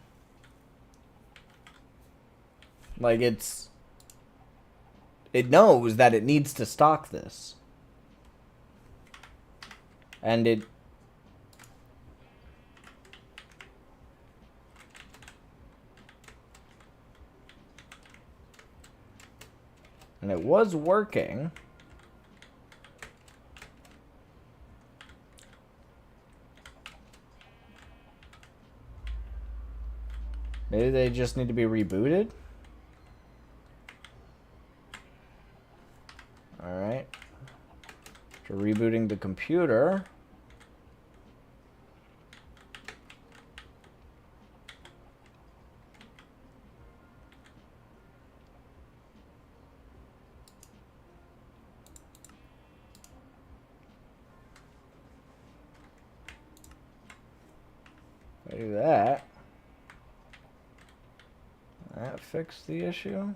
Like, it knows that it needs to stock this. And it... and it was working. Maybe they just need to be rebooted? Alright. For rebooting the computer. If I do that. That fixed the issue.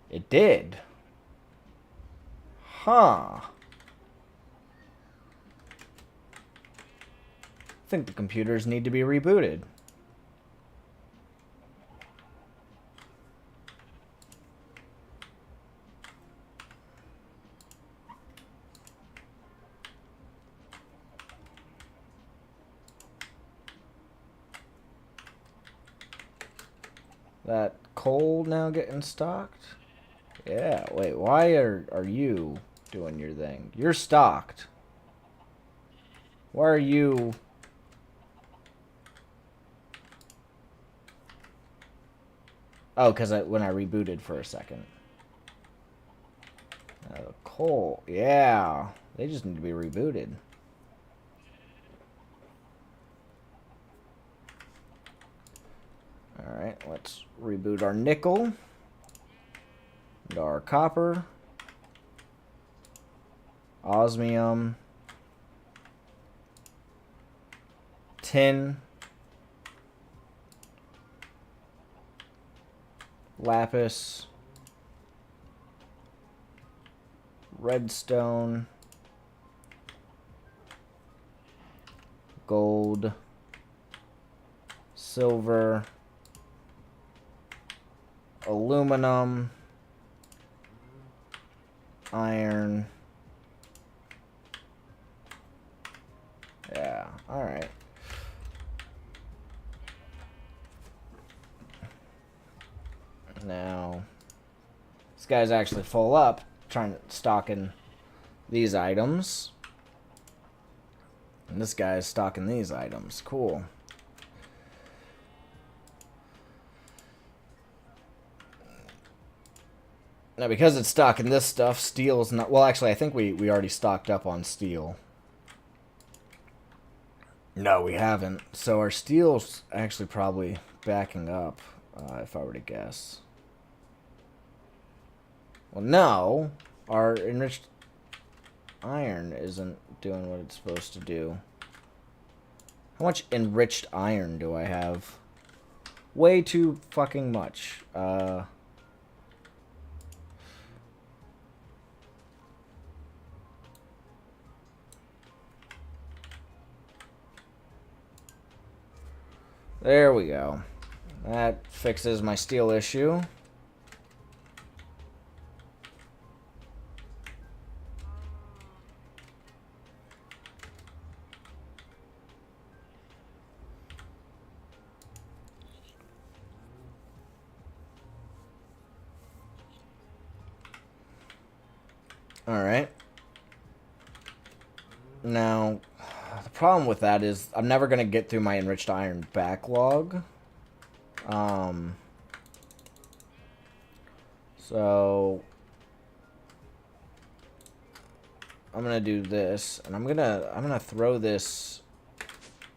It did. Huh. I think the computers need to be rebooted. That coal now getting stocked? Yeah, wait, why are you doing your thing? You're stocked. Why are you... oh, because when I rebooted for a second. Coal, yeah. They just need to be rebooted. Alright, let's reboot our nickel. And our copper. osmium, tin, lapis, redstone, gold, silver, aluminum, iron. Yeah, alright. Now, this guy's actually full up, stocking these items. And this guy's stocking these items. Cool. Now, because it's stocking this stuff, steel's not... Well, actually, I think we already stocked up on steel. No, we haven't. So our steel's actually probably backing up, if I were to guess. Well, no. Our enriched iron isn't doing what it's supposed to do. How much enriched iron do I have? Way too fucking much. There we go. That fixes my steel issue. Alright. Now, the problem with that is I'm never going to get through my enriched iron backlog. So I'm going to do this, and I'm going to throw this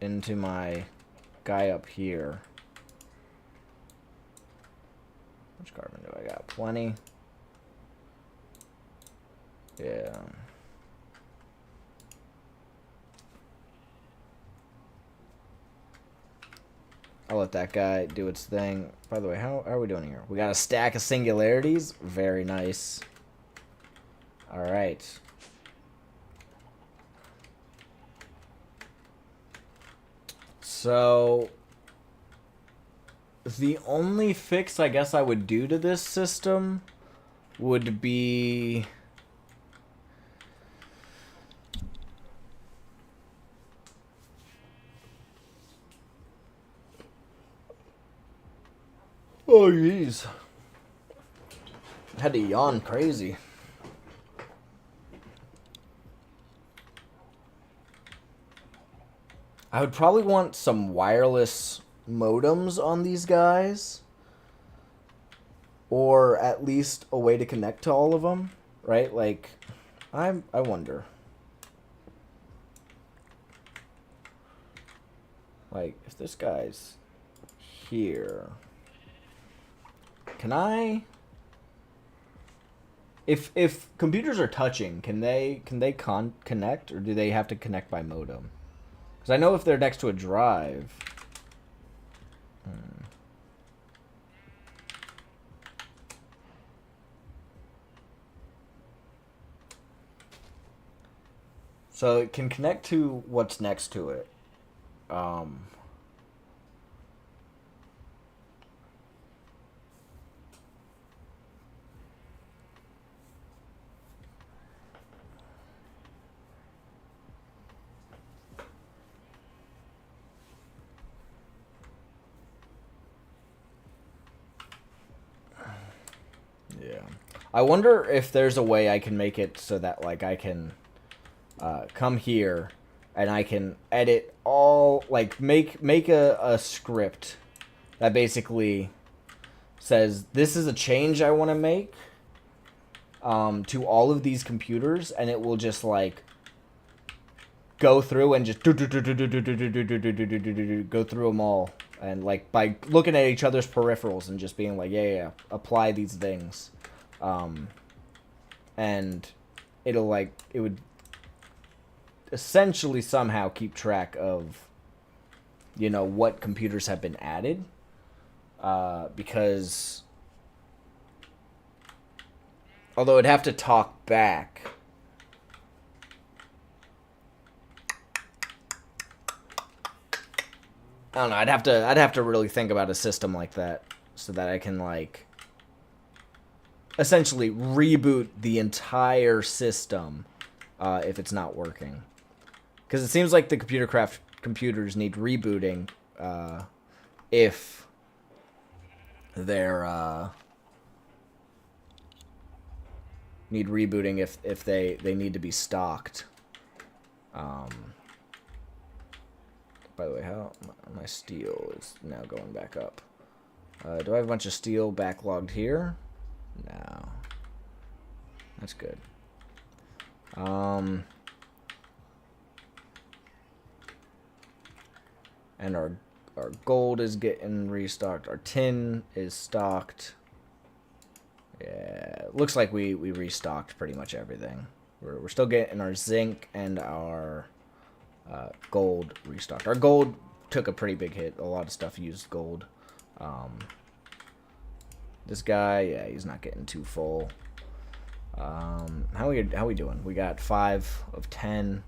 into my guy up here. Which carbon do I got? Plenty. Yeah. I'll let that guy do its thing. By the way, how are we doing here? We got a stack of singularities. Very nice. Alright. So, the only fix I guess I would do to this system would be... Oh, jeez. Had to yawn crazy. I would probably want some wireless modems on these guys. Or at least a way to connect to all of them, right? Like, I wonder. Like, if this guy's here... Can I... If computers are touching, can they connect, or do they have to connect by modem? Because I know if they're next to a drive... So it can connect to what's next to it. Yeah. I wonder if there's a way I can make it so that, like, I can come here and I can edit all, like, make a script that basically says this is a change I want to make to all of these computers, and it will just, like, go through and just go through them all. And, like, by looking at each other's peripherals and just being like, yeah, apply these things. And it'll, like, it would essentially somehow keep track of, you know, what computers have been added. Because although I'd have to talk back, I don't know. I'd have to really think about a system like that so that I can like essentially reboot the entire system if it's not working. Because it seems like the computers need rebooting if they're need rebooting if they need to be stocked. By the way, how my steel is now going back up. Do I have a bunch of steel backlogged here? No. That's good. And our gold is getting restocked. Our tin is stocked. Yeah, looks like we restocked pretty much everything. We're still getting our zinc and our gold restocked. Our gold took a pretty big hit. A lot of stuff used gold. This guy, yeah, he's not getting too full. How we doing? We got 5 of 10.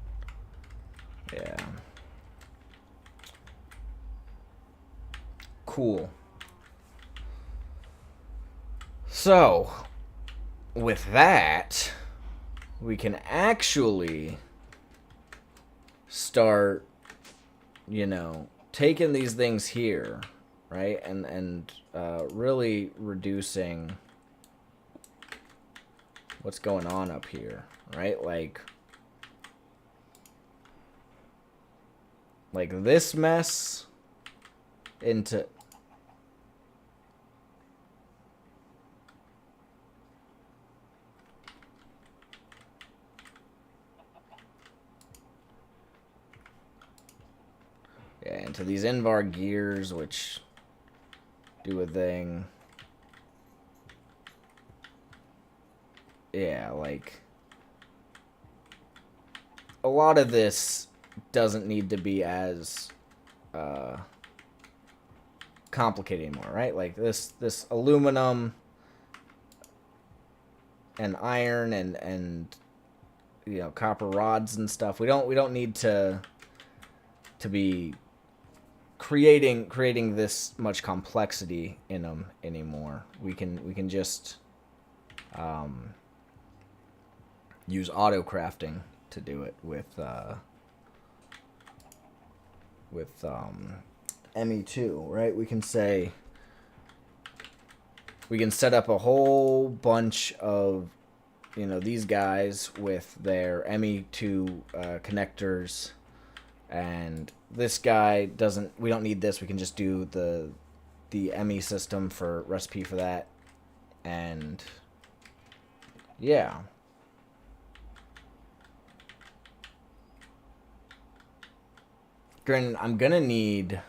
Yeah. Cool. So, with that, we can actually start, you know, taking these things here, right, and really reducing what's going on up here, right? Like this mess into into these Invar gears, which do a thing. Yeah, like a lot of this doesn't need to be as complicated anymore, right? Like this aluminum and iron and you know, copper rods and stuff. We don't need to be creating this much complexity in them anymore. We can just use auto crafting to do it with ME2, right? We can say we can set up a whole bunch of, you know, these guys with their ME2 connectors, and this guy doesn't. We don't need this. We can just do the ME system for recipe for that, and yeah. Granted, I'm gonna need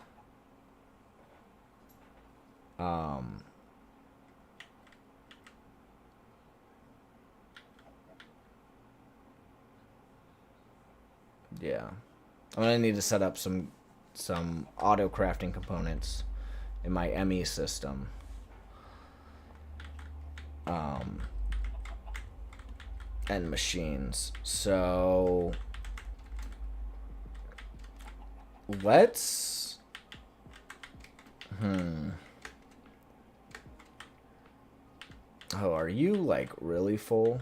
yeah. I'm gonna need to set up some auto crafting components in my ME system. And machines. So let's Oh, are you like really full?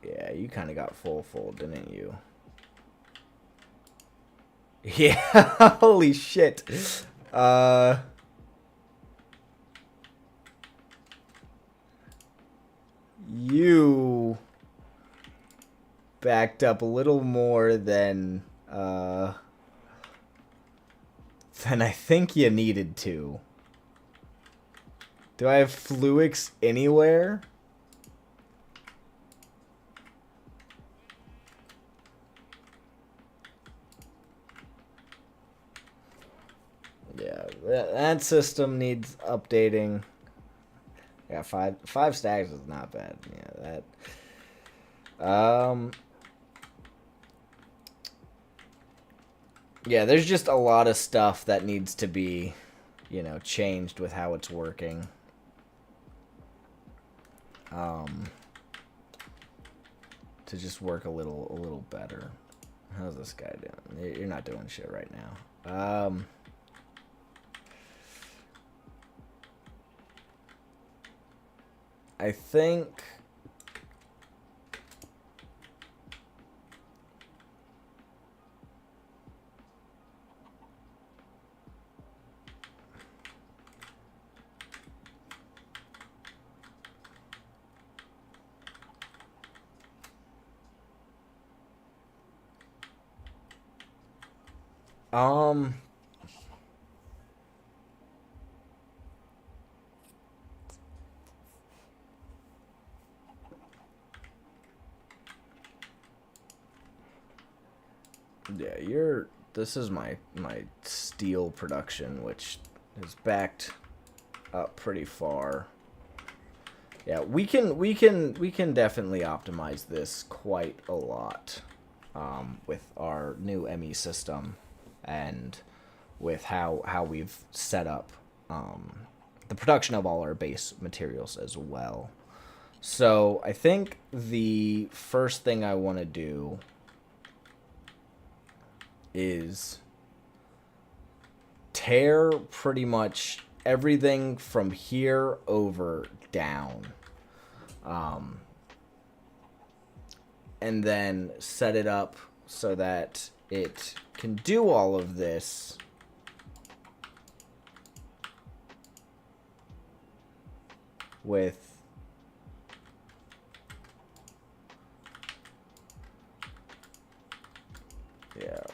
Yeah, you kind of got full, didn't you? Yeah, holy shit. You backed up a little more than I think you needed to. Do I have Fluix anywhere? Yeah, that system needs updating. Yeah, five stacks is not bad. Yeah, that. Yeah, there's just a lot of stuff that needs to be, you know, changed with how it's working. To just work a little better. How's this guy doing? You're not doing shit right now. I think um yeah, this is my steel production, which is backed up pretty far. Yeah, we can definitely optimize this quite a lot with our new ME system and with how we've set up the production of all our base materials as well. So I think the first thing I want to do is tear pretty much everything from here over down. And then set it up so that it can do all of this with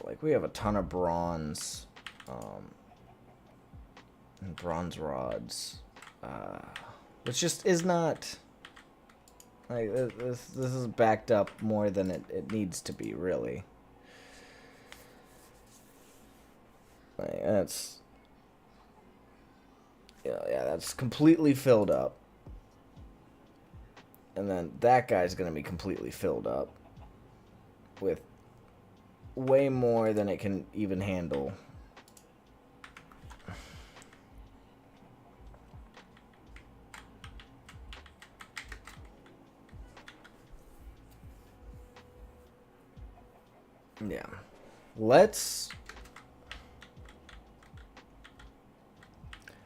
like we have a ton of bronze and bronze rods, which just is not like this is backed up more than it needs to be, really. Like, that's yeah, that's completely filled up. And then that guy's gonna be completely filled up with way more than it can even handle. Yeah. Let's...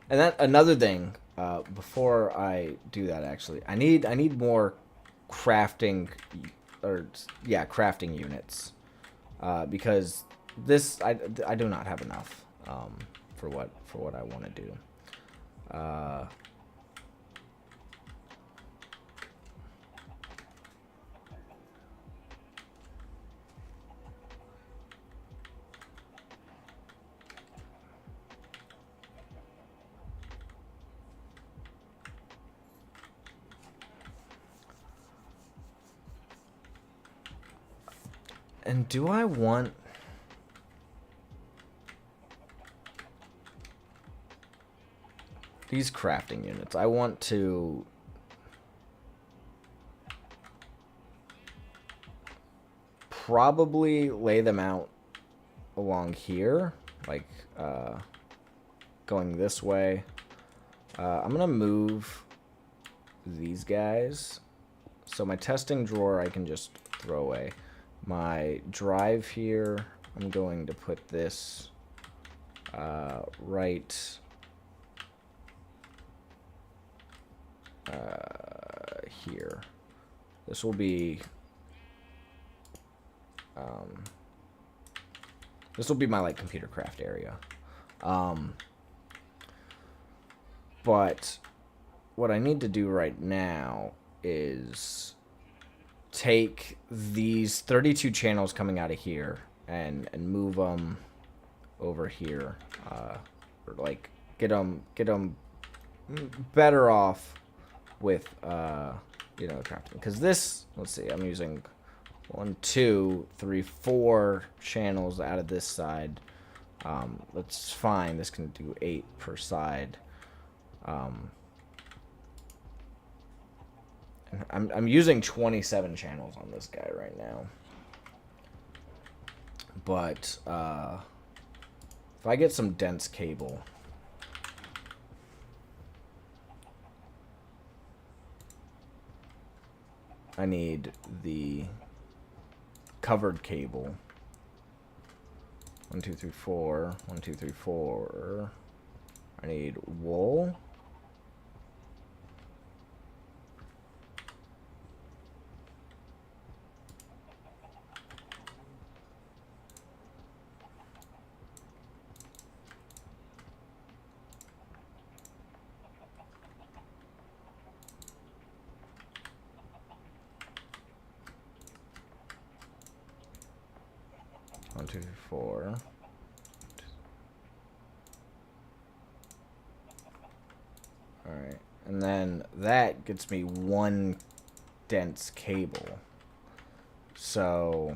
And that another thing, before I do that, actually, I need more crafting, crafting units, because this I do not have enough for what I want to do. And do I want... these crafting units? I want to... probably lay them out along here, like going this way. I'm gonna move these guys, so my testing drawer I can just throw away. My drive here, I'm going to put this right here. This will be my like computer craft area. But what I need to do right now is take these 32 channels coming out of here and move them over here, or like get them better off with you know, crafting. Because this, let's see, I'm using 1, 2, 3, 4 channels out of this side. That's fine. This can do 8 per side. I'm using 27 channels on this guy right now. But If I get some dense cable, I need the covered cable. 1, 2, 3, 4. 1, 2, 3, 4. I need wool. One, two, three, four. Alright, and then that gets me one dense cable. So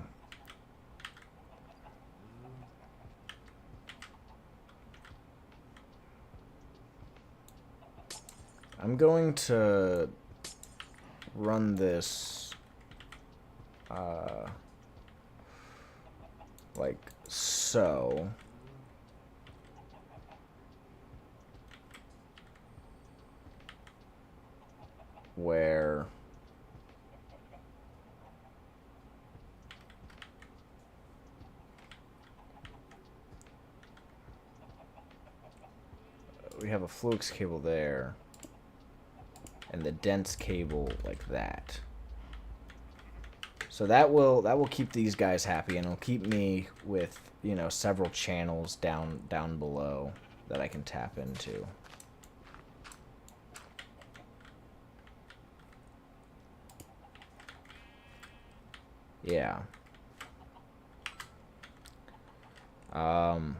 I'm going to run this like so. Where we have a flux cable there and the dense cable like that. So that will keep these guys happy, and it'll keep me with, you know, several channels down below that I can tap into. Yeah. And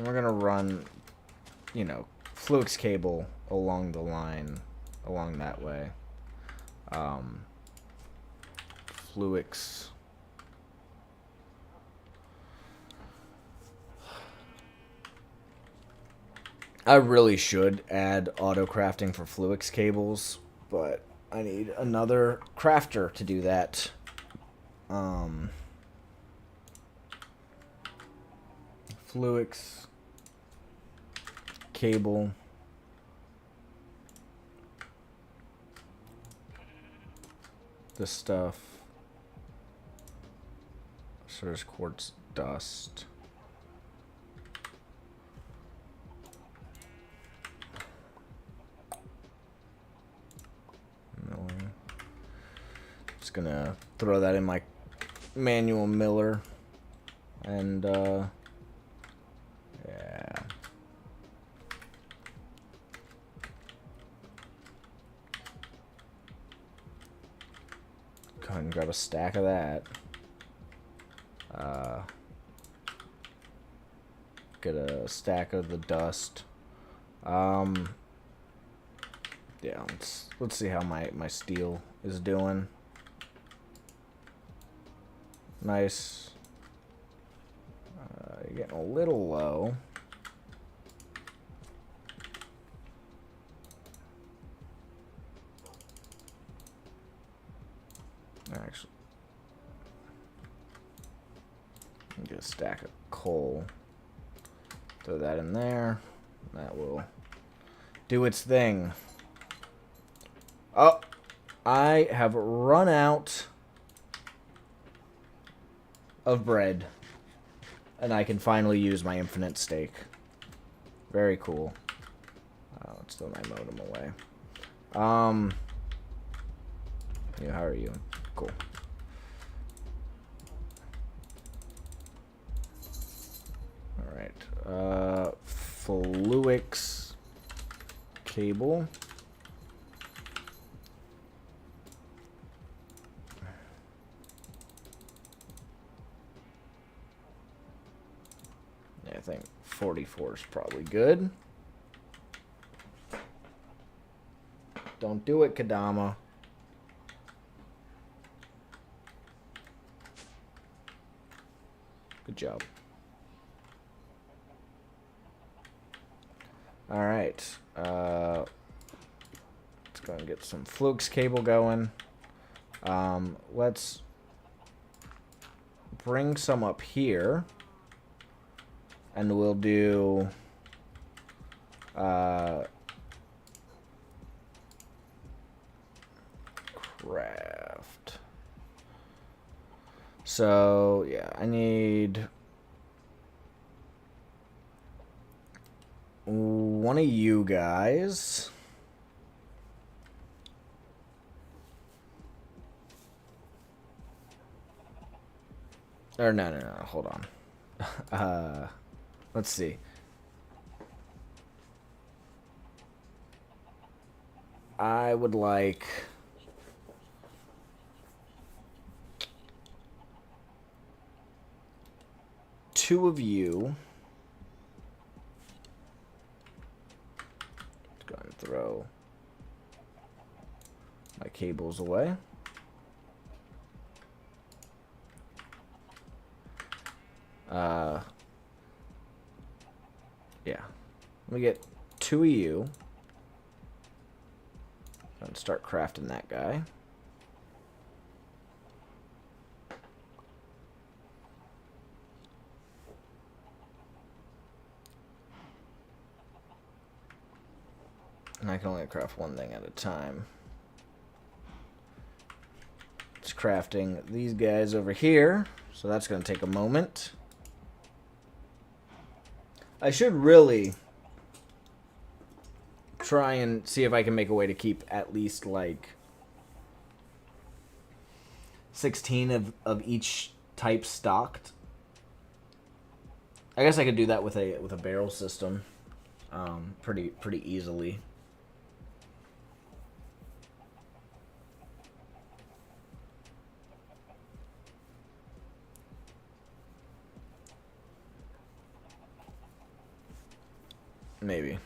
we're gonna run, you know, flux cable along the line, along that way. Flux. I really should add auto crafting for flux cables, but I need another crafter to do that. Flux cable. This stuff. So there's quartz dust. Milling. Just gonna throw that in my manual miller. And yeah. Go ahead and grab a stack of that. Get a stack of the dust. Yeah, let's see how my steel is doing. Nice. You're getting a little low. Actually, get a stack of coal. Throw that in there. That will do its thing. Oh, I have run out of bread. And I can finally use my infinite steak. Very cool. Let's throw my modem away. Yeah, how are you? Cool. Alright. Flux cable. Yeah, I think 44 is probably good. Don't do it, Kadama. Good job. Alright. Let's go and get some flux cable going. Let's bring some up here. And we'll do... craft. So, yeah, I need... one of you guys. Or no, hold on. Let's see. I would like... two of you. Let's go ahead and throw my cables away. Yeah. Let me get two of you. And start crafting that guy. And I can only craft one thing at a time. It's crafting these guys over here. So that's going to take a moment. I should really try and see if I can make a way to keep at least like 16 of each type stocked. I guess I could do that with a barrel system, pretty easily. Maybe.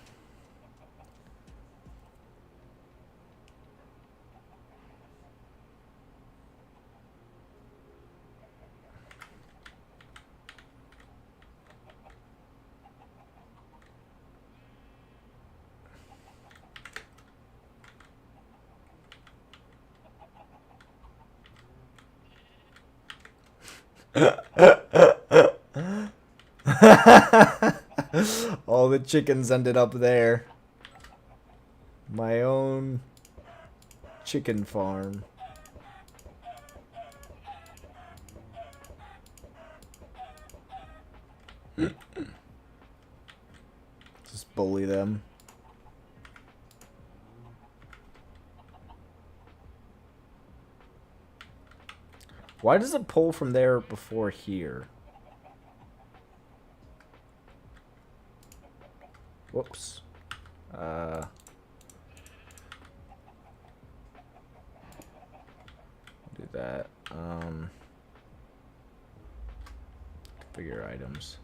All the chickens ended up there. My own chicken farm. Just bully them. Why does it pull from there before here? Whoops. Do that. Configure items.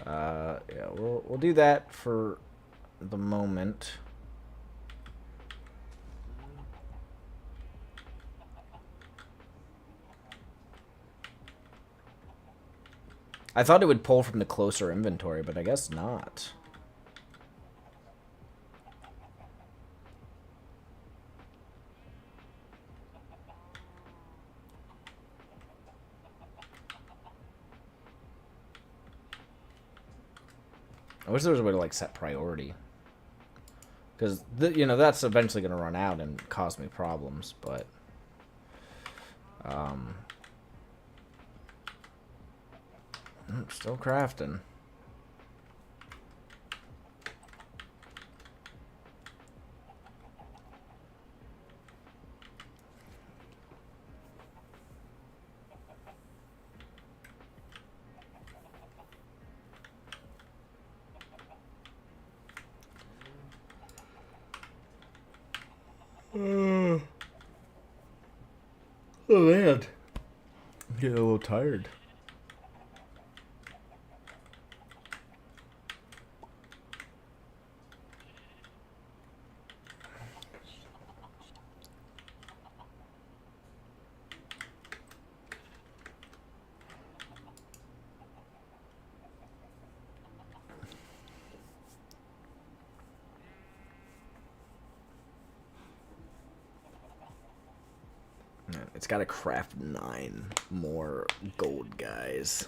Yeah, we'll do that for the moment. I thought it would pull from the closer inventory, but I guess not. I wish there was a way to like set priority, because you know that's eventually going to run out and cause me problems. But still crafting. Oh man, I'm getting a little tired. Man, it's got to craft 9 more gold guys.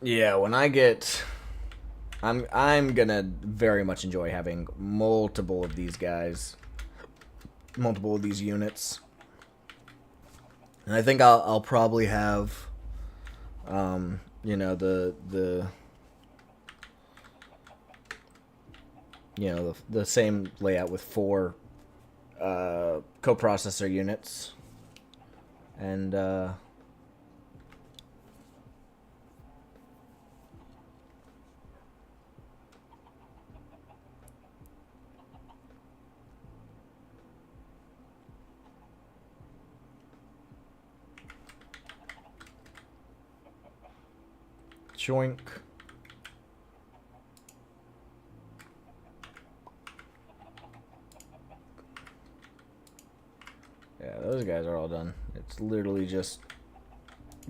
Yeah, when I get... I'm gonna very much enjoy having multiple of these guys. Multiple of these units. And I think I'll probably have... you know, the same layout with 4 coprocessor units. And choink. Yeah, those guys are all done. It's literally just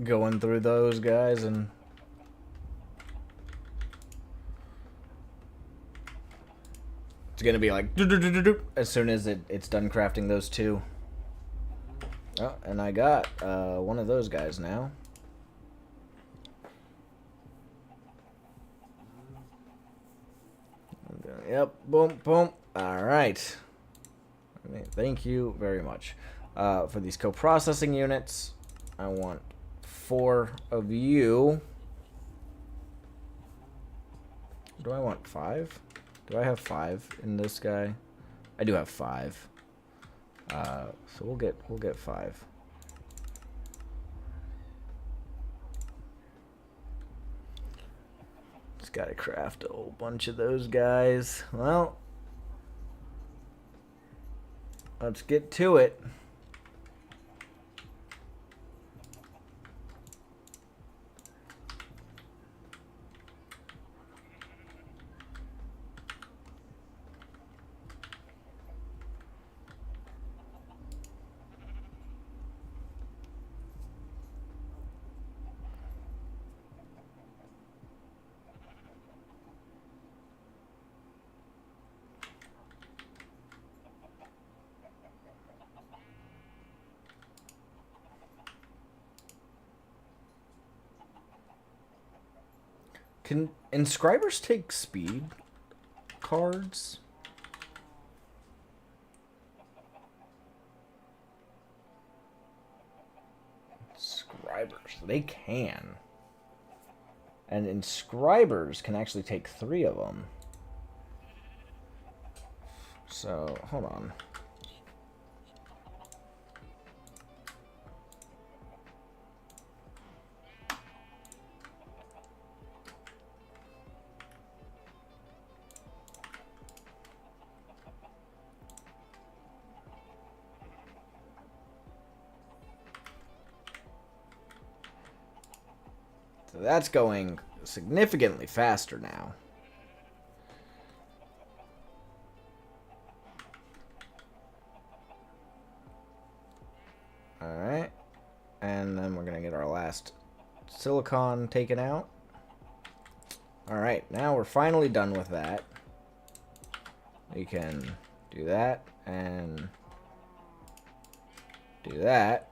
going through those guys and... It's gonna be like as soon as it's done crafting those 2. Oh, and I got one of those guys now. Yep, boom, boom. All right. Thank you very much. For these coprocessing units, I want 4 of you. Do I want 5? Do I have 5 in this guy? I do have 5. So we'll get 5. Just gotta craft a whole bunch of those guys. Well, let's get to it. Can inscribers take speed cards? Inscribers, they can. And inscribers can actually take 3 of them. So, hold on. So that's going significantly faster now. Alright. And then we're going to get our last silicon taken out. Alright, now we're finally done with that. We can do that and do that.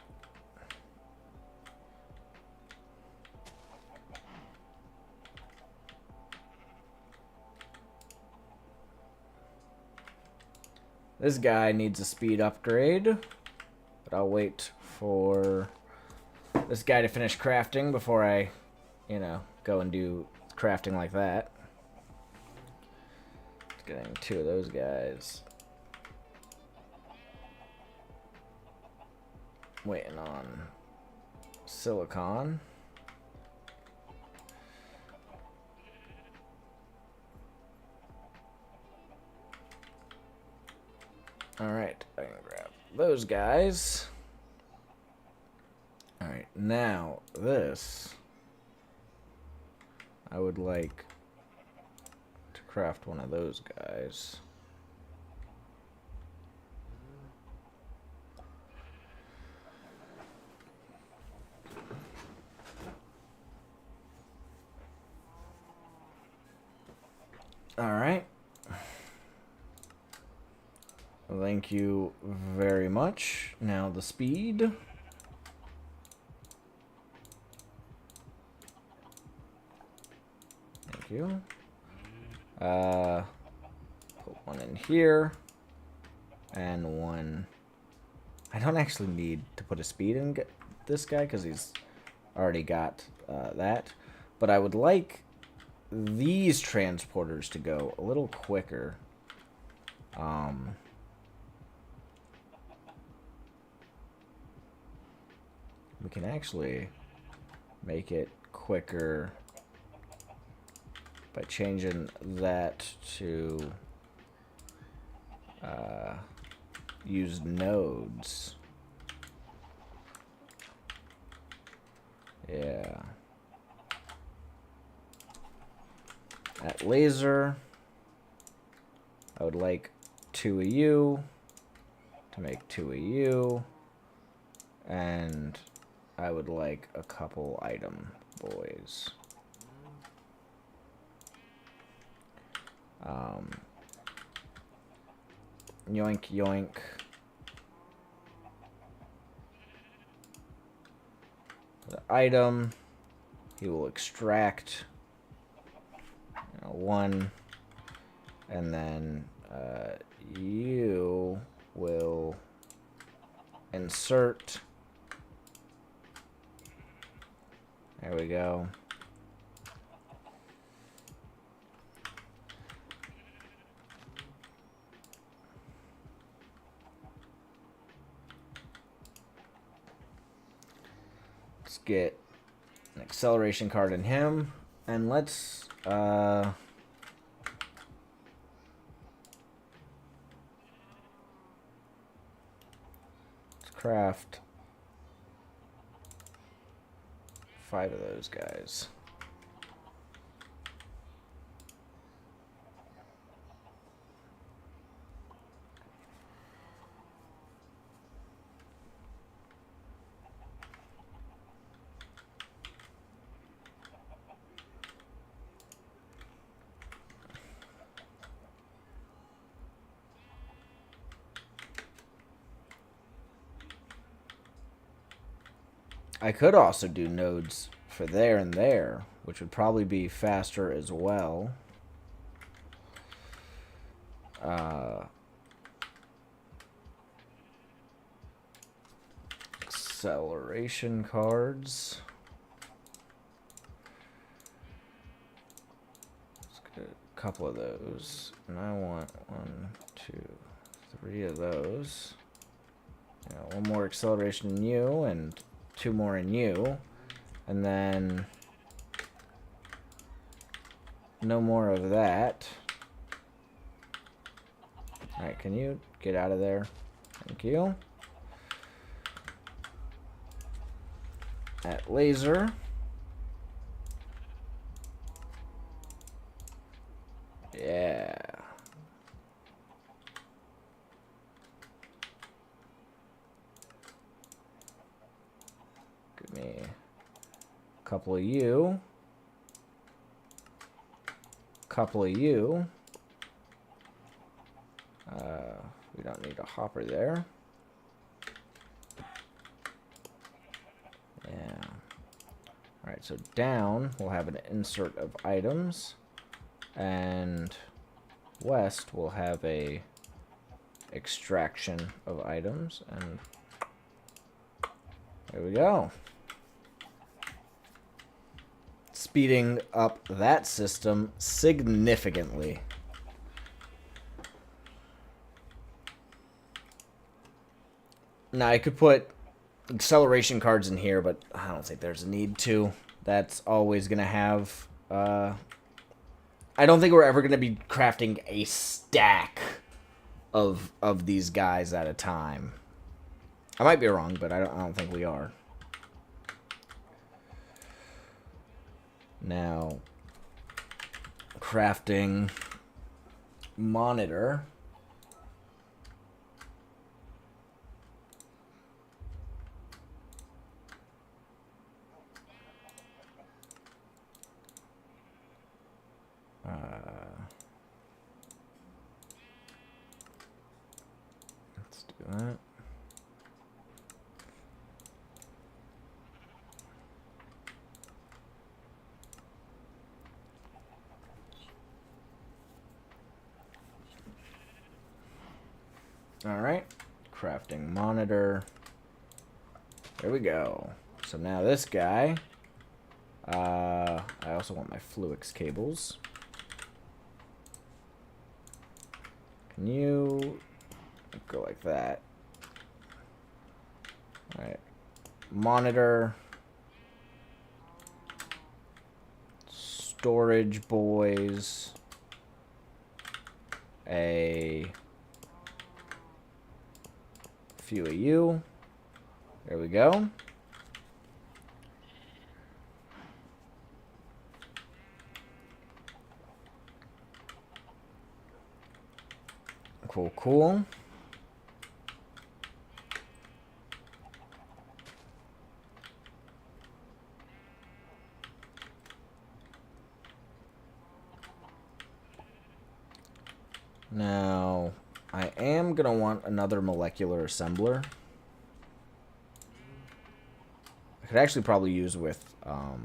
This guy needs a speed upgrade, but I'll wait for this guy to finish crafting before I, go and do crafting like that. Just getting 2 of those guys. Waiting on silicon. Alright, I can grab those guys. Alright, now this I would like to craft one of those guys. Alright. Thank you very much. Now the speed. Thank you. Put one in here. And one... I don't actually need to put a speed in this guy because he's already got that. But I would like these transporters to go a little quicker. We can actually make it quicker by changing that to use nodes. Yeah. At laser, I would like 2 of you to make 2 of you, and I would like a couple item boys. Yoink, yoink. The item, he will extract 1, and then you will insert. There we go. Let's get an acceleration card in him, and let's craft 5 of those guys. I could also do nodes for there and there, which would probably be faster as well. Acceleration cards. Let's get a couple of those. And I want 1, 2, 3 of those. Yeah, 1 more acceleration in you, and 2 more in you. And then no more of that. Alright, can you get out of there? Thank you. At laser. Yeah. Give me a couple of you. Couple of you. We don't need a hopper there. Yeah. Alright, so down we'll have an insert of items, and west will have a extraction of items, and there we go. Speeding up that system significantly. Now I could put acceleration cards in here, but I don't think there's a need to. That's always gonna have I don't think we're ever gonna be crafting a stack of these guys at a time. I might be wrong, but I don't think we are. Now, crafting monitor. that. Alright, crafting monitor. There we go. So now this guy, I also want my Fluix cables. Can you go like that? Alright, monitor, storage boys, a few of you. There we go. Cool, cool. Now, I am going to want another molecular assembler. I could actually probably use with a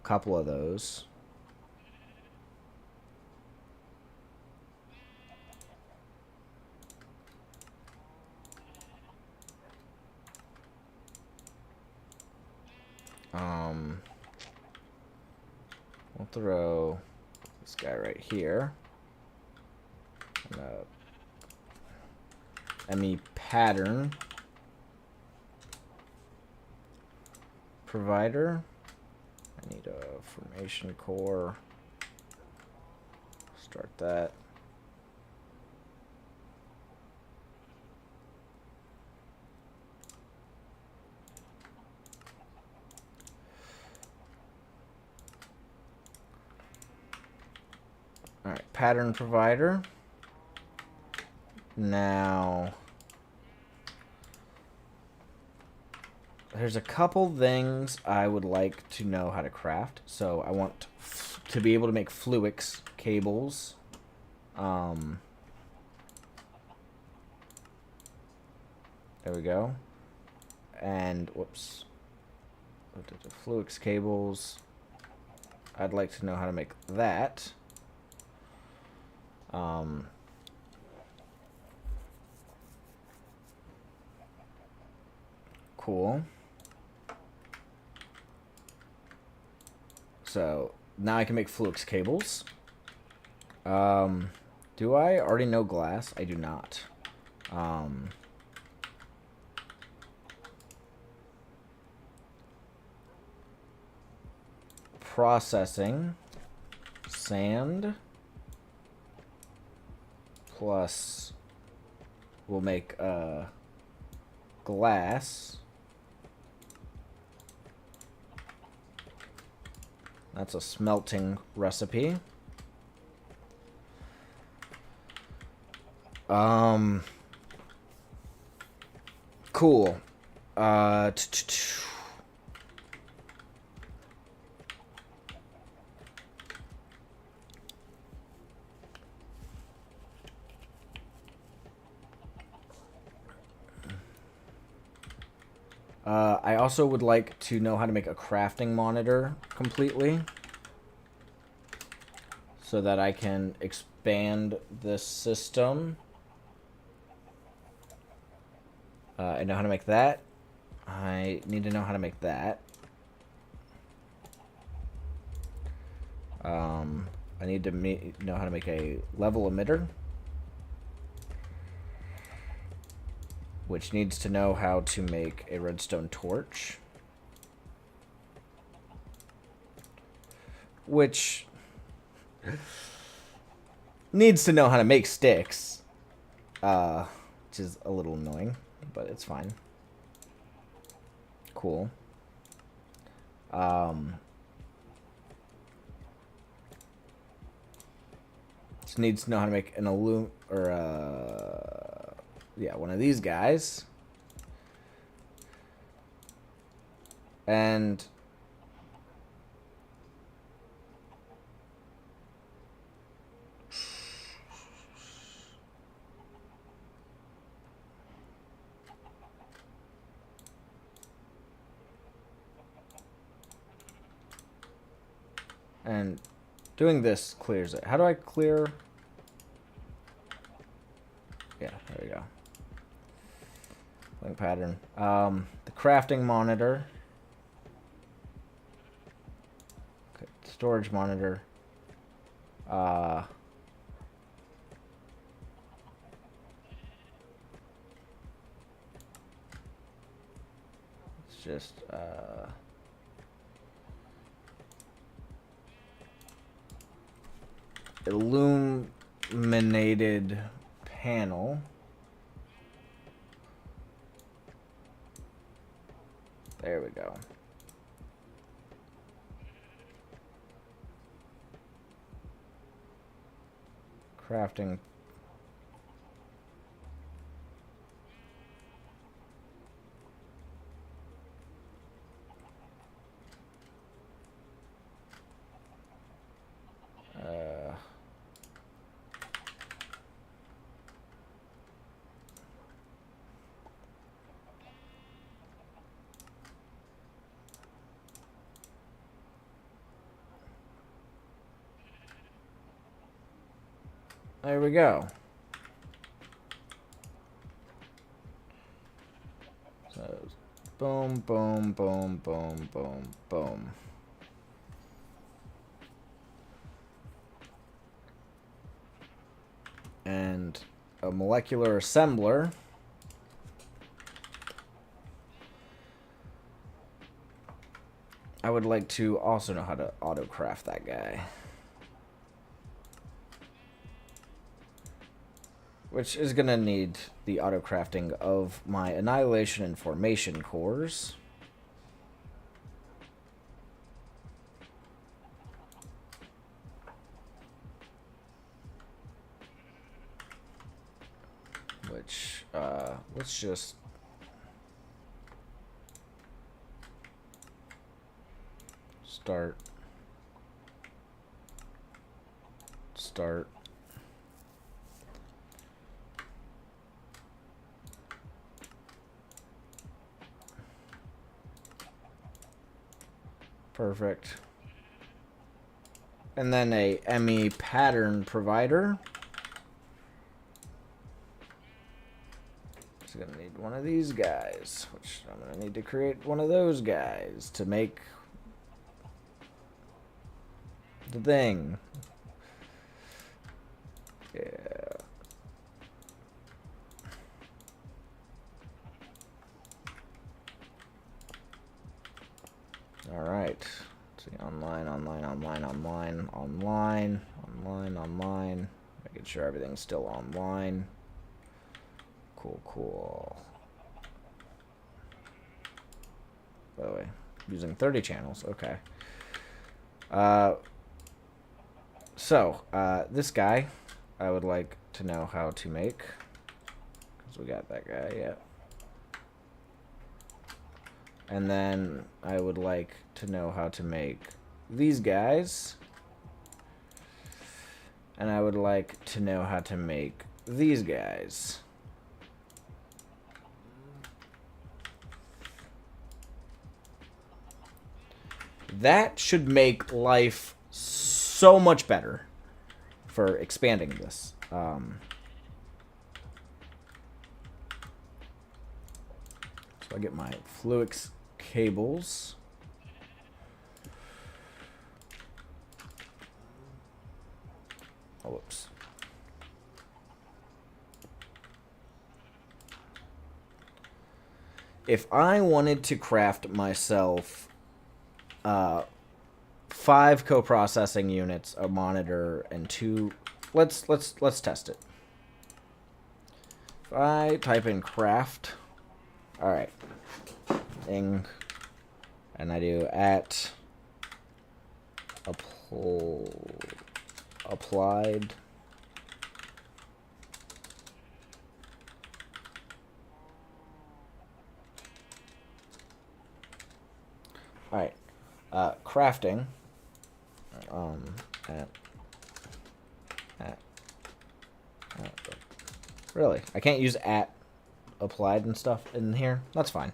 couple of those. We'll throw this guy right here. ME pattern provider. I need a formation core. Start that. Alright, pattern provider. Now, there's a couple things I would like to know how to craft. So I want to be able to make Fluix cables. There we go. And, whoops. Fluix cables. I'd like to know how to make that. Cool. So now I can make Fluix cables. Do I already know glass? I do not. Processing. Sand. Plus, we'll make glass. That's a smelting recipe. Cool. I also would like to know how to make a crafting monitor completely so that I can expand this system. I know how to make that. I need to know how to make that. I need to know how to make a level emitter, which needs to know how to make a redstone torch, which needs to know how to make sticks, which is a little annoying, but it's fine. Cool. Just needs to know how to make an yeah, one of these guys. And And doing this clears it. How do I clear? Yeah, there we go. Link pattern. The crafting monitor. Okay, storage monitor. It's just illuminated panel. There we go. Crafting. There we go. So, boom, boom, boom, boom, boom, boom. And a molecular assembler. I would like to also know how to auto-craft that guy. Which is going to need the auto-crafting of my annihilation and formation cores. Which, let's just... Start. Perfect. And then a ME pattern provider. So gonna need one of these guys, which I'm gonna need to create one of those guys to make the thing. Yeah. All right. Let's see, online. Making sure everything's still online. Cool. By the way, using 30 channels. Okay. This guy, I would like to know how to make. Because we got that guy, yeah. And then I would like to know how to make these guys. And I would like to know how to make these guys. That should make life so much better for expanding this. So I get my Fluix cables. Oh, whoops. If I wanted to craft myself 5 co-processing units, a monitor, and 2... Let's test it. If I type in craft, all right, and I do at applied. All right, crafting. Really, I can't use at applied and stuff in here. That's fine.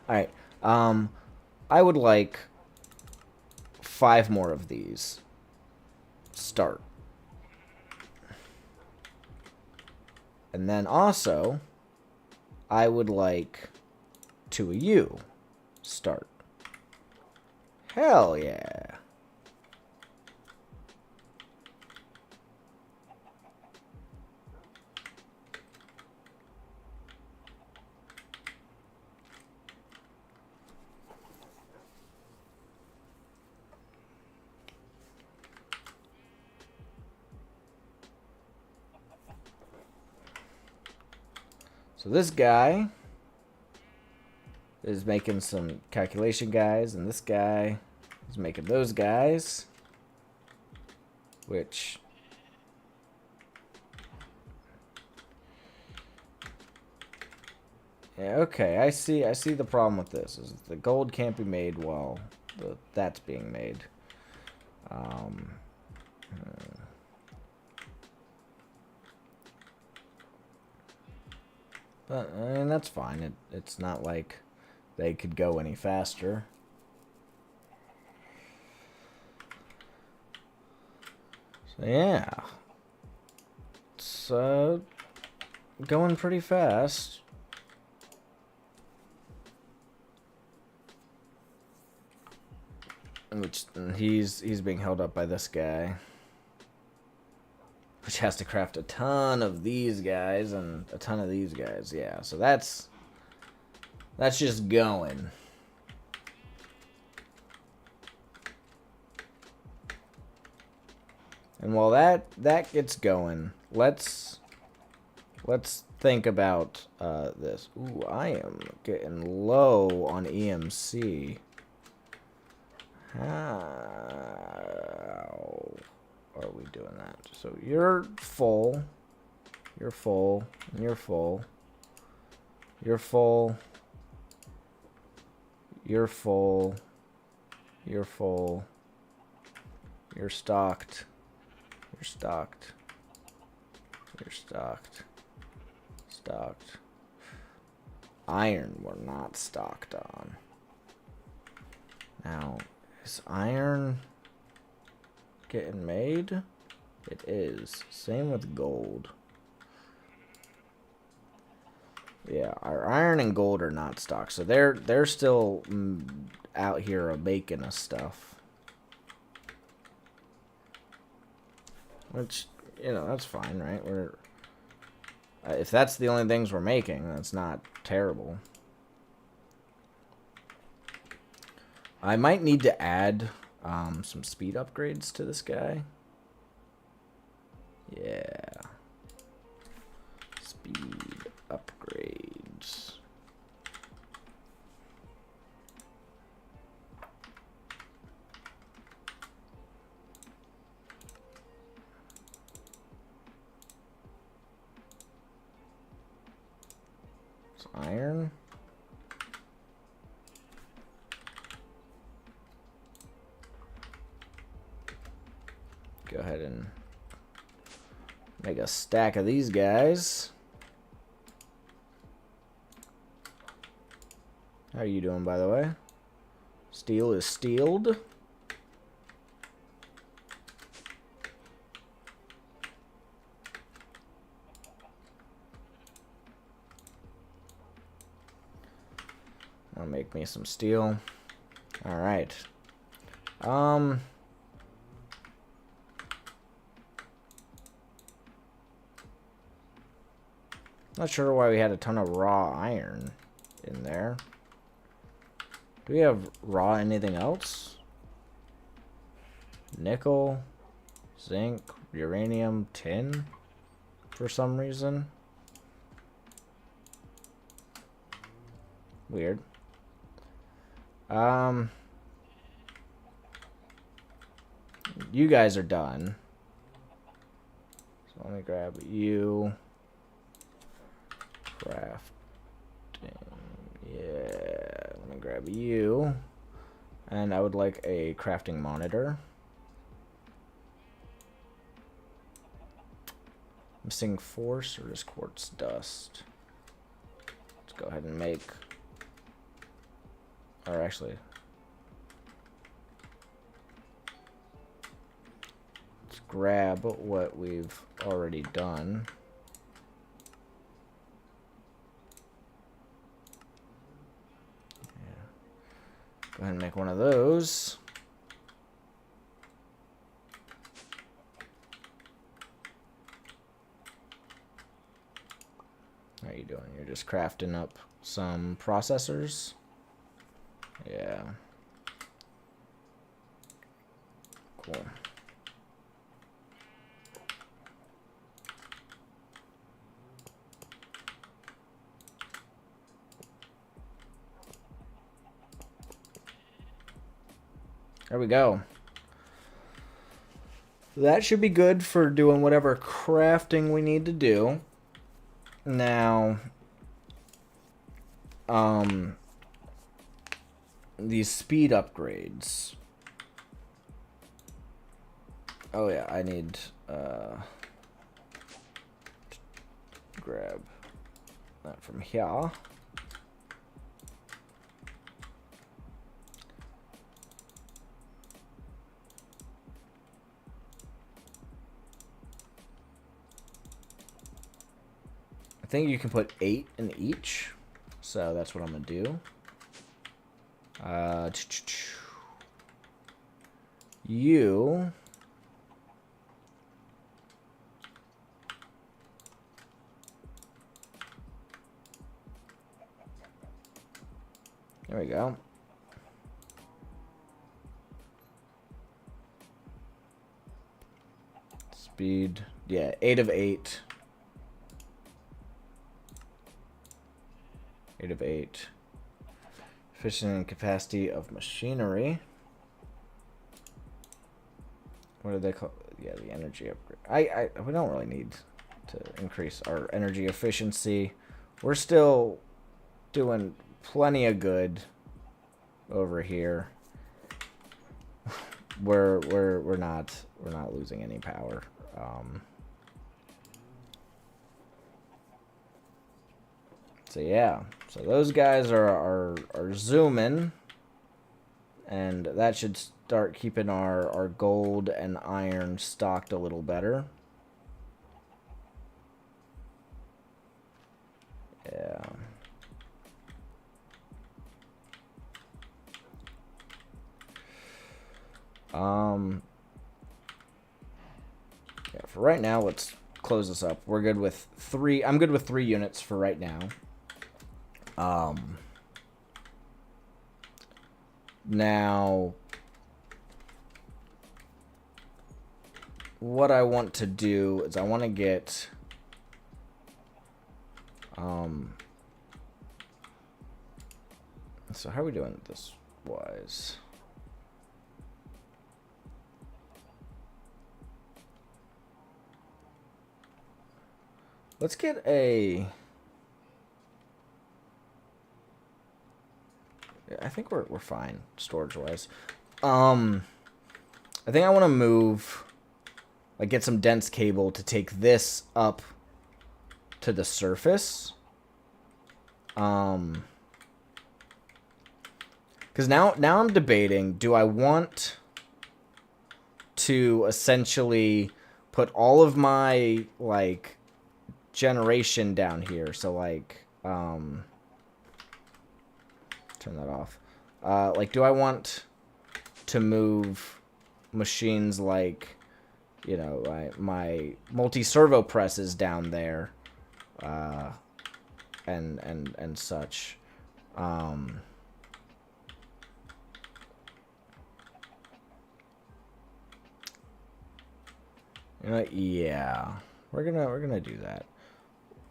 All right. I would like 5 more of these. start. And then also, I would like 2 of you, start. Hell yeah. So this guy is making some calculation guys, and this guy is making those guys, which yeah, okay, I see the problem with this is the gold can't be made while that's being made. But I mean, that's fine. It's not like they could go any faster. So yeah, it's going pretty fast. Which he's being held up by this guy, which has to craft a ton of these guys and a ton of these guys. Yeah, so that's just going. And while that gets going, let's think about this. Ooh, I am getting low on EMC. How are we doing that? So you're full, you're full, and you're full, you're full, you're full, you're full, you're stocked, you're stocked, you're stocked, stocked. Iron we're not stocked on. Now, is iron getting made? It is. Same with gold. Yeah, our iron and gold are not stocked, so they're still out here making us stuff. Which, you know, that's fine, right? We're if that's the only things we're making, that's not terrible. I might need to add some speed upgrades to this guy. Yeah. Speed upgrades. It's iron. Go ahead and make a stack of these guys. How are you doing, by the way? Steel is steeled. I'll make me some steel. All right. Not sure why we had a ton of raw iron in there. Do we have raw anything else? Nickel, zinc, uranium, tin for some reason. Weird. You guys are done. So let me grab you. Crafting. Yeah, let me grab you. And I would like a crafting monitor. Missing force or just quartz dust? Let's go ahead and make... Or actually... Let's grab what we've already done. Yeah. Go ahead and make one of those. How are you doing? You're just crafting up some processors? Yeah. Cool. There we go. That should be good for doing whatever crafting we need to do. Now, these speed upgrades. Oh yeah, I need grab that from here. I think you can put 8 in each, so that's what I'm gonna do. You there we go. Speed, yeah, 8 of 8. 8 of 8. Efficiency and capacity of machinery. What do they call? Yeah, the energy upgrade. We don't really need to increase our energy efficiency. We're still doing plenty of good over here. We're not losing any power. So yeah, so those guys are zooming, and that should start keeping our gold and iron stocked a little better. Yeah. Yeah, for right now, let's close this up. We're good with 3. I'm good with 3 units for right now. Now, what I want to do is I want to get so how are we doing this wise? Let's get a I think we're fine storage wise. I think I want to move, like, get some dense cable to take this up to the surface. Because now I'm debating, do I want to essentially put all of my, like, generation down here? So, like, turn that off. Like, do I want to move machines like, you know, my multi-servo presses down there, and such. Yeah, we're gonna do that.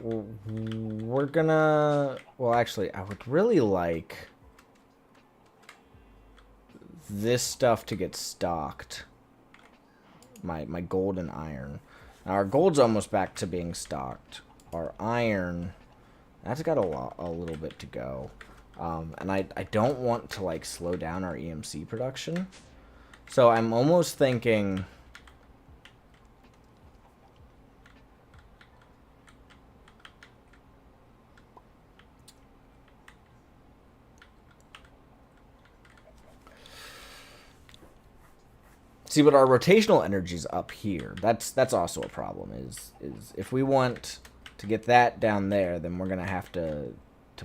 We're gonna, well, actually, I would really like this stuff to get stocked. My gold and iron. Now our gold's almost back to being stocked. Our iron, that's got a little bit to go. And I don't want to, like, slow down our EMC production. So I'm almost thinking, See, but our rotational energy's up here. That's also a problem. Is if we want to get that down there, then we're gonna have to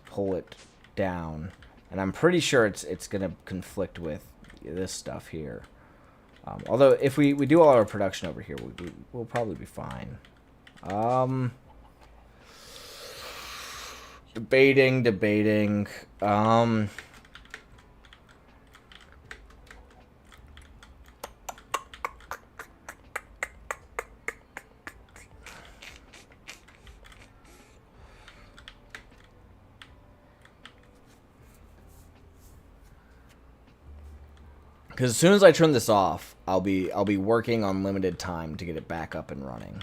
pull it down, and I'm pretty sure it's gonna conflict with this stuff here. Although if we do all our production over here, we'll probably be fine. Debating. Because as soon as I turn this off, I'll be working on limited time to get it back up and running.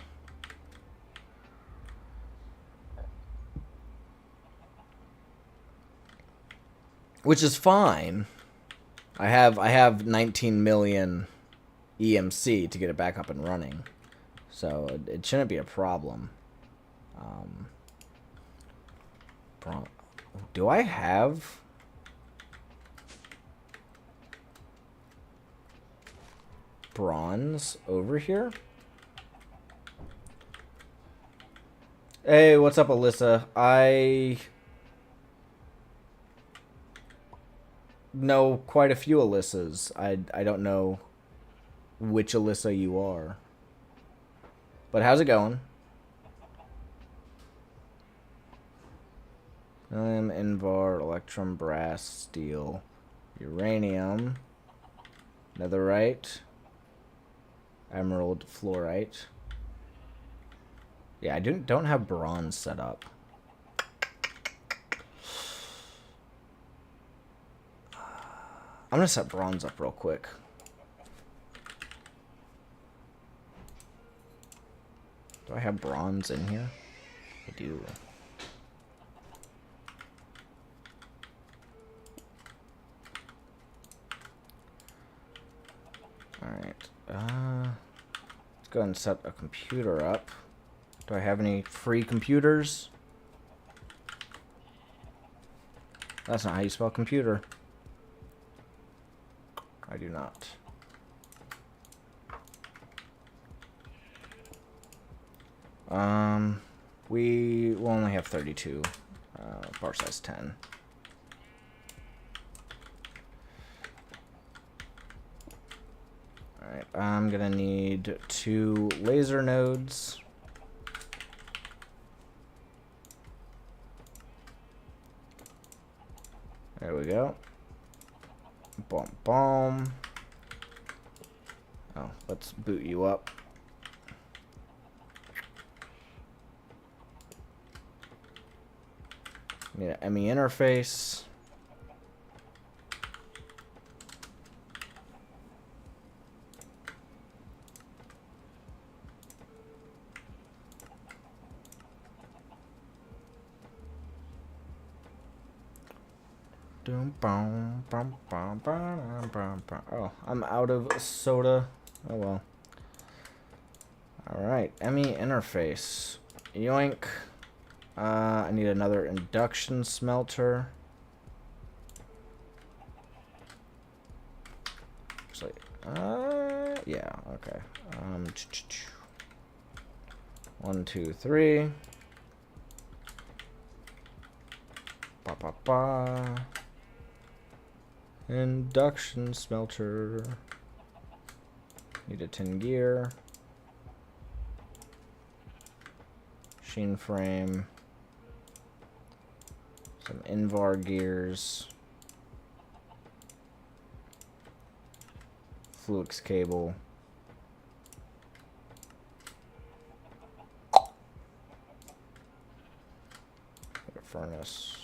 Which is fine. I have 19 million EMC to get it back up and running, so it shouldn't be a problem. Do I have? Bronze over here? Hey, what's up, Alyssa? I know quite a few Alyssas. I don't know which Alyssa you are. But how's it going? Invar, electrum, brass, steel, uranium, netherite, emerald, fluorite. Yeah, I don't have bronze set up. I'm gonna set bronze up real quick. Do I have bronze in here? I do. Alright. Let's go ahead and set a computer up. Do I have any free computers? That's not how you spell computer. I do not. We will only have 32. Bar size 10. Alright, I'm gonna need 2 laser nodes. There we go. Boom, boom. Oh, let's boot you up. Need an ME interface. Oh, I'm out of soda. Oh well. Alright, ME interface. Yoink. I need another induction smelter. Actually, yeah, okay. 1, 2, 3. Ba ba ba. Induction smelter. Need a tin gear. Machine frame. Some Invar gears. Fluix cable. A furnace.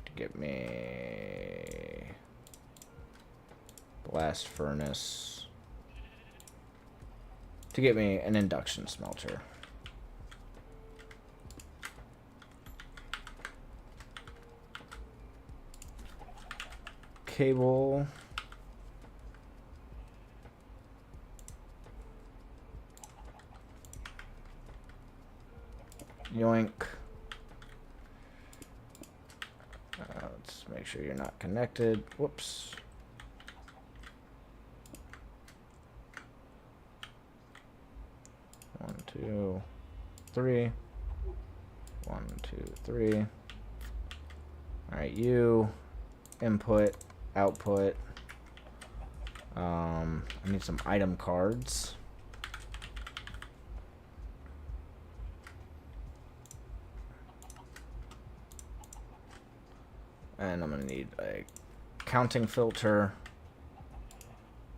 To get me blast furnace. To get me an induction smelter. Cable. Yoink. Let's make sure you're not connected. Whoops. 2, 3. 1, 2, 3. Alright, you. Input. Output. I need some item cards. And I'm going to need a counting filter.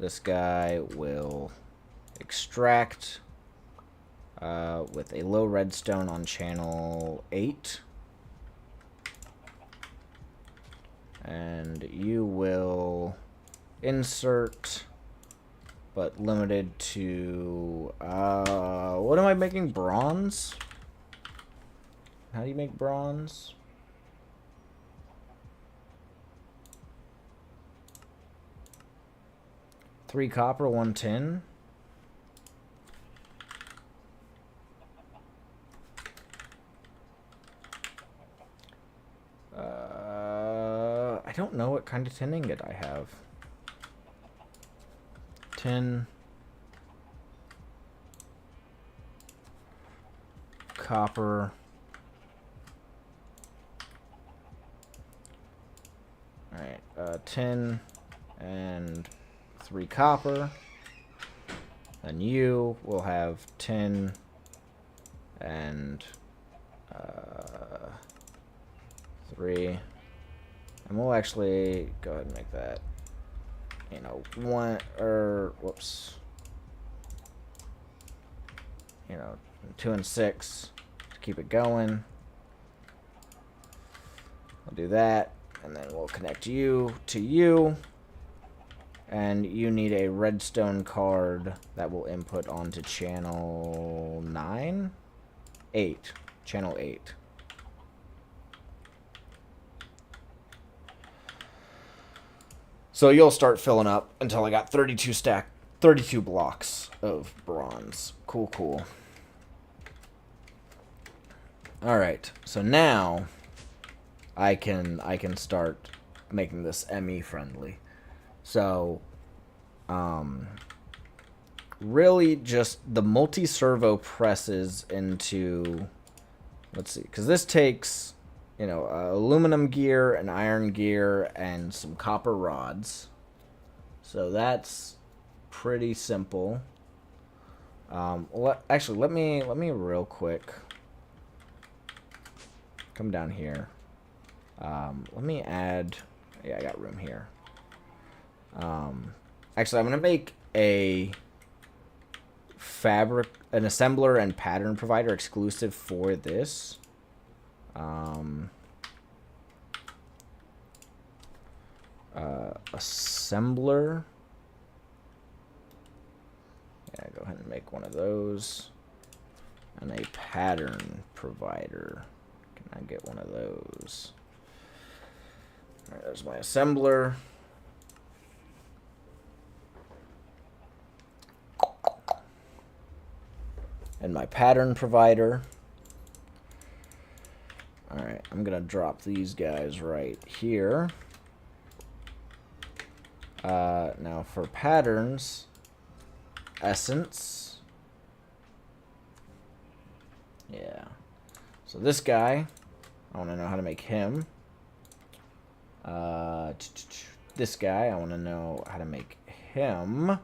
This guy will extract with a low redstone on channel 8. And you will insert, but limited to, what am I making? Bronze? How do you make bronze? Three copper, 1 tin. I don't know what kind of tin ingot I have. Tin. Copper. Alright, tin and 3 copper. Then you will have tin and 3. And we'll actually go ahead and make that, you know, 1 or whoops. You know, 2 and 6 to keep it going. We'll do that, and then we'll connect you to you. And you need a redstone card that will input onto channel 9? 8. Channel 8. So you'll start filling up until I got 32 blocks of bronze. Cool, cool. All right. So now I can start making this ME friendly. So really just the multi-servo presses into, let's see, because this takes, you know, aluminum gear, an iron gear, and some copper rods. So that's pretty simple. Actually, let me real quick come down here. Let me add. Yeah, I got room here. Actually, I'm gonna make an assembler and pattern provider exclusive for this. Assembler. Yeah, go ahead and make one of those. And a pattern provider. Can I get one of those? Alright, there's my assembler. And my pattern provider. Alright, I'm gonna drop these guys right here. Now for patterns, essence. Yeah. So this guy, I want to know how to make him. This guy, I want to know how to make him,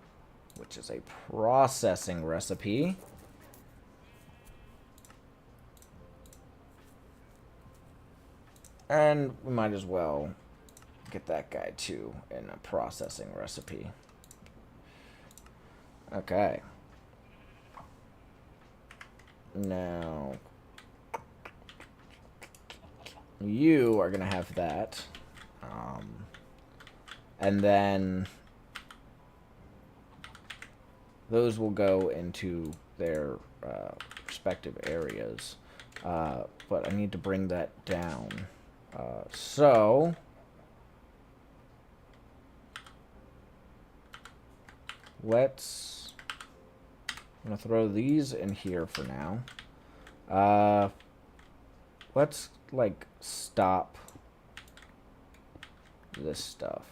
which is a processing recipe. And we might as well get that guy too in a processing recipe. Okay. Now, you are going to have that. And then those will go into their respective areas. But I need to bring that down. So let's, I'm gonna throw these in here for now. Let's like stop this stuff.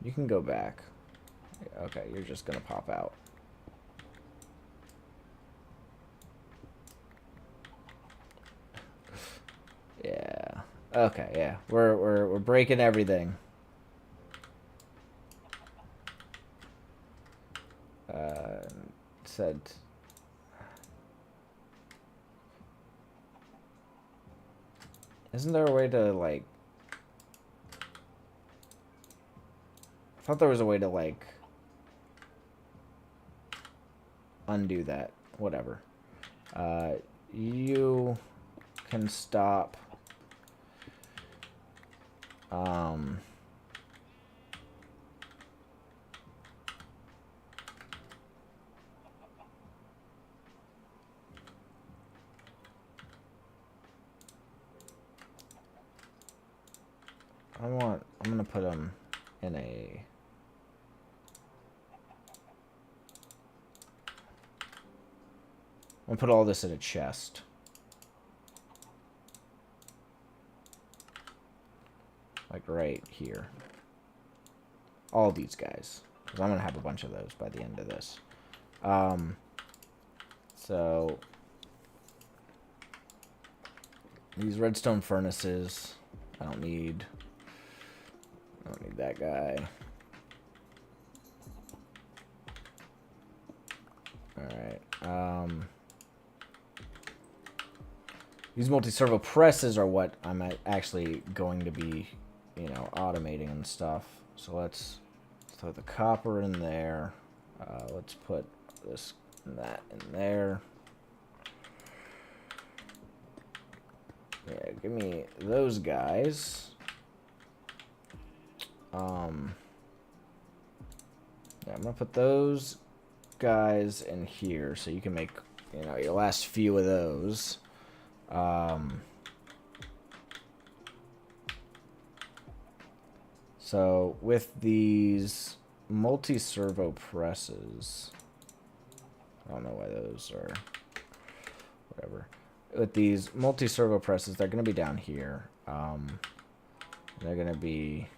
You can go back. Okay, you're just gonna pop out. Yeah. Okay, yeah. We're breaking everything. Said isn't there a way to like I thought there was a way to like undo that. Whatever. You can stop um I'm gonna put them in a I'm gonna put all this in a chest. Like right here. All these guys. Because I'm gonna have a bunch of those by the end of this. So these redstone furnaces I don't need that guy. Alright. These multi-servo presses are what I'm actually going to be, you know, automating and stuff. So let's throw the copper in there. Let's put this and that in there. Yeah, give me those guys. Yeah, I'm gonna put those guys in here so you can make, you know, your last few of those. So with these multi-servo presses, I don't know why those are whatever. With these multi-servo presses, they're going to be down here. They're going to be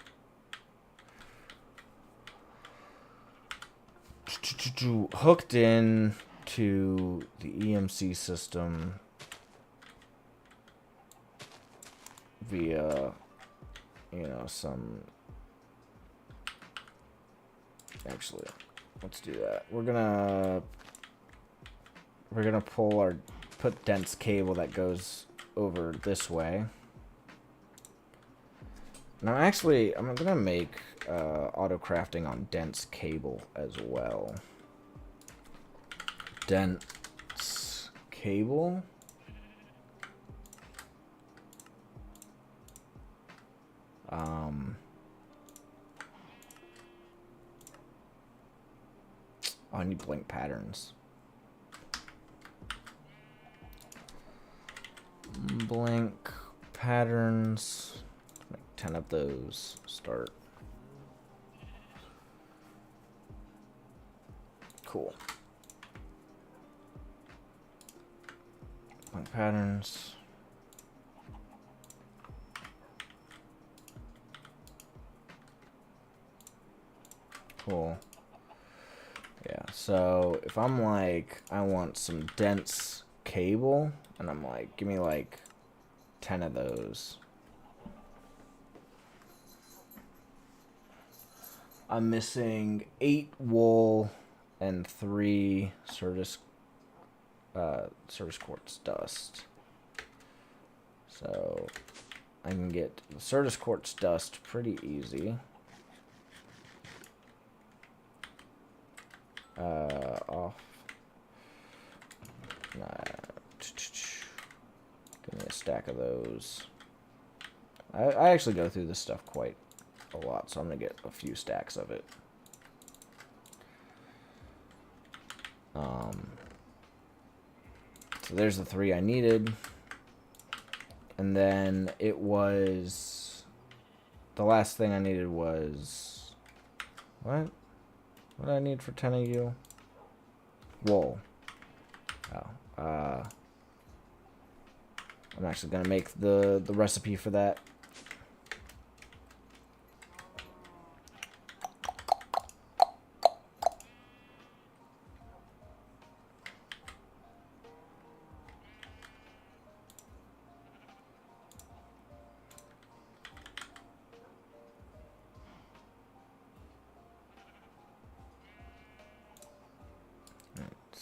hooked in to the EMC system via, you know, some... Actually, let's do that. We're gonna put dense cable that goes over this way. Now, actually, I'm gonna make auto crafting on dense cable as well. Dense cable. Oh, I need blink patterns. Blink patterns. Make 10 of those. Start. Cool. Blink patterns. Cool. Yeah, so if I'm like, I want some dense cable, and I'm like, give me like 10 of those. I'm missing 8 wool and 3 service quartz dust. So I can get the service quartz dust pretty easy. Off. Give me a stack of those. I actually go through this stuff quite a lot, so I'm gonna get a few stacks of it. So there's the 3 I needed. And then it was... The last thing I needed was... What? What do I need for 10 of you? Wool. Oh. I'm actually gonna make the recipe for that.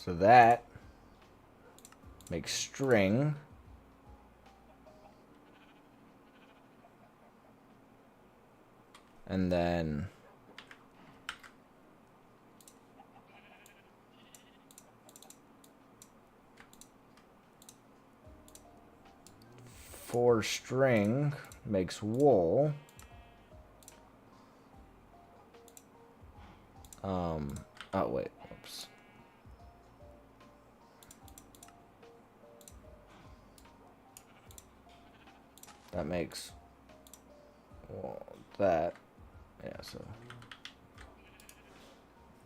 So that makes string. And then for string makes wool. Oh wait, oops. That makes that, yeah, so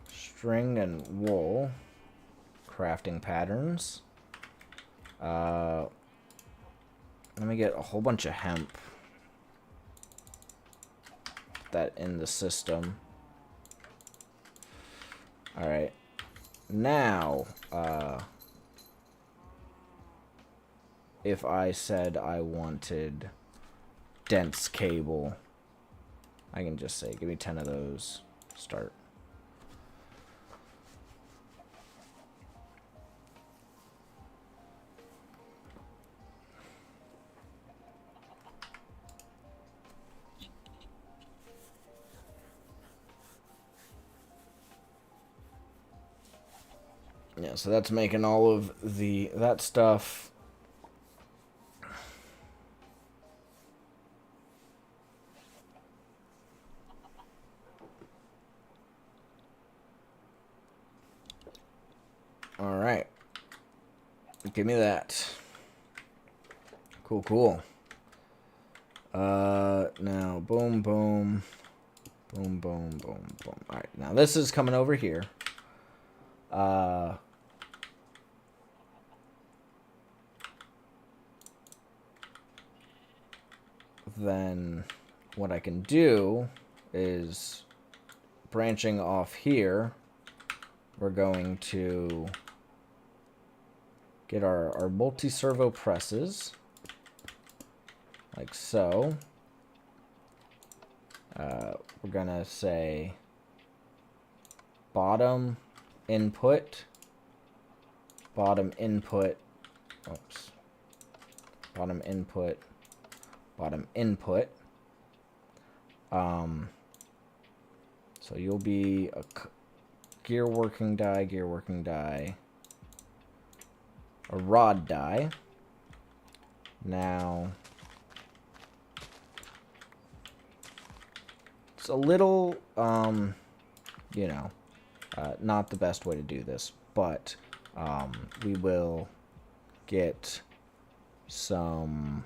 string and wool, crafting patterns. Let me get a whole bunch of hemp. Put that in the system. Alright. Now, if I said I wanted dense cable, I can just say, give me 10 of those. Start. Yeah, so that's making all of that stuff. All right. Give me that. Cool, cool. Now, boom, boom. Boom, boom, boom, boom. All right, now this is coming over here. Then what I can do is branching off here, we're going to get our multi-servo presses like so. We're gonna say bottom input, bottom input, oops, bottom input, bottom input. So you'll be a gear working die, a rod die. Now, it's a little, you know, not the best way to do this, but we will get some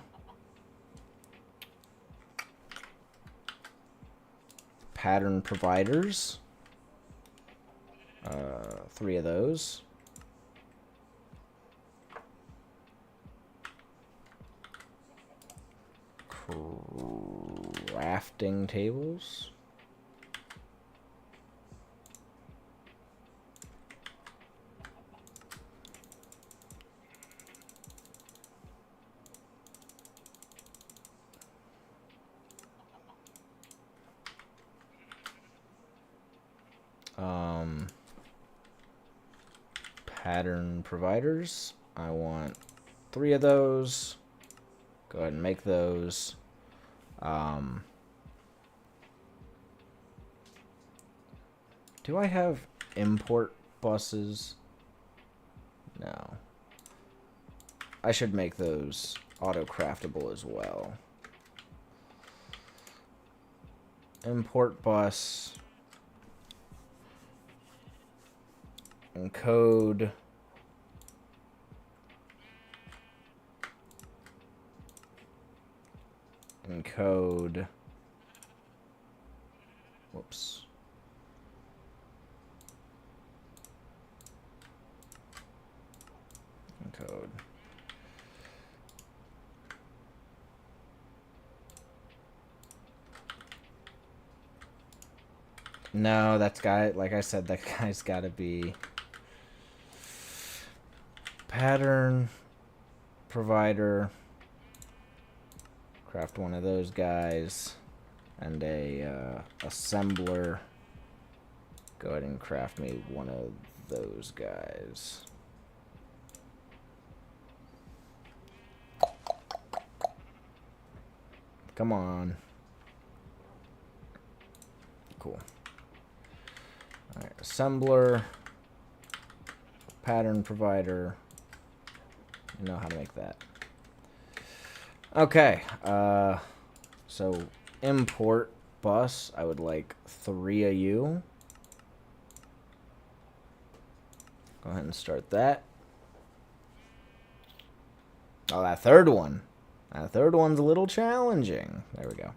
pattern providers, 3 of those. Crafting tables. Pattern providers. I want 3 of those. Go ahead and make those. Do I have import buses? No. I should make those auto-craftable as well. Import bus. Encode. Encode. Whoops. Encode. No, that's got, like I said, that guy's got to be pattern provider. Craft one of those guys, and a assembler. Go ahead and craft me one of those guys. Come on. Cool. Alright, assembler, pattern provider. You know how to make that. Okay, so import bus, I would like 3 of you. Go ahead and start that. Oh, that third one. That third one's a little challenging. There we go.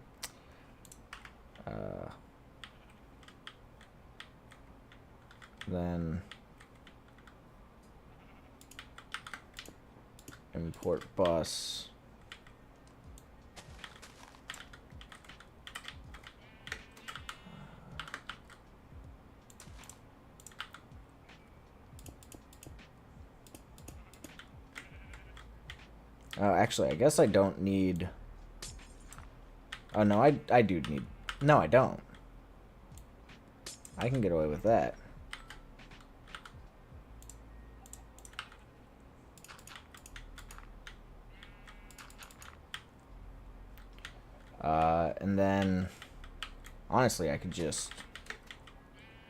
Then import bus. Oh, actually, I guess I don't need... Oh, no, I do need... No, I don't. I can get away with that. And then, honestly, I could just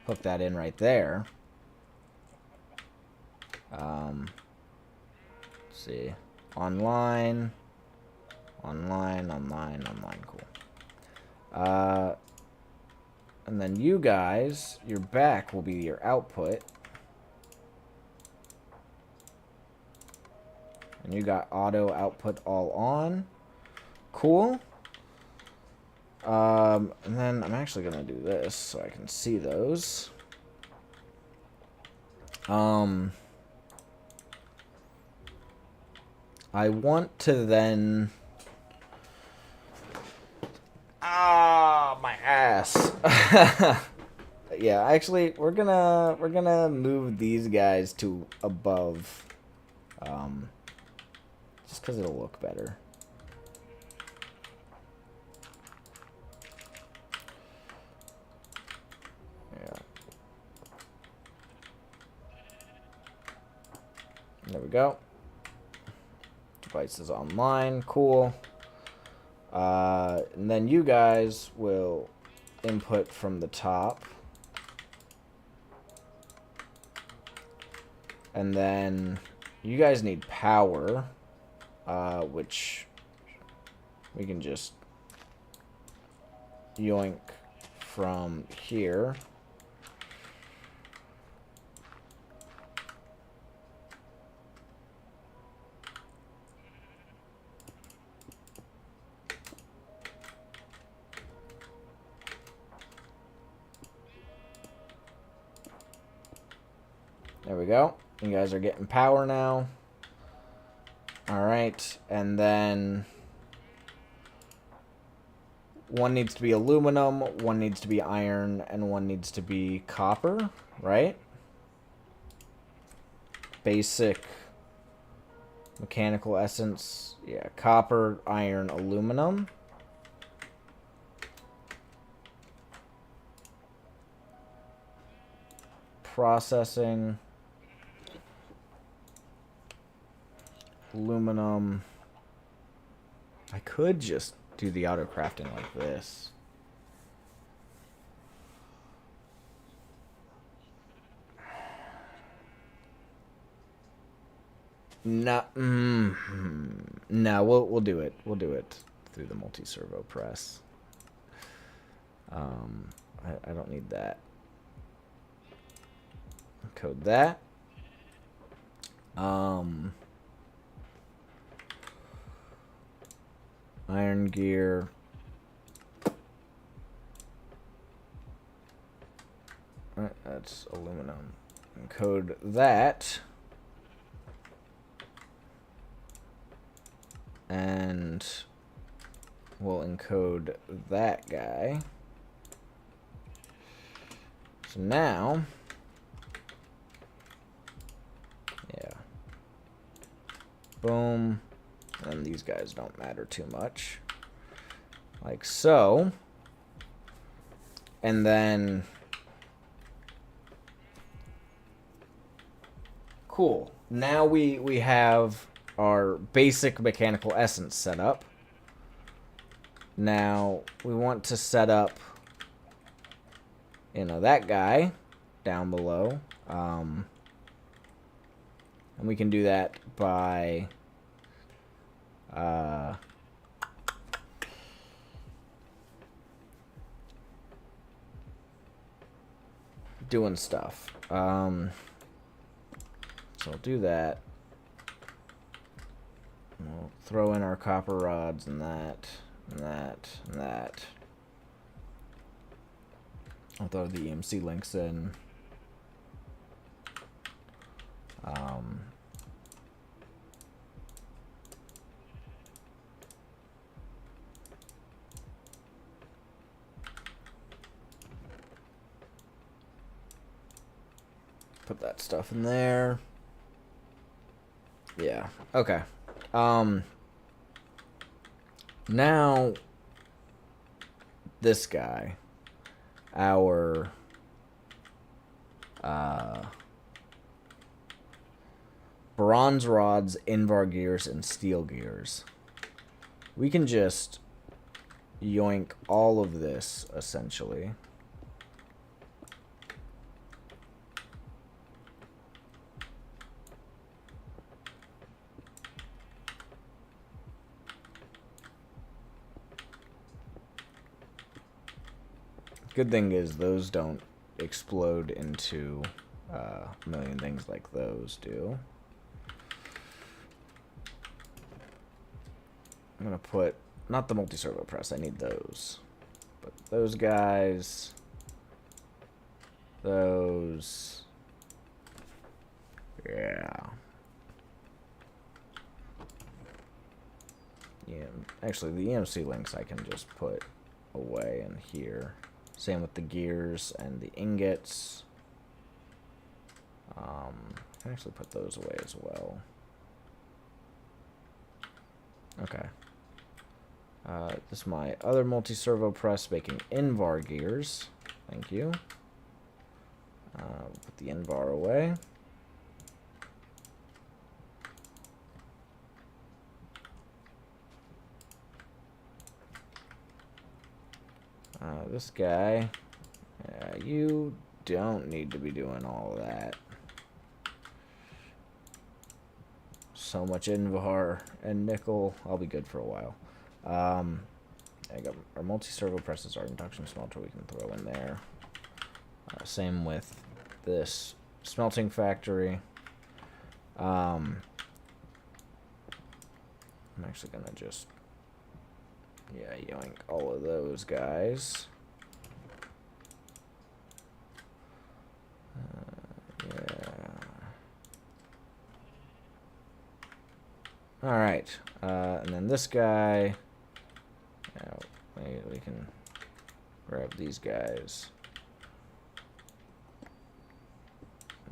hook that in right there. Let's see. Online, cool. And then you guys, your back will be your output. And you got auto output all on. Cool. And then I'm actually gonna do this so I can see those. I want to then... Ah, my ass. Yeah, actually, we're gonna move these guys to above, just because it'll look better. Yeah. There we go. Devices online, cool. And then you guys will input from the top. And then you guys need power, which we can just yoink from here. There we go. You guys are getting power now. Alright, and then one needs to be aluminum, one needs to be iron, and one needs to be copper, right? Basic mechanical essence. Yeah, copper, iron, aluminum. Processing. Aluminum. I could just do the auto crafting like this. No, no, we'll do it. We'll do it through the multi-servo press. I don't need that. Code that. Iron gear. Right, that's aluminum. Encode that. And we'll encode that guy. So now, yeah. Boom. And these guys don't matter too much. Like so. And then cool. Now we have our basic mechanical essence set up. Now we want to set up, you know, that guy down below. And we can do that by doing stuff. So I'll do that. We'll throw in our copper rods and that, and that, and that. I'll throw the EMC links in. Put that stuff in there. Yeah. Okay. Now this guy, our bronze rods, Invar gears, and steel gears. We can just yoink all of this essentially. Good thing is those don't explode into a million things like those do. I'm gonna put, not the multi-servo press, I need those. But those guys, those, yeah. Yeah, actually the EMC links I can just put away in here. Same with the gears and the ingots. I can actually put those away as well. Okay. This is my other multi-servo press making Invar gears. Thank you. Put the Invar away. This guy, you don't need to be doing all of that. So much Invar and nickel, I'll be good for a while. I got our multi-servo presses, our induction smelter we can throw in there. Same with this smelting factory. I'm actually gonna just, yeah, yoink all of those guys. Yeah. Alright. And then this guy. We can grab these guys.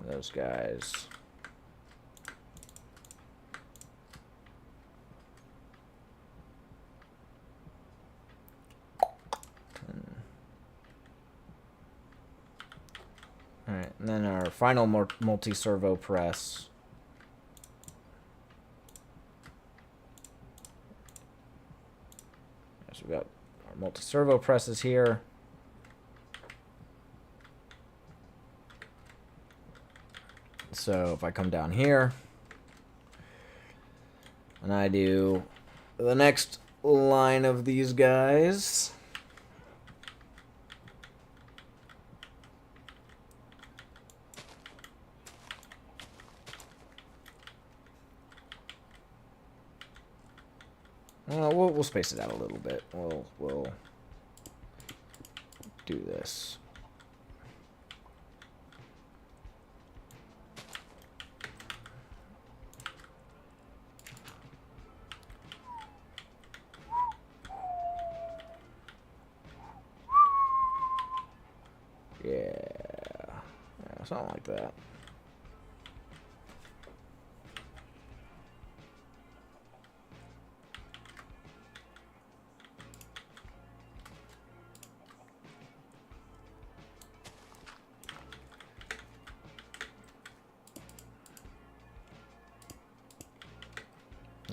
Those guys. Alright, and then our final multi-servo press. So we got our multi-servo presses here. So if I come down here and I do the next line of these guys. We'll space it out a little bit. We'll do this. Yeah, something like that.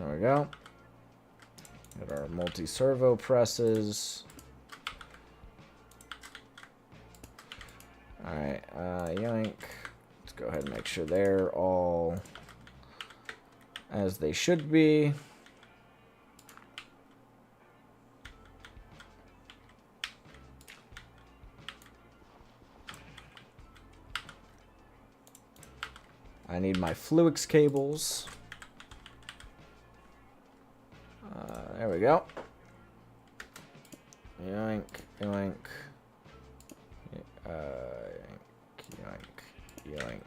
There we go. Got our multi-servo presses. Alright, yoink. Let's go ahead and make sure they're all as they should be. I need my Fluix cables. There we go. Yoink, yoink. Yoink, yoink.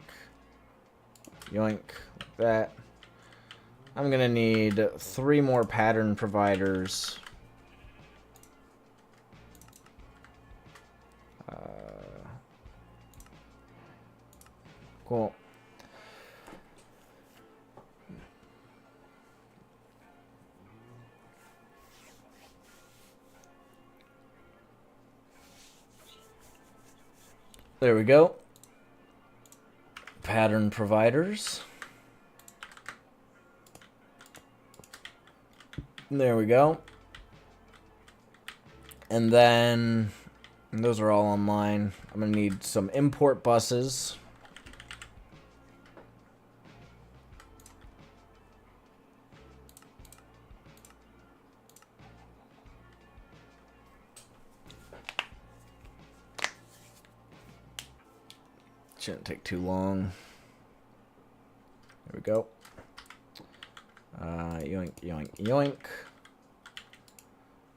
Yoink, like that. I'm gonna need 3 more pattern providers. Cool. There we go. Pattern providers. There we go. And then, and those are all online. I'm going to need some import buses. Shouldn't take too long. There we go. Yoink, yoink,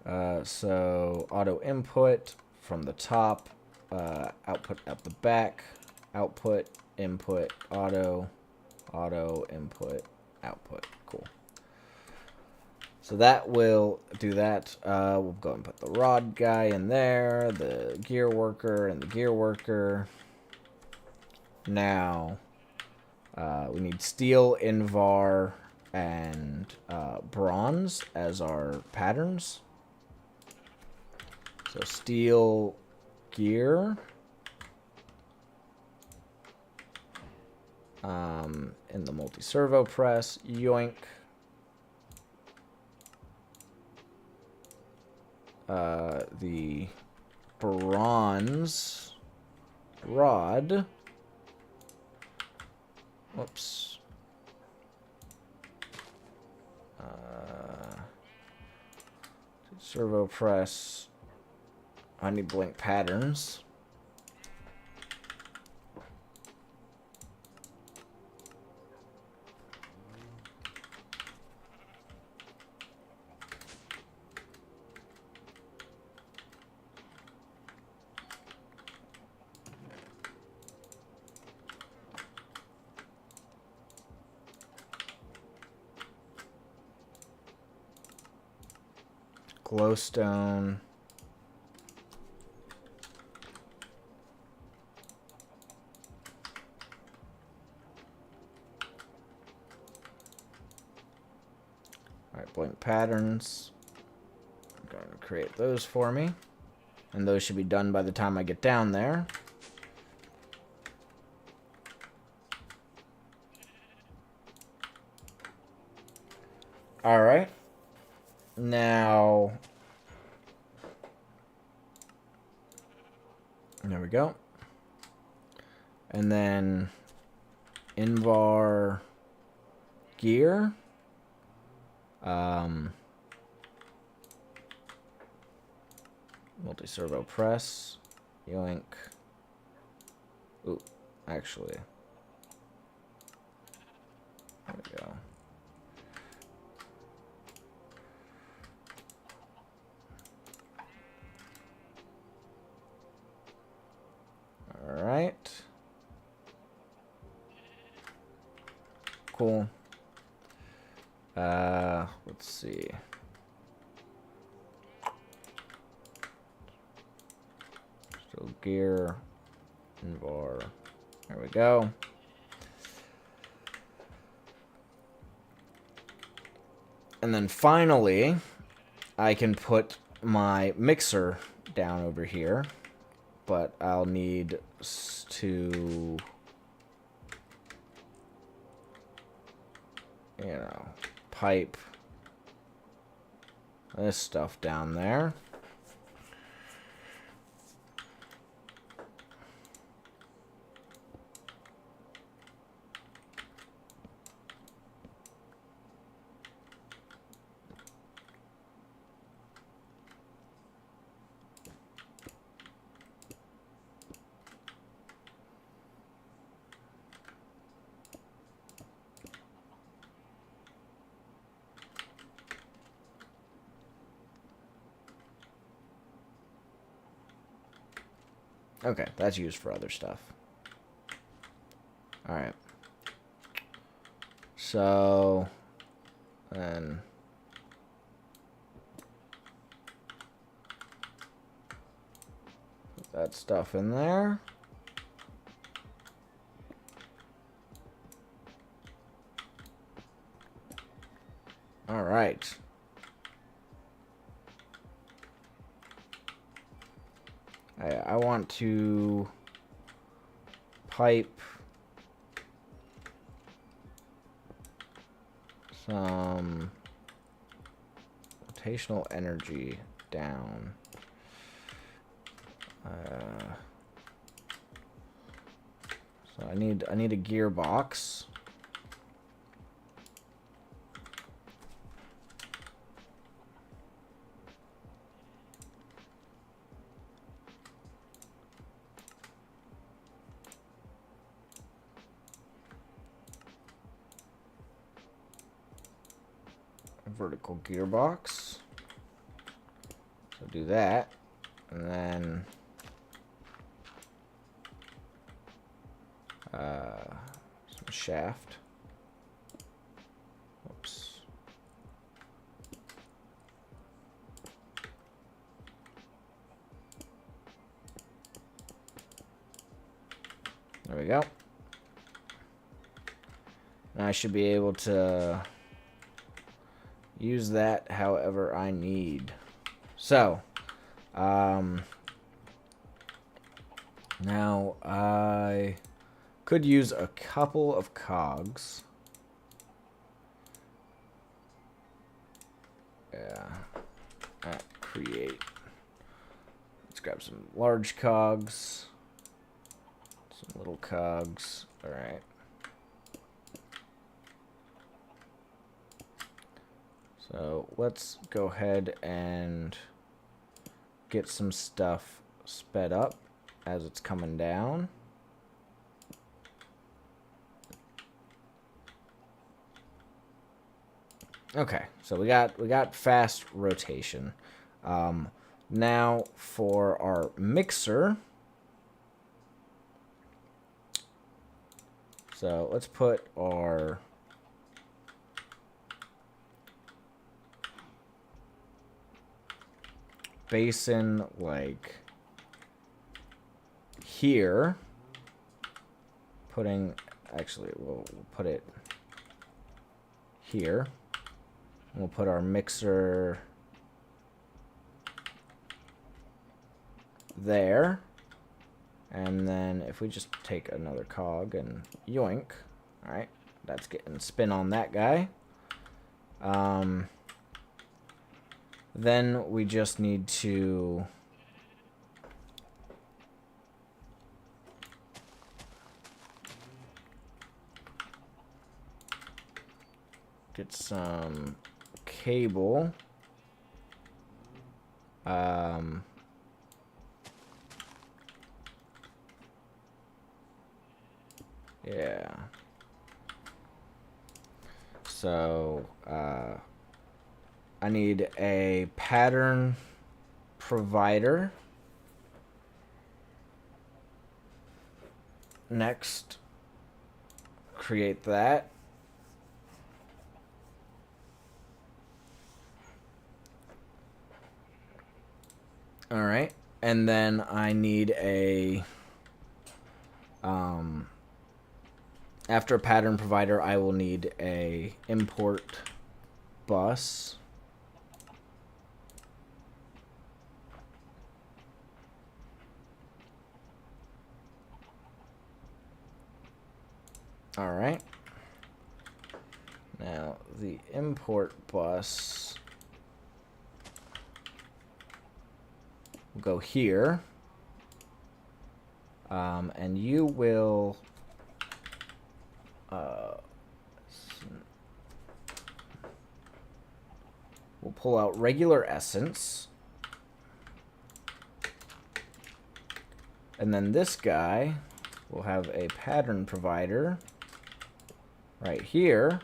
yoink. So auto input from the top, output at the back, output, input, auto, input, output. Cool. So that will do that. We'll go and put the rod guy in there, the gear worker and the gear worker. Now, we need steel, invar, and bronze as our patterns. So steel gear. In the multi-servo press, yoink. The bronze rod. Whoops. Servo press. I need blank patterns. Glowstone. Alright, blank patterns. I'm going to create those for me. And those should be done by the time I get down there. Alright. Now, there we go. And then invar gear. Multi-servo press. Yoink. Ooh, actually. There we go. Alright. Cool. Let's see. So gear, invar. There we go. And then finally, I can put my mixer down over here. But I'll need to, you know, pipe this stuff down there. Okay, that's used for other stuff. Alright. So, then put that stuff in there. Alright. I want to pipe some rotational energy down. So I need a gearbox. Vertical gearbox. So do that, and then some shaft. Oops. There we go. Now I should be able to use that however I need. So, now I could use a couple of cogs. Yeah. Create. Let's grab some large cogs. Some little cogs. Alright. So let's go ahead and get some stuff sped up as it's coming down. Okay, so we got fast rotation. Now for our mixer. So let's put our basin like here. Actually, we'll put it here. We'll put our mixer there. And then if we just take another cog and yoink. Alright, that's getting spin on that guy. Then we just need to get some cable. Yeah. So, I need a pattern provider. Next, create that. All right, and then I need a after a pattern provider, I will need a import bus. All right. Now the import bus We'll go here. And you will... we'll pull out regular essence. And then this guy will have a pattern provider right here,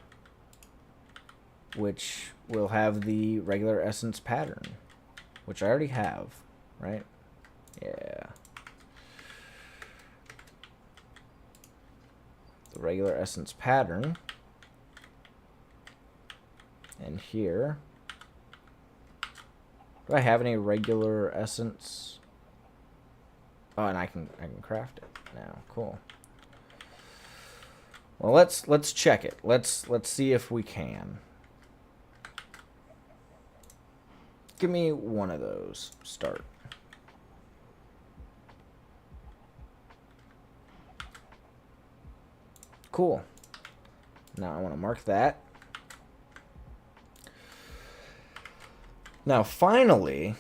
which will have the regular essence pattern, which I already have, right? Yeah. The regular essence pattern. And here. Do I have any regular essence? Oh, and I can craft it now. Cool. Well, let's check it. Let's see if we can. Give me one of those. Start. Cool. Now I want to mark that. Now finally,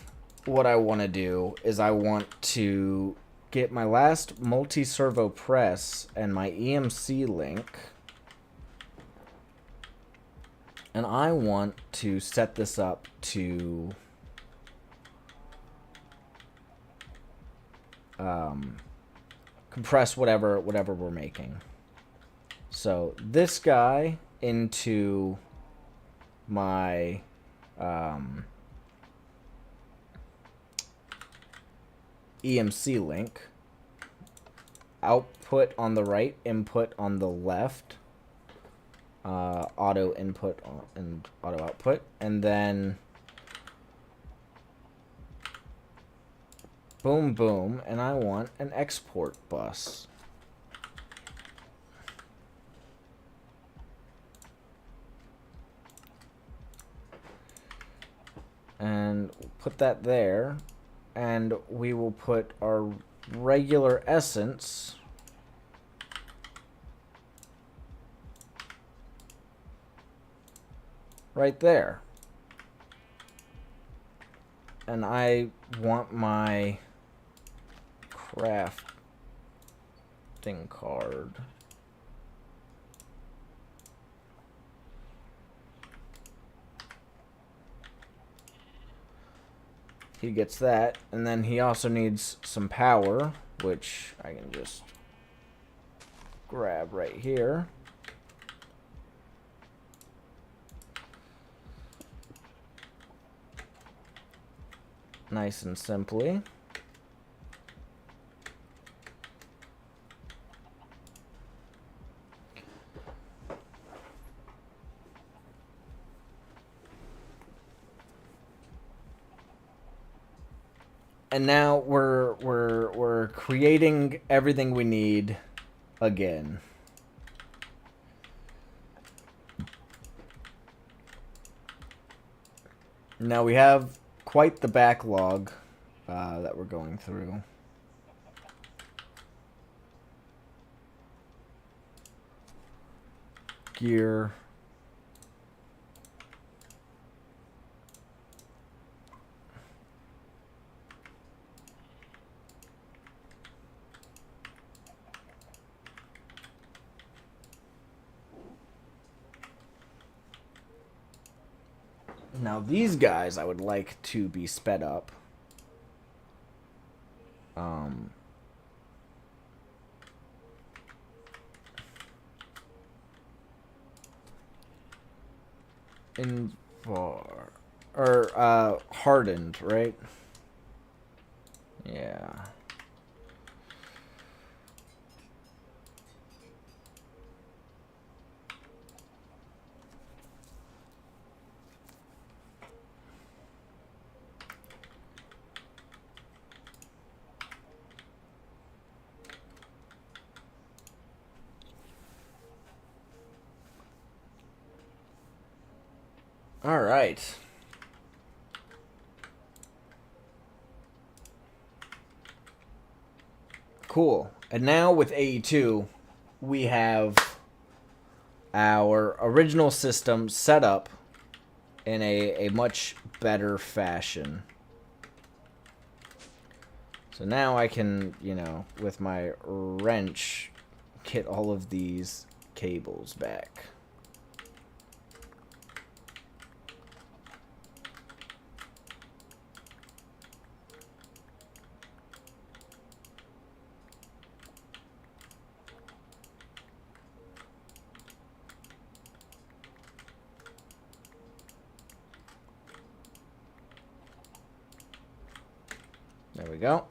what I want to do is I want to get my last multi-servo press and my EMC link. And I want to set this up to compress whatever we're making. So this guy into my EMC link, output on the right, input on the left, auto input and auto output, and then boom boom, and I want an export bus. And we'll put that there, and we will put our regular essence right there. And I want my crafting card. He gets that, and then he also needs some power, which I can just grab right here. Nice and simply. And now we're creating everything we need again. Now we have quite the backlog that we're going through. Gear. Now these guys I would like to be sped up. Hardened, right? Yeah. All right. Cool. And now with AE2, we have our original system set up in a much better fashion. So now I can, you know, with my wrench, get all of these cables back. There we go.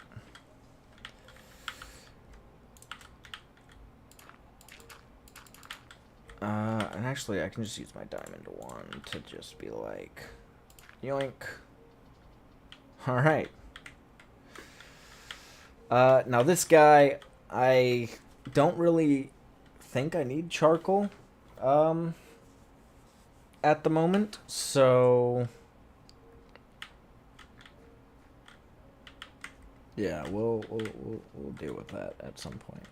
And actually, I can just use my diamond one to just be like, yoink. Alright. Now this guy, I don't really think I need charcoal, at the moment, so... Yeah, we'll deal with that at some point.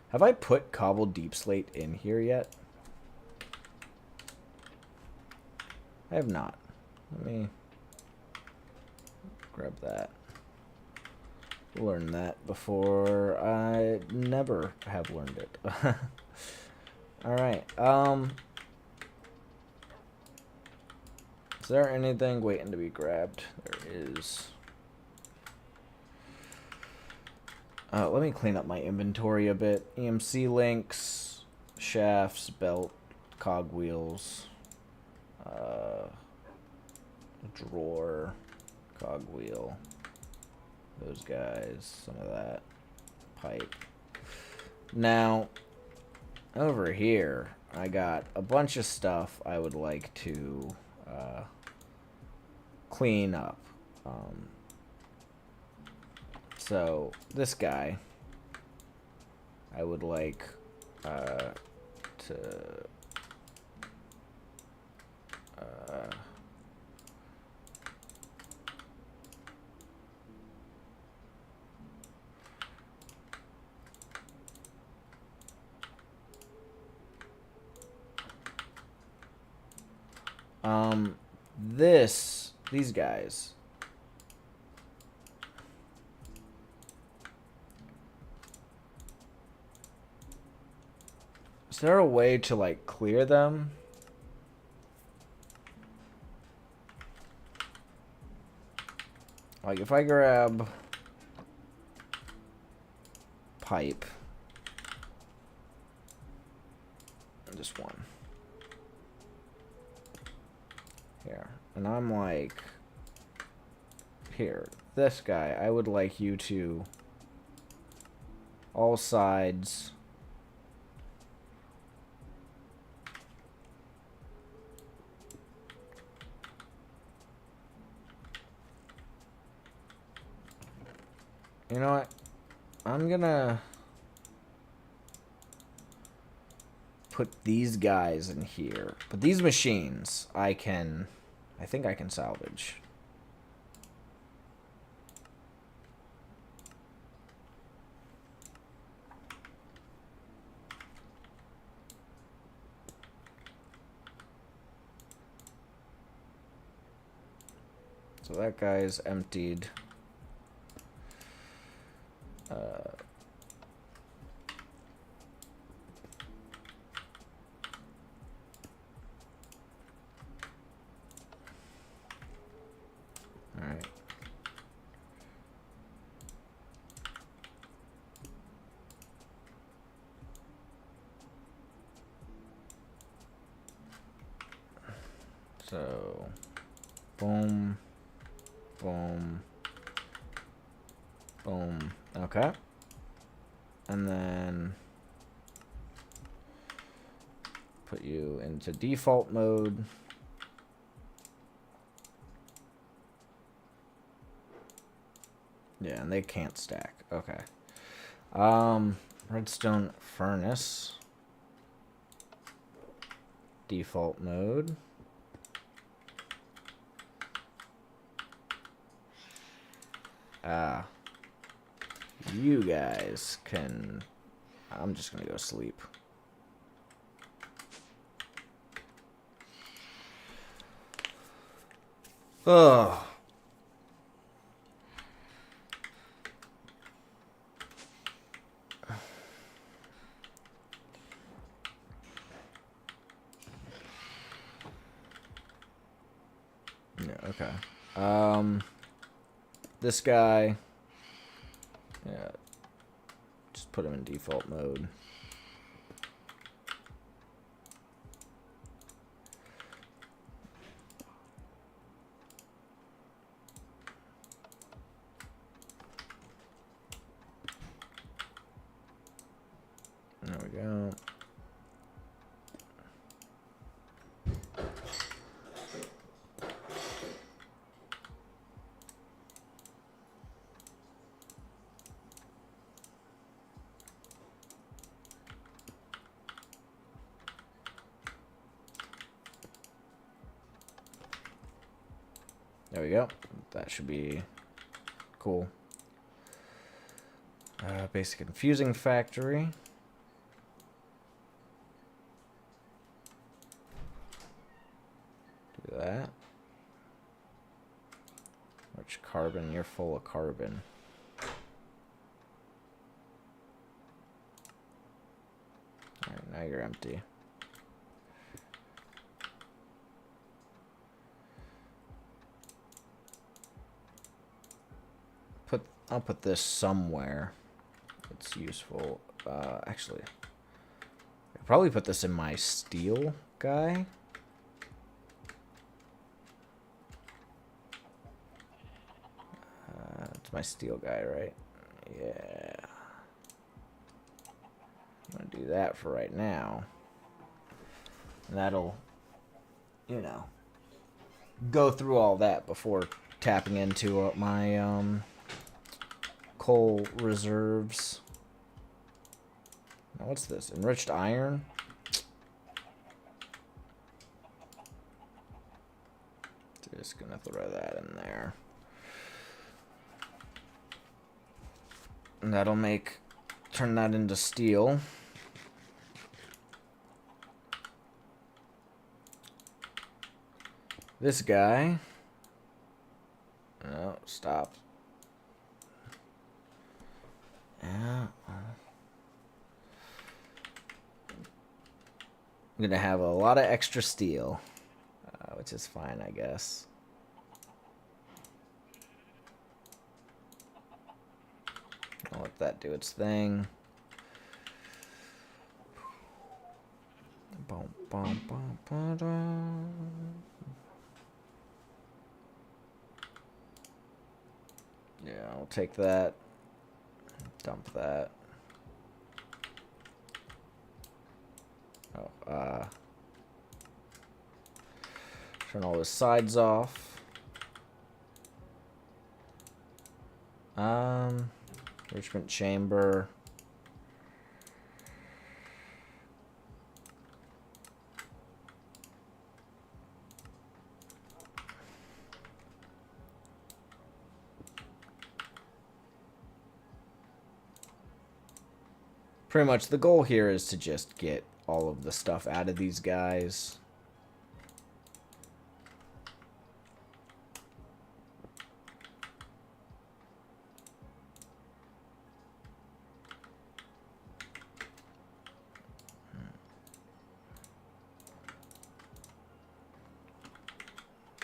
Have I put cobbled deep slate in here yet? I have not. Let me grab that. Learn that before I never have learned it. Alright, is there anything waiting to be grabbed? There is. Let me clean up my inventory a bit. EMC links, shafts, belt, cogwheels, drawer, cogwheel, those guys, some of that, pipe. Now, over here, I got a bunch of stuff I would like to clean up. So, this guy, I would like to... these guys. Is there a way to, like, clear them? Like, if I grab pipe, just one. Here. And I'm like, here, this guy, I would like you to, all sides, you know what, I'm gonna put these guys in here, but these machines, I think I can salvage. So that guy's emptied. Alright. So, boom, boom, boom. Okay. And then put you into default mode. Yeah, and they can't stack. Okay. Redstone furnace. Default mode. You guys can... I'm just gonna go sleep. Oh. Yeah, okay. This guy, yeah, just put him in default mode. There we go. There we go. That should be cool. Basic confusing factory. Do that. Which carbon? You're full of carbon. Alright, now you're empty. I'll put this somewhere. It's useful. Actually, I'll probably put this in my steel guy. It's my steel guy, right? Yeah. I'm gonna do that for right now. And that'll, you know, go through all that before tapping into my coal reserves. Now what's this? Enriched iron? Just gonna throw that in there. And that'll turn that into steel. This guy. No, stop. Yeah. I'm gonna have a lot of extra steel, which is fine, I guess. I'll let that do its thing. Bum, bum, bum, bum, bum. Yeah, I'll take that. Dump that. Oh, turn all the sides off. Enrichment chamber. Pretty much the goal here is to just get all of the stuff out of these guys.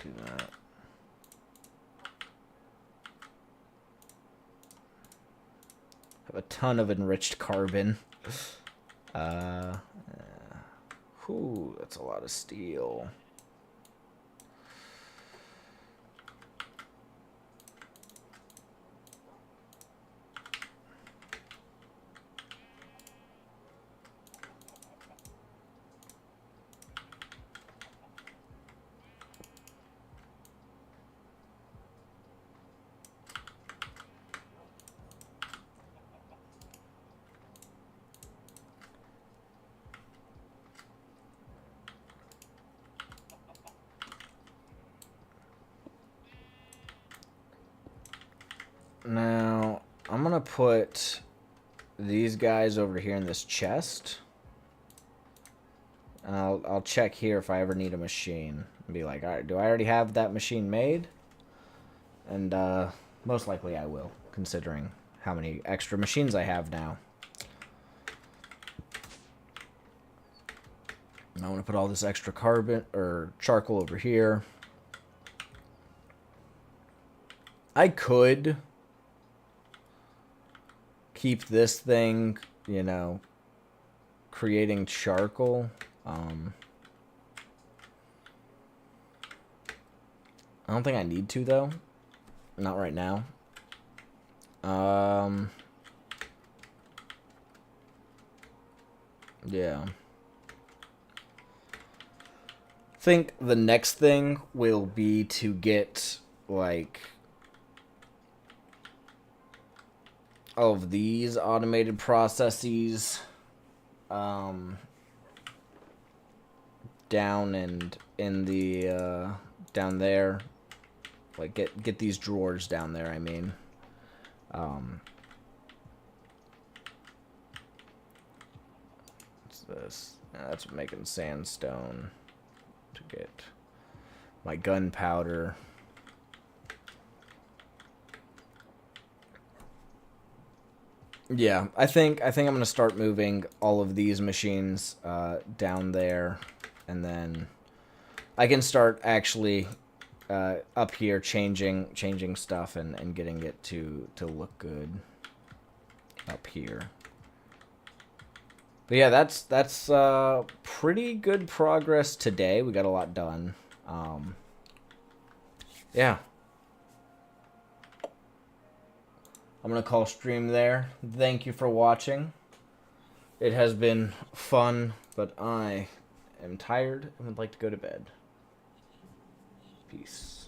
Do that. Have a ton of enriched carbon. Whew, that's a lot of steel. Now, I'm gonna put these guys over here in this chest. I'll check here if I ever need a machine. And be like, alright, do I already have that machine made? And most likely I will, considering how many extra machines I have now. And I want to put all this extra carbon or charcoal over here. I could keep this thing, you know, creating charcoal. I don't think I need to, though. Not right now. Yeah. I think the next thing will be to get, like, all of these automated processes down and in the down there, like get these drawers down there, I mean. What's this? That's making sandstone to get my gunpowder. Yeah, I think I'm gonna start moving all of these machines down there, and then I can start actually up here changing stuff and getting it to look good up here. But yeah, that's pretty good progress today. We got a lot done. Yeah. I'm going to call stream there. Thank you for watching. It has been fun, but I am tired and would like to go to bed. Peace.